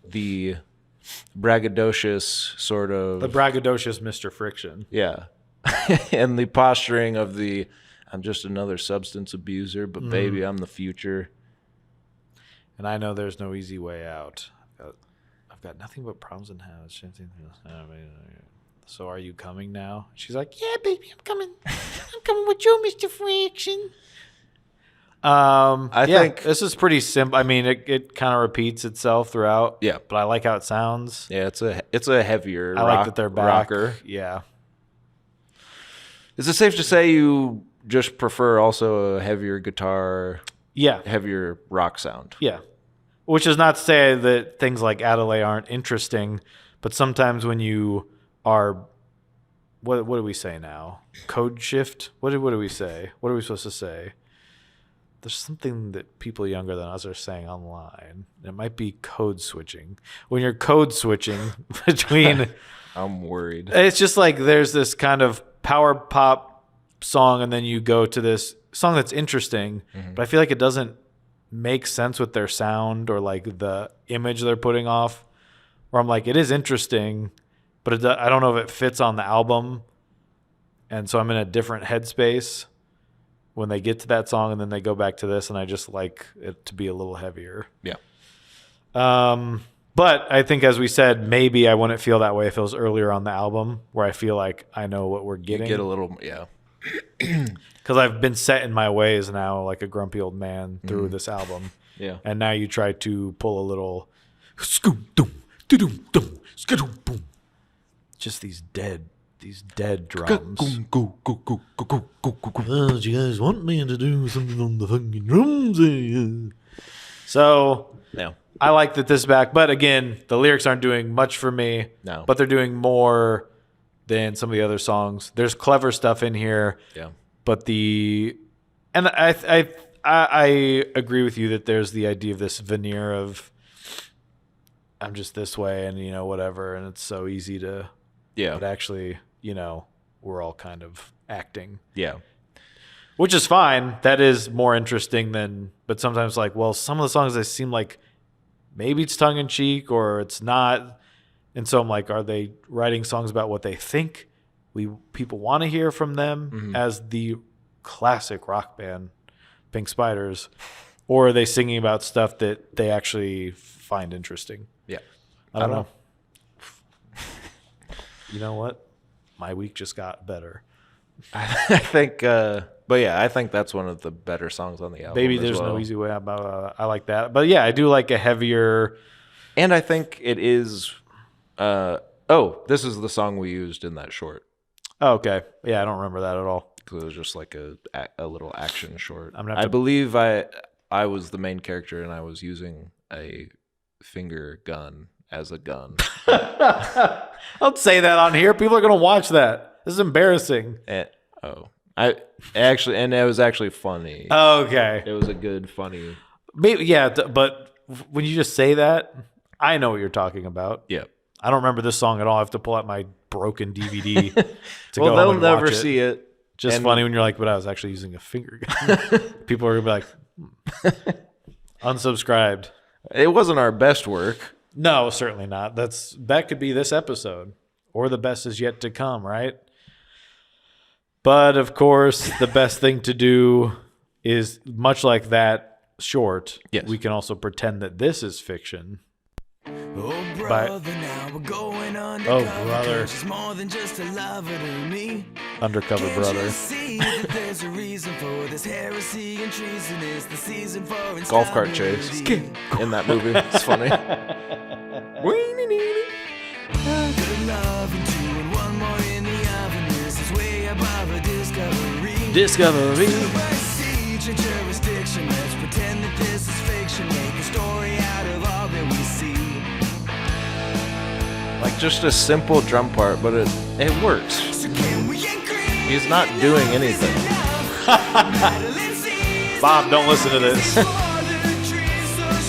the braggadocious sort of... The braggadocious Mr. Friction. Yeah. And the posturing of the, I'm just another substance abuser, but baby, I'm the future. And I know there's no easy way out. I've got nothing but problems in house. So are you coming now? She's like, yeah, baby, I'm coming. I'm coming with you, Mr. Friction. I think this is pretty simple. I mean, it kind of repeats itself throughout. Yeah, but I like how it sounds. Yeah, it's a heavier. I like that they're back. Rocker. Yeah. Is it safe to say you just prefer also a heavier guitar? Yeah, heavier rock sound. Yeah, which is not to say that things like Adalae aren't interesting, but sometimes when you are, what do we say now? Code shift. What do we say? What are we supposed to say? There's something that people younger than us are saying online. It might be code switching. When you're code switching between... I'm worried. It's just like there's this kind of power pop song, and then you go to this song that's interesting, but I feel like it doesn't make sense with their sound or like the image they're putting off. Where I'm like, it is interesting, but I don't know if it fits on the album. And so I'm in a different headspace when they get to that song, and then they go back to this, and I just like it to be a little heavier. Yeah. But I think, as we said, maybe I wouldn't feel that way if it was earlier on the album, where I feel like I know what we're getting. You get a little, yeah. Because I've been set in my ways now, like a grumpy old man through this album. Yeah. And now you try to pull a little, just these dead drums. Oh, do you guys want me to do something on the fucking drums? So No. I like that this is back, but again, the lyrics aren't doing much for me. No. But they're doing more than some of the other songs. There's clever stuff in here. Yeah. But I agree with you that there's the idea of this veneer of I'm just this way and whatever, and it's so easy to but actually, we're all kind of acting. Yeah. Which is fine. That is more interesting but sometimes some of the songs they seem like maybe it's tongue in cheek or it's not. And so I'm like, are they writing songs about what they think people want to hear from them as the classic rock band Pink Spiders, or are they singing about stuff that they actually find interesting? Yeah. I don't know. You know what? My week just got better. I think, I think that's one of the better songs on the album. Baby, there's no easy way about. I like that, but yeah, I do like a heavier. And I think it is. This is the song we used in that short. Oh, okay, yeah, I don't remember that at all. Because it was just like a little action short. I believe I was the main character and I was using a finger gun as a gun. Don't say that on here. People are gonna watch that. This is embarrassing. It was actually funny. Okay. It was a good, funny. Maybe, yeah, but when you just say that, I know what you're talking about. Yeah. I don't remember this song at all. I have to pull out my broken DVD to well, go home they'll and never watch it. see it. Just funny when you're like, but I was actually using a finger gun. People are going to be like, unsubscribed. It wasn't our best work. No, certainly not. That could be this episode, or the best is yet to come, right? But of course, the best thing to do is, much like that short, yes, we can also pretend that this is fiction. Oh, brother, now we're going Oh, brother. It's more than just a lover to me. Undercover Can't brother. you see that there's a reason for this heresy and treason? It's the season for golf cart chase in that movie. It's funny. Good love and two and one more in the oven. This is way above a discovery. Supersede your jurisdiction. Let's pretend that this is fiction. Make a story out of all that we see. Like just a simple drum part, but it works. So can we agree? He's not doing anything. Bob, don't listen to this.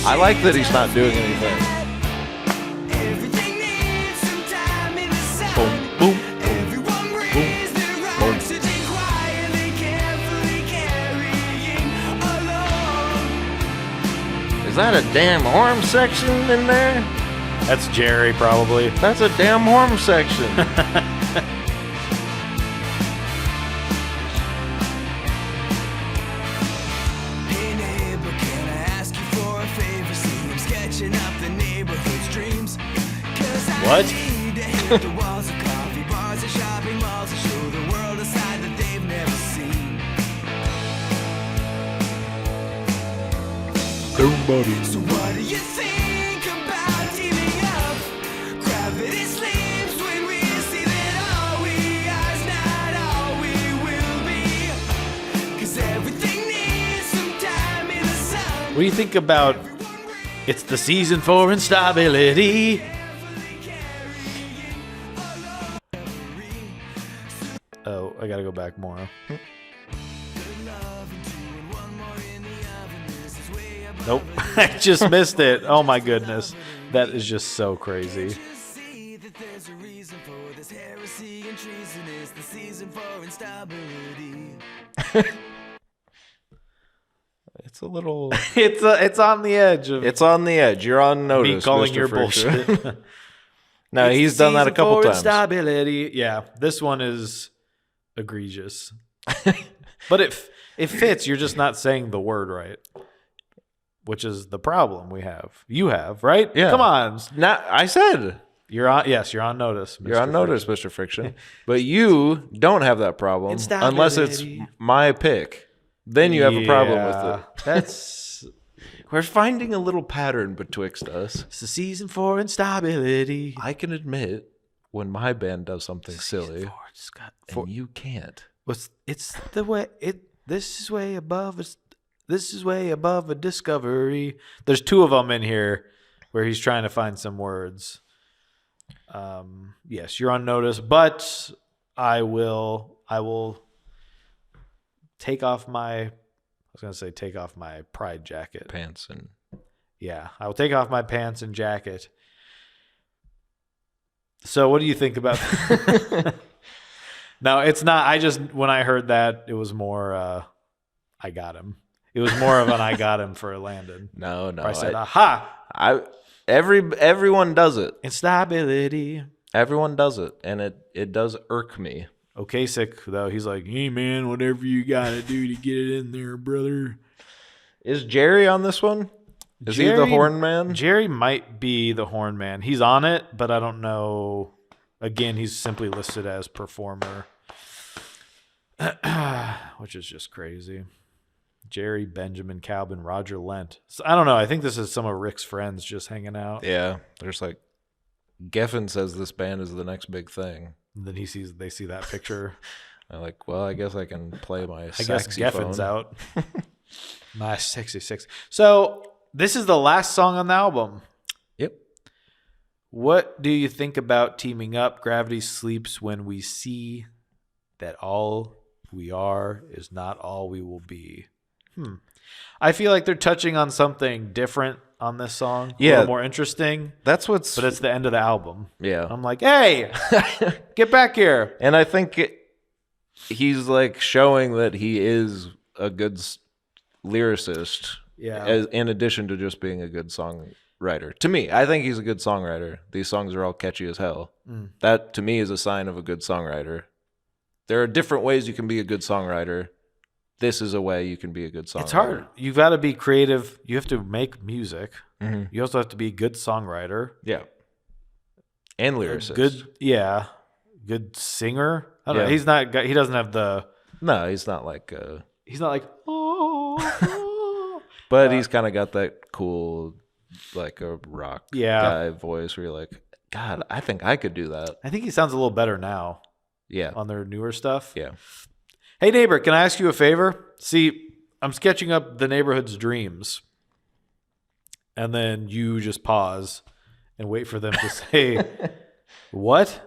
I like that he's not doing anything. that a damn horn section in there? That's Jerry, probably. That's a damn horn section. Hey neighbor, can I ask you for a favor? See, I'm sketching up the neighborhood's dreams. 'Cause I What? need to hit the walls of coffee bars and shopping malls and show the world a side that they've never seen. So what do you think about teaming up? Gravity sleeps when we see that all we are is not all we will be. 'Cause everything needs some time in the sun. What do you think about it's the season for instability? Oh, I gotta go back more. Nope, I just missed it. Oh my goodness, that is just so crazy. See that there's a reason for this heresy and treason is the season for instability. It's a little. It's on the edge of It's on the edge. You're on notice. me calling Mr. your Friction. bullshit. No, It's he's the done that a season couple for times. Instability. Yeah, this one is egregious, but it fits. You're just not saying the word right, which is the problem we have. You have, right? Yeah. Come on, Now, I said you're on. Yes, you're on notice. you're Mr. on notice, Mr. Friction, but you don't have that problem unless it's Instability. my pick. Then you have a problem with Yeah, it. That's We're finding a little pattern betwixt us. it's the season for instability. I can admit when my band does something silly, and you can't. It's the way it. This is way above. This is way above a discovery. There's two of them in here where he's trying to find some words. Yes, you're on notice, but I will take off my. I was gonna say take off my pride jacket. Pants and Yeah, I will take off my pants and jacket. So, what do you think about? No, it's not. I just when I heard that, it was more. I got him. It was more of an I got him for Landon. no. I said, aha, Everyone does it. instability. Everyone does it, and it does irk me. Okay, sick though. He's like, hey man, whatever you gotta do to get it in there, brother. Is Jerry on this one? Is he the horn man? Jerry might be the horn man. He's on it, but I don't know. Again, he's simply listed as performer, which is just crazy. Jerry, Benjamin, Calvin, Roger Lent. So, I don't know. I think this is some of Rick's friends just hanging out. Yeah, there's like Geffen says this band is the next big thing. And then they see that picture. I'm like, well, I guess I can play my I guess saxophone. Geffen's out. My 66. So this is the last song on the album. Yep. What do you think about teaming up? Gravity sleeps when we see that all we are is not all we will be. I feel like they're touching on something different on this song. A little more interesting. That's what's. But it's the end of the album. Yeah. I'm like, hey, get back here. And I think he's like showing that he is a good lyricist. Yeah. In addition to just being a good songwriter. To me, I think he's a good songwriter. These songs are all catchy as hell. That to me is a sign of a good songwriter. There are different ways you can be a good songwriter. This is a way you can be a good songwriter. It's hard. You've got to be creative. You have to make music. Mm-hmm. You also have to be a good songwriter. Yeah. And lyricist. Good singer. I don't know. Yeah. He's not. He doesn't have the. No, he's not like. He's not like. Oh. But he's kind of got that cool, like a rock Yeah. guy voice where you're like, God, I think I could do that. I think he sounds a little better now Yeah. on their newer stuff. Yeah. Hey neighbor, can I ask you a favor? See, I'm sketching up the neighborhood's dreams, and then you just pause and wait for them to say what?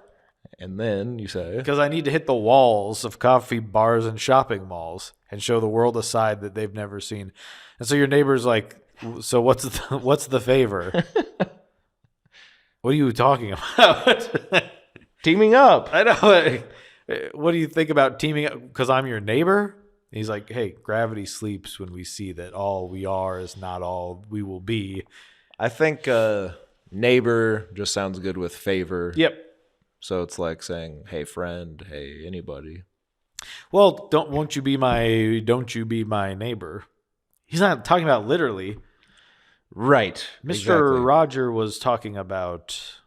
And then you say, Because I need to hit the walls of coffee bars and shopping malls and show the world a side that they've never seen. And so your neighbor's like, so what's the favor? What are you talking about? teaming up. I know. What do you think about teaming up? Because I'm your neighbor? He's like, hey, gravity sleeps when we see that all we are is not all we will be. I think neighbor just sounds good with favor. Yep. So it's like saying, hey, friend, hey, anybody. Well, don't you be my neighbor. He's not talking about literally. Right. Mr. Exactly. Roger was talking about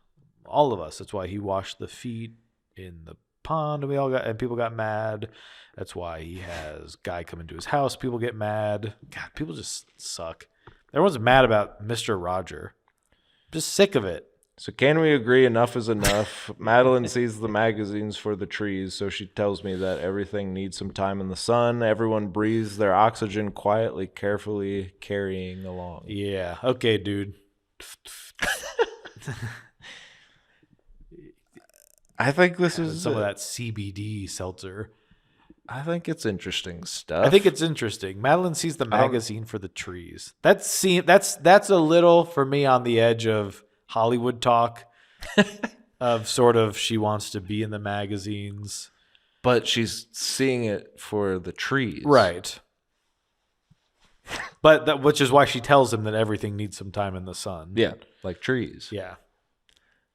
all of us. That's why he washed the feet in the pond and people got mad. That's why he has guy come into his house. People get mad. God, people just suck. Everyone's mad about Mr. Roger. Just sick of it. So can we agree enough is enough? Madeline sees the magazines for the trees, so she tells me that everything needs some time in the sun. Everyone breathes their oxygen quietly, carefully carrying along. Yeah. Okay, dude. I think this is Some of that CBD seltzer. I think it's interesting stuff. I think it's interesting. Madeline sees the magazine for the trees. That's a little for me on the edge of Hollywood talk of sort of she wants to be in the magazines. But she's seeing it for the trees. Right. But which is why she tells him that everything needs some time in the sun. Yeah, like trees. Yeah.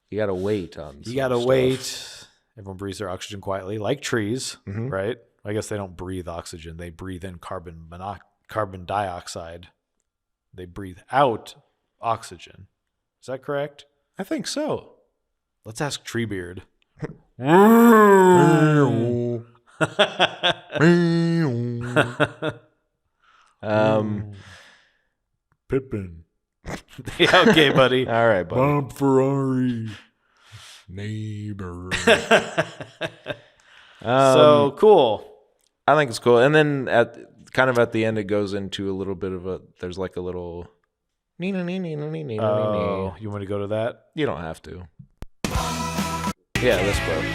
You got to wait on You got to wait. Everyone breathes their oxygen quietly, like trees, right? I guess they don't breathe oxygen. They breathe in carbon dioxide. They breathe out oxygen. Is that correct? I think so. Let's ask Treebeard. Pippin. Yeah, okay, buddy. All right, buddy. Bob Ferrari. Neighbor. So cool. I think it's cool. And then at the end, it goes into a little bit of there's like a little. Oh, you want to go to that? You don't have to. Yeah, this part.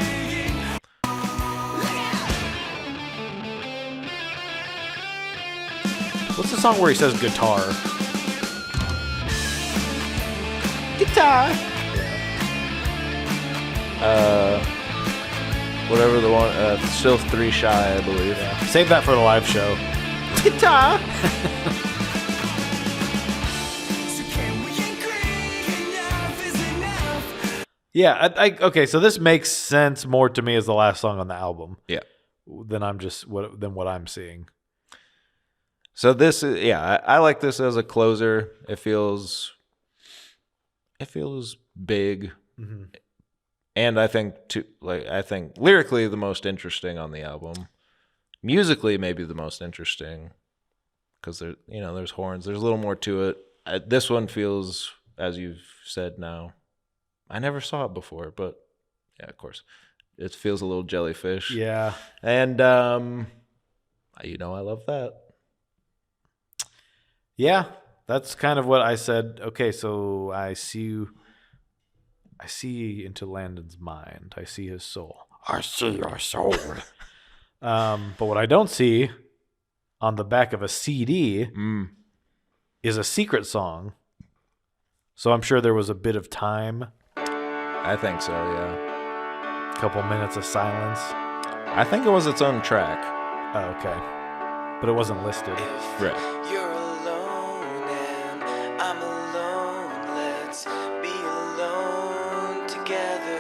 What's the song where he says guitar? Guitar. Whatever the one, still 3 Shy, I believe. Yeah. Save that for the live show. Guitar. Yeah, okay, so this makes sense more to me as the last song on the album Yeah. than what I'm seeing. So this is, yeah, I like this as a closer. It feels big. Mm-hmm. And I think lyrically the most interesting on the album. Musically maybe the most interesting because there's horns. There's a little more to it. This one feels, as you've said now, I never saw it before, but yeah, of course, it feels a little jellyfish. Yeah, and I love that. Yeah, that's kind of what I said. Okay, so I see into Landon's mind. I see his soul. I see your soul. But what I don't see on the back of a CD is a secret song. So I'm sure there was a bit of time. I think so, yeah. A couple minutes of silence. I think it was its own track. Oh, okay. But it wasn't listed. Right. You're alone and I'm alone. Let's be alone together.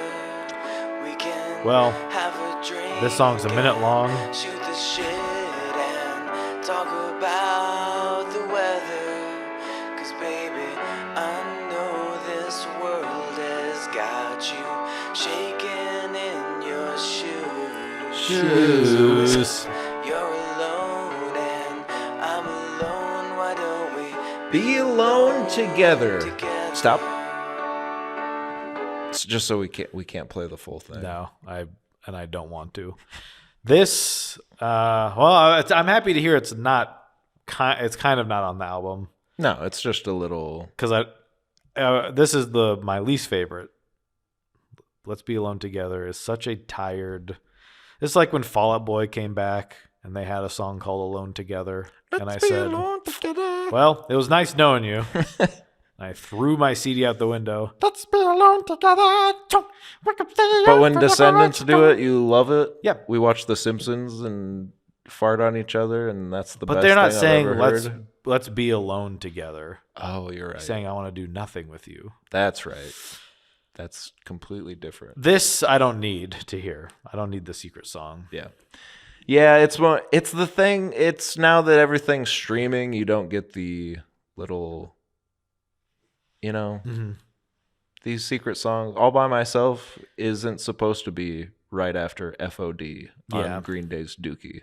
We can Well, have a drink. this song's a minute long. Shoot the shit and talk about the weather. 'Cause baby, I know this world has got you shaking in your shoes. You're alone and I'm alone. Why don't we Be alone together. together? Stop. It's just so we can't play the full thing. No, I don't want to. This, I'm happy to hear it's not. It's kind of not on the album No, it's just a little. because this is my least favorite. Let's Be Alone Together is such a tired. It's like when Fall Out Boy came back and they had a song called Alone Together, and I said, "Well, it was nice knowing you." I threw my CD out the window. Let's be alone together. But when Descendants do it, you love it. Yep. We watched The Simpsons, and fart on each other, and that's the But best they're not thing I've saying ever heard. let's be alone together. Oh, you're right. Saying I want to do nothing with you. That's right. That's completely different. This I don't need to hear. I don't need the secret song. Yeah. Yeah, it's the thing. It's now that everything's streaming, you don't get the little, these secret songs. All by Myself isn't supposed to be right after FOD on Green Day's Dookie.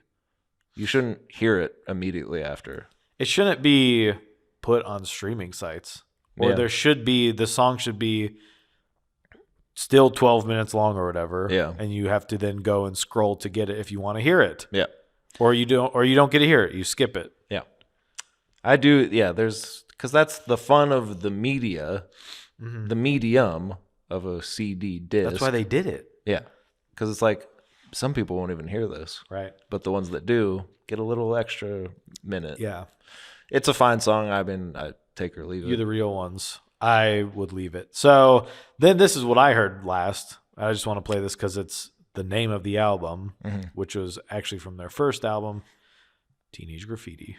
You shouldn't hear it immediately after. It shouldn't be put on streaming sites. Or the song should be still 12 minutes long or whatever. Yeah. And you have to then go and scroll to get it if you want to hear it. Yeah. Or you don't get to hear it. You skip it. Yeah. I do. Yeah. Because that's the fun of the media, the medium of a CD disc. That's why they did it. Yeah. Because it's like some people won't even hear this. Right. But the ones that do get a little extra minute. Yeah. It's a fine song. I take or leave it. You're the real ones. I would leave it. So then this is what I heard last. I just want to play this because it's the name of the album, which was actually from their first album, Teenage Graffiti.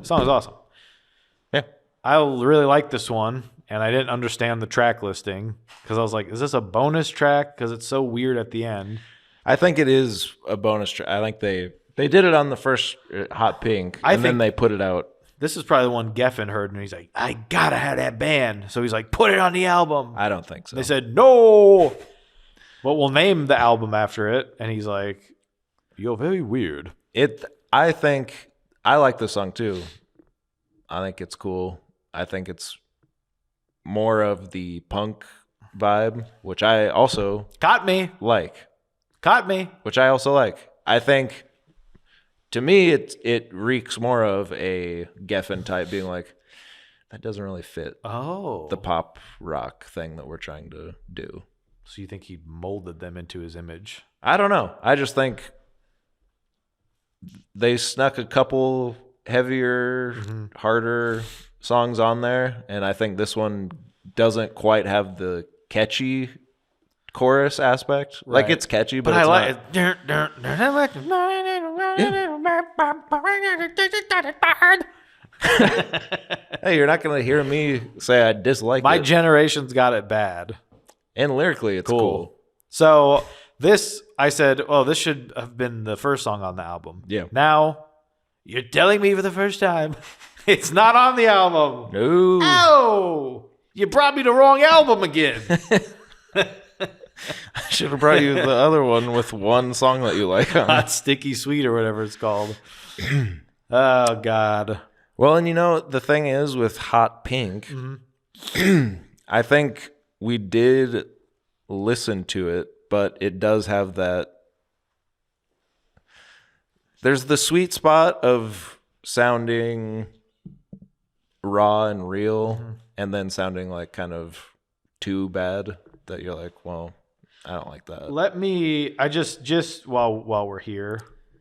Song is awesome. Yeah. I really like this one, and I didn't understand the track listing because I was like, is this a bonus track? Because it's so weird at the end. I think it is a bonus track. I think they did it on the first Hot Pink, and then they put it out. This is probably the one Geffen heard, and he's like, I gotta have that band. So he's like, put it on the album. I don't think so. They said, no. But we'll name the album after it. And he's like, you're very weird. I think I like this song too. I think it's cool. I think it's more of the punk vibe, which I also Caught me. Which I also like. I think to me it reeks more of a Geffen type being like, that doesn't really fit the pop rock thing that we're trying to do. So you think he molded them into his image? I don't know. I just think they snuck a couple heavier, harder songs on there, and I think this one doesn't quite have the catchy chorus aspect. Right. Like, it's catchy, but I it's like Hey, you're not going to hear me say I dislike My it. generation's got it bad. And lyrically, it's cool. So this, I said, oh, this should have been the first song on the album. Yeah. Now, you're telling me for the first time it's not on the album. No. Oh, you brought me the wrong album again. I should have brought you the other one with one song that you like on. Hot Sticky Sweet or whatever it's called. Oh, God. Well, and the thing is with Hot Pink, I think we did listen to it, but it does have that. There's the sweet spot of sounding raw and real and then sounding like kind of too bad that you're like, well, I don't like that. Let me, I just while we're here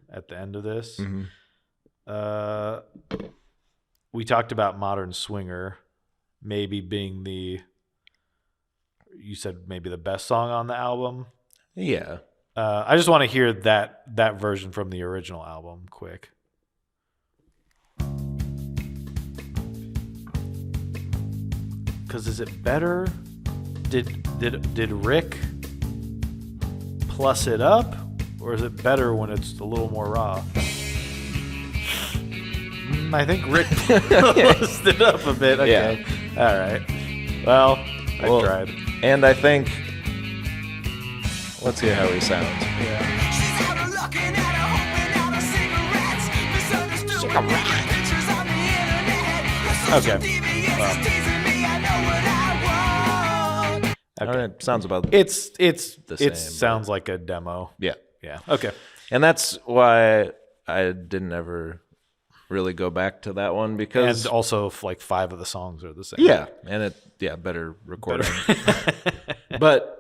at the end of this, we talked about Modern Swinger maybe being you said maybe the best song on the album. Yeah. I just want to hear that version from the original album quick. Because is it better? Did Rick plus it up, or is it better when it's a little more raw? I think Rick plussed it up a bit. Okay. Yeah. All right. Well, I Well, tried. And I think, let's hear how he sounds. She's out looking at her, hoping out of cigarettes. Misunderstood when making pictures on the internet. Her social Okay. deviance is teasing me. I know what I want. All right, sounds about It's The it same, sounds like a demo. yeah. Yeah. Okay. And that's why I didn't ever really go back to that one because And also, like 5 of the songs are the same. yeah, and better recording. But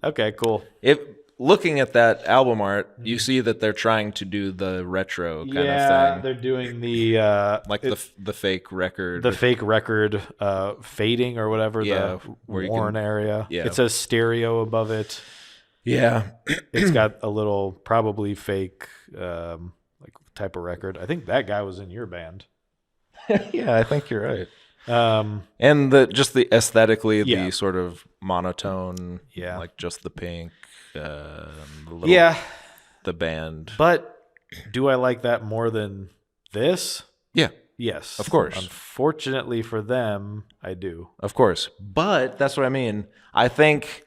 Okay. Cool. looking at that album art, you see that they're trying to do the retro kind of thing, they're doing the like the fake record. the fake record fading or whatever. Yeah, the where you worn can- area. yeah. It says stereo above it. yeah, It's got a little probably fake like type of record. I think that guy was in your band. yeah. I think you're right. Um, And just the aesthetically, Yeah. the sort of monotone, Yeah. like just the pink, the little, yeah, the band, but do I like that more than this? yeah, Yes, Of course. Unfortunately for them, I do. of course. But that's what I mean. I think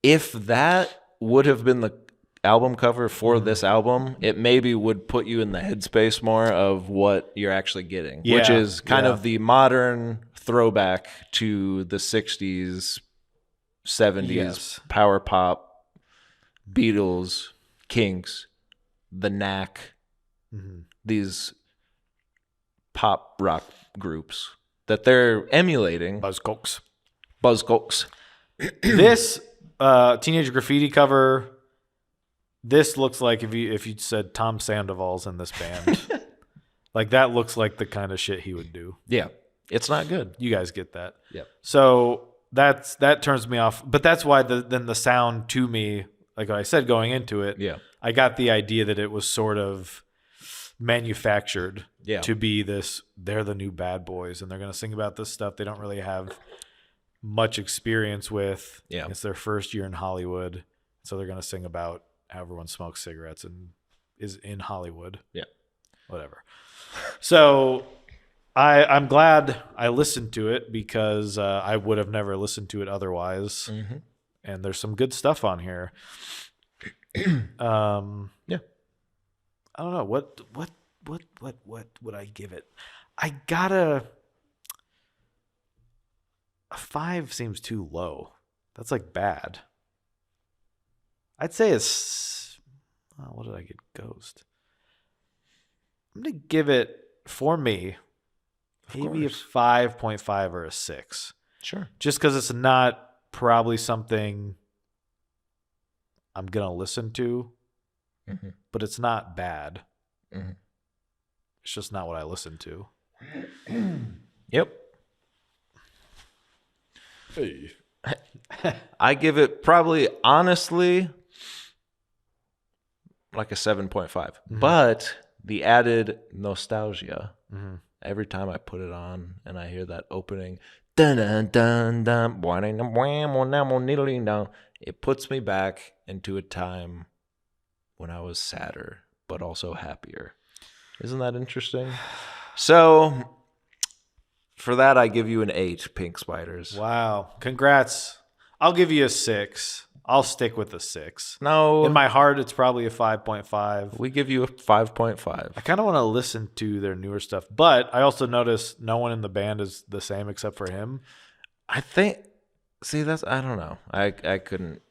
if that would have been the album cover for this album, it maybe would put you in the headspace more of what you're actually getting, which Yeah, is kind yeah. of the modern throwback to the 60s, 70s Yes. power pop, Beatles, Kinks, The Knack, these pop rock groups that they're emulating. Buzzcocks. Buzzcocks. This Teenage Graffiti cover. This looks like if you said Tom Sandoval's in this band, like that looks like the kind of shit he would do. Yeah. It's not good. You guys get that? Yep. So that turns me off. But that's why then the sound to me, like I said going into it, Yeah. I got the idea that it was sort of manufactured Yeah. to be this. They're the new bad boys, and they're going to sing about this stuff they don't really have much experience with. Yeah. It's their first year in Hollywood, so they're going to sing about how everyone smokes cigarettes and is in Hollywood. Yeah. Whatever. So I'm glad I listened to it because I would have never listened to it otherwise. Mm-hmm. And there's some good stuff on here. Yeah. I don't know what would I give it? I gotta. A 5 seems too low. That's like bad. I'd say it's. What did I get? Ghost. I'm gonna give it, for me, maybe a 5.5 or a 6. Sure. Just because it's not probably something I'm gonna listen to, Mm-hmm. but it's not bad. Mm-hmm. It's just not what I listen to. Yep. I give it probably, honestly, like a 7.5. But the added nostalgia, every time I put it on and I hear that opening, dun dun dun dun, it puts me back into a time when I was sadder, but also happier. Isn't that interesting? So, for that, I give you an 8, Pink Spiders. Wow. Congrats. I'll give you a 6. I'll stick with a 6. No, In my heart, it's probably a 5.5. we give you a 5.5. I kind of want to listen to their newer stuff, but I also noticed no one in the band is the same except for him. I think, see, I don't know. I couldn't.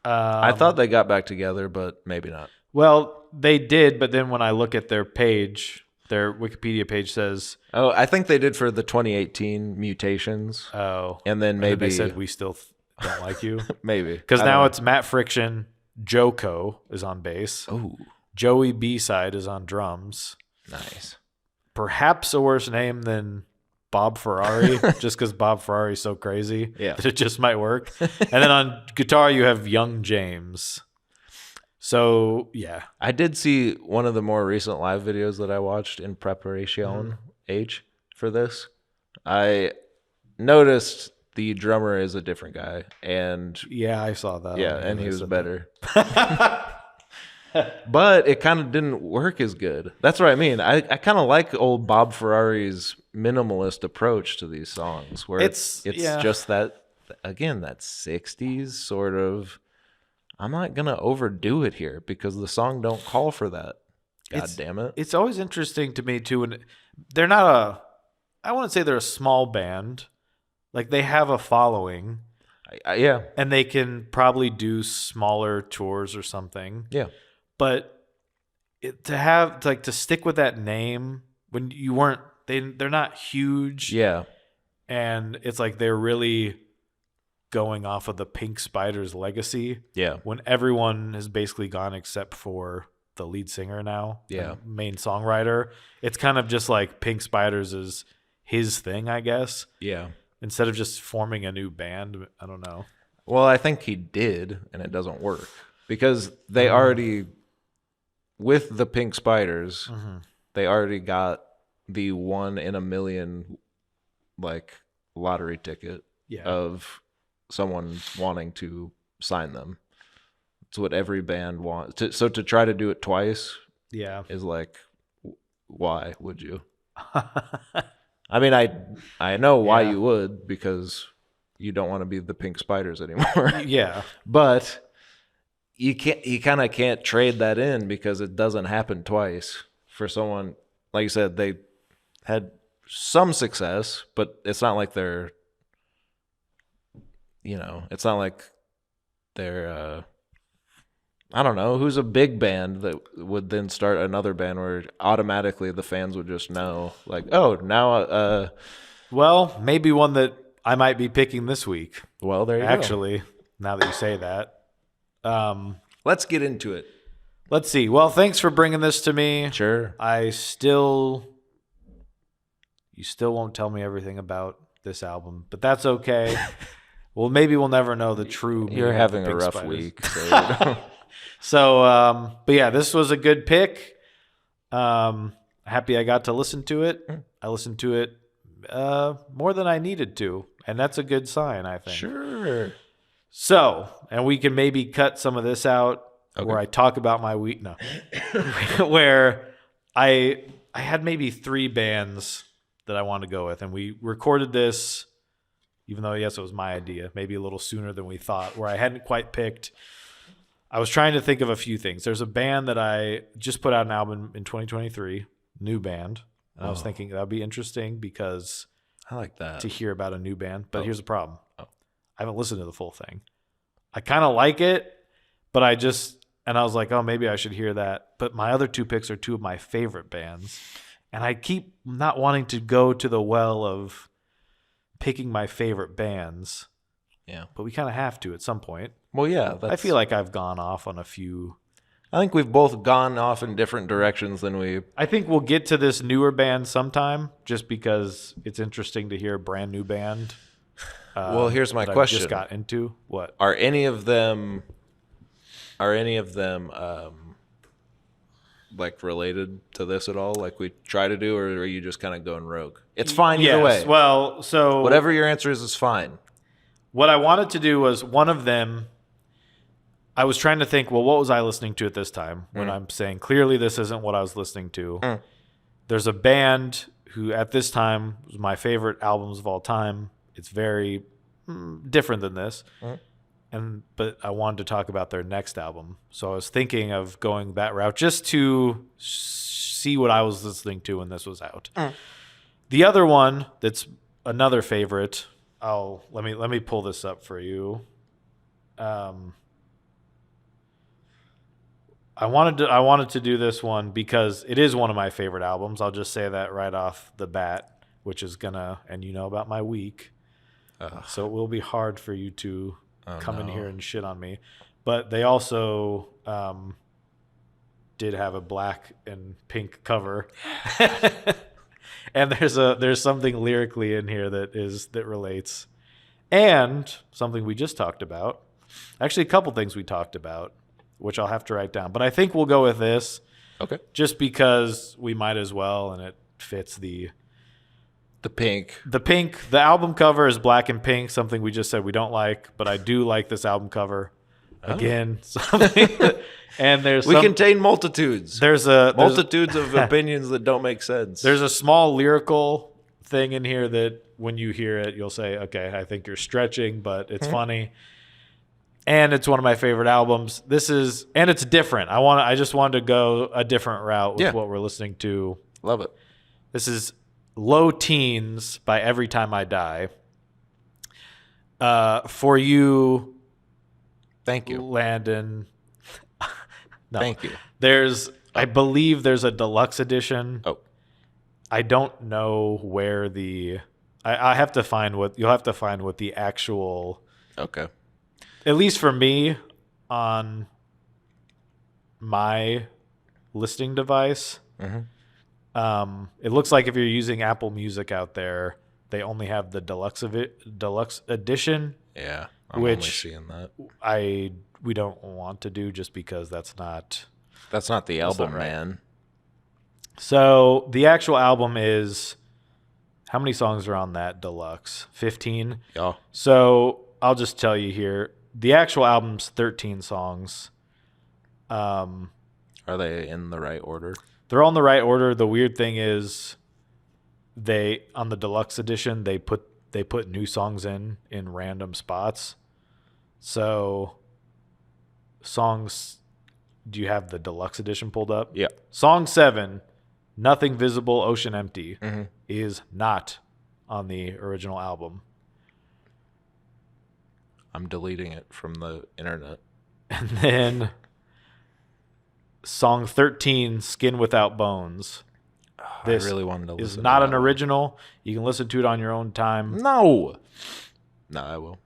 I thought they got back together, but maybe not. Well, they did, but then when I look at their page, their Wikipedia page says, Oh, I think they did for the 2018 Mutations. "Oh," And then maybe they said we still don't like you maybe. because I now don't it's Matt Friction, Joko is on bass, know. Ooh, Joey B-side is on drums. nice. Perhaps a worse name than Bob Ferrari, just because Bob Ferrari is so crazy Yeah. that it just might work. And then on guitar, you have Young James. So, yeah. I did see one of the more recent live videos that I watched in preparation H for this. I noticed the drummer is a different guy, and Yeah, I saw that. yeah, on and he was Instagram. better. But it kind of didn't work as good. That's what I mean. I kind of like old Bob Ferrari's minimalist approach to these songs, where it's just that, again, that 60s sort of, I'm not going to overdo it here because the song don't call for that. God damn it. It's always interesting to me, too, when they're not I wouldn't say they're a small band. Like, they have a following. Yeah. And they can probably do smaller tours or something. Yeah. But to stick with that name when you weren't, they're not huge. Yeah. And it's like they're really going off of the Pink Spiders legacy. Yeah. When everyone has basically gone except for the lead singer now. Yeah. The main songwriter. It's kind of just like Pink Spiders is his thing, I guess. Yeah. Instead of just forming a new band. I don't know. Well, I think he did, and it doesn't work because they already, with the Pink Spiders, they already got the 1 in a million, like, lottery ticket of someone wanting to sign them. It's what every band wants. So to try to do it twice, is like, why would you? I mean, I know why you would, because you don't want to be the Pink Spiders anymore. Yeah. But you kind of can't trade that in because it doesn't happen twice for someone. Like you said, they had some success, but it's not like they're, it's not like they're, I don't know, who's a big band that would then start another band where automatically the fans would just know, like, oh, now, well, maybe one that I might be picking this week. Well, there you go. Actually, now that you say that. Let's get into it. Let's see. Well, thanks for bringing this to me. Sure. You still won't tell me everything about this album, but that's okay. Well, maybe we'll never know the true meaning. You're having of the a Pink rough Spiders. week. So So, but yeah, this was a good pick. Happy I got to listen to it. I listened to it more than I needed to, and that's a good sign, I think. Sure. So, and we can maybe cut some of this out where I talk about my week. No, where I had maybe 3 bands that I wanted to go with, and we recorded this, even though yes, it was my idea, maybe a little sooner than we thought, where I hadn't quite picked. I was trying to think of a few things. There's a band that I just put out an album in 2023, new band. And I was thinking that would be interesting because I like that. to hear about a new band. But here's the problem. I haven't listened to the full thing. I kind of like it, but I was like, oh, maybe I should hear that. But my other 2 picks are 2 of my favorite bands. And I keep not wanting to go to the well of picking my favorite bands. Yeah. But we kind of have to at some point. Well, yeah. I feel like I've gone off on a few. I think we've both gone off in different directions than we. I think we'll get to this newer band sometime, just because it's interesting to hear a brand new band. Well, here's my that I question: just got into what? Are any of them like related to this at all? Like we try to do, or are you just kind of going rogue? It's fine either way. Well, so Whatever your answer is fine. what I wanted to do was one of them. I was trying to think, well, what was I listening to at this time when I'm saying clearly this isn't what I was listening to. There's a band who at this time was my favorite albums of all time. It's very different than this. But I wanted to talk about their next album. So I was thinking of going that route just to see what I was listening to when this was out. The other one that's another favorite, let me pull this up for you. I wanted to do this one because it is one of my favorite albums. I'll just say that right off the bat, which is and you know about my week. So it will be hard for you to come in here and shit on me. But they also did have a black and pink cover. And there's something lyrically in here that relates. And something we just talked about. Actually, a couple things we talked about, which I'll have to write down. But I think we'll go with this. Okay. Just because we might as well, and it fits the pink. The album cover is black and pink, something we just said we don't like, but I do like this album cover. Again, something. And We contain multitudes. There's Multitudes of opinions that don't make sense. There's a small lyrical thing in here that when you hear it, you'll say, okay, I think you're stretching, but it's funny. And it's one of my favorite albums. And it's different. I just wanted to go a different route with what we're listening to. Love it. This is Low Teens by Every Time I Die. For you, Thank you. Landon. No. Thank you. I believe there's a deluxe edition. Oh. I don't know where I have to find you'll have to find what the actual, Okay. at least for me on my listing device. Mm-hmm. It looks like if you're using Apple Music out there, they only have the deluxe edition. Yeah. I'm only Which seeing that. we don't want to do just because that's not the album, not right. man. So the actual album is, how many songs are on that deluxe? 15. Yeah. So I'll just tell you here, the actual album's 13 songs. Are they in the right order? They're all in the right order. The weird thing is, on the deluxe edition, they put new songs in random spots. So songs, do you have the deluxe edition pulled up? Yeah. Song 7, Nothing Visible, Ocean Empty, is not on the original album. I'm deleting it from the internet. And then song 13, Skin Without Bones. This I really wanted to listen is to not that an one. original. You can listen to it on your own time. No, I will.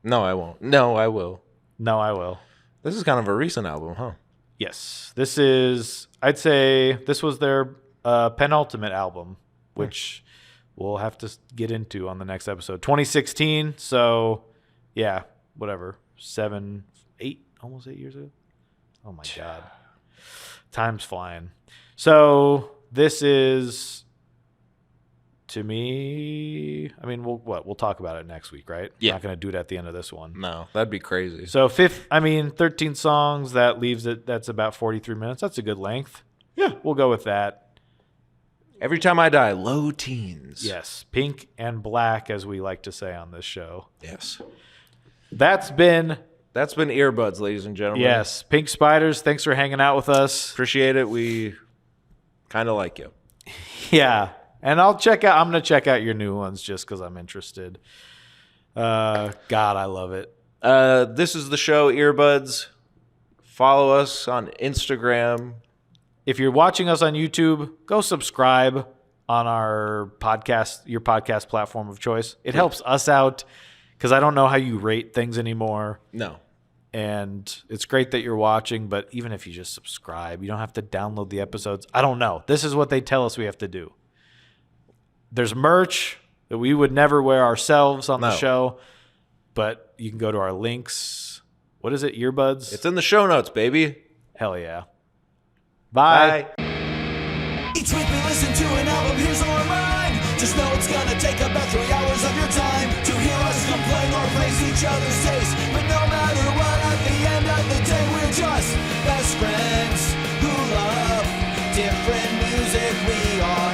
No, I won't. No, I will. No, I will. This is kind of a recent album, huh? Yes. I'd say this was their penultimate album, which we'll have to get into on the next episode. 2016. So, yeah, whatever. almost 8 years ago. Oh, my God. Time's flying. So, this is, to me, I mean, we'll talk about it next week, right? Yeah. We're not going to do it at the end of this one. No, that'd be crazy. So 13 songs, that leaves it, that's about 43 minutes. That's a good length. Yeah. We'll go with that. Every Time I Die, Low Teens. Yes. Pink and black, as we like to say on this show. Yes. That's been Earbuds, ladies and gentlemen. Yes. Pink Spiders, thanks for hanging out with us. Appreciate it. We kind of like you. Yeah. And I'm going to check out your new ones just because I'm interested. God, I love it. This is the show, Earbuds. Follow us on Instagram. If you're watching us on YouTube, go subscribe on our podcast, your podcast platform of choice. It helps us out because I don't know how you rate things anymore. No. And it's great that you're watching, but even if you just subscribe, you don't have to download the episodes. I don't know. This is what they tell us we have to do. There's merch that we would never wear ourselves on the show, but you can go to our links. What is it? Earbuds? It's in the show notes, baby. Hell yeah. Bye. Each week we listen to an album, here's our mind. Just know it's gonna take about 3 hours of your time to hear us complain or praise each other's taste. But no matter what, at the end of the day, we're just best friends who love different music. We are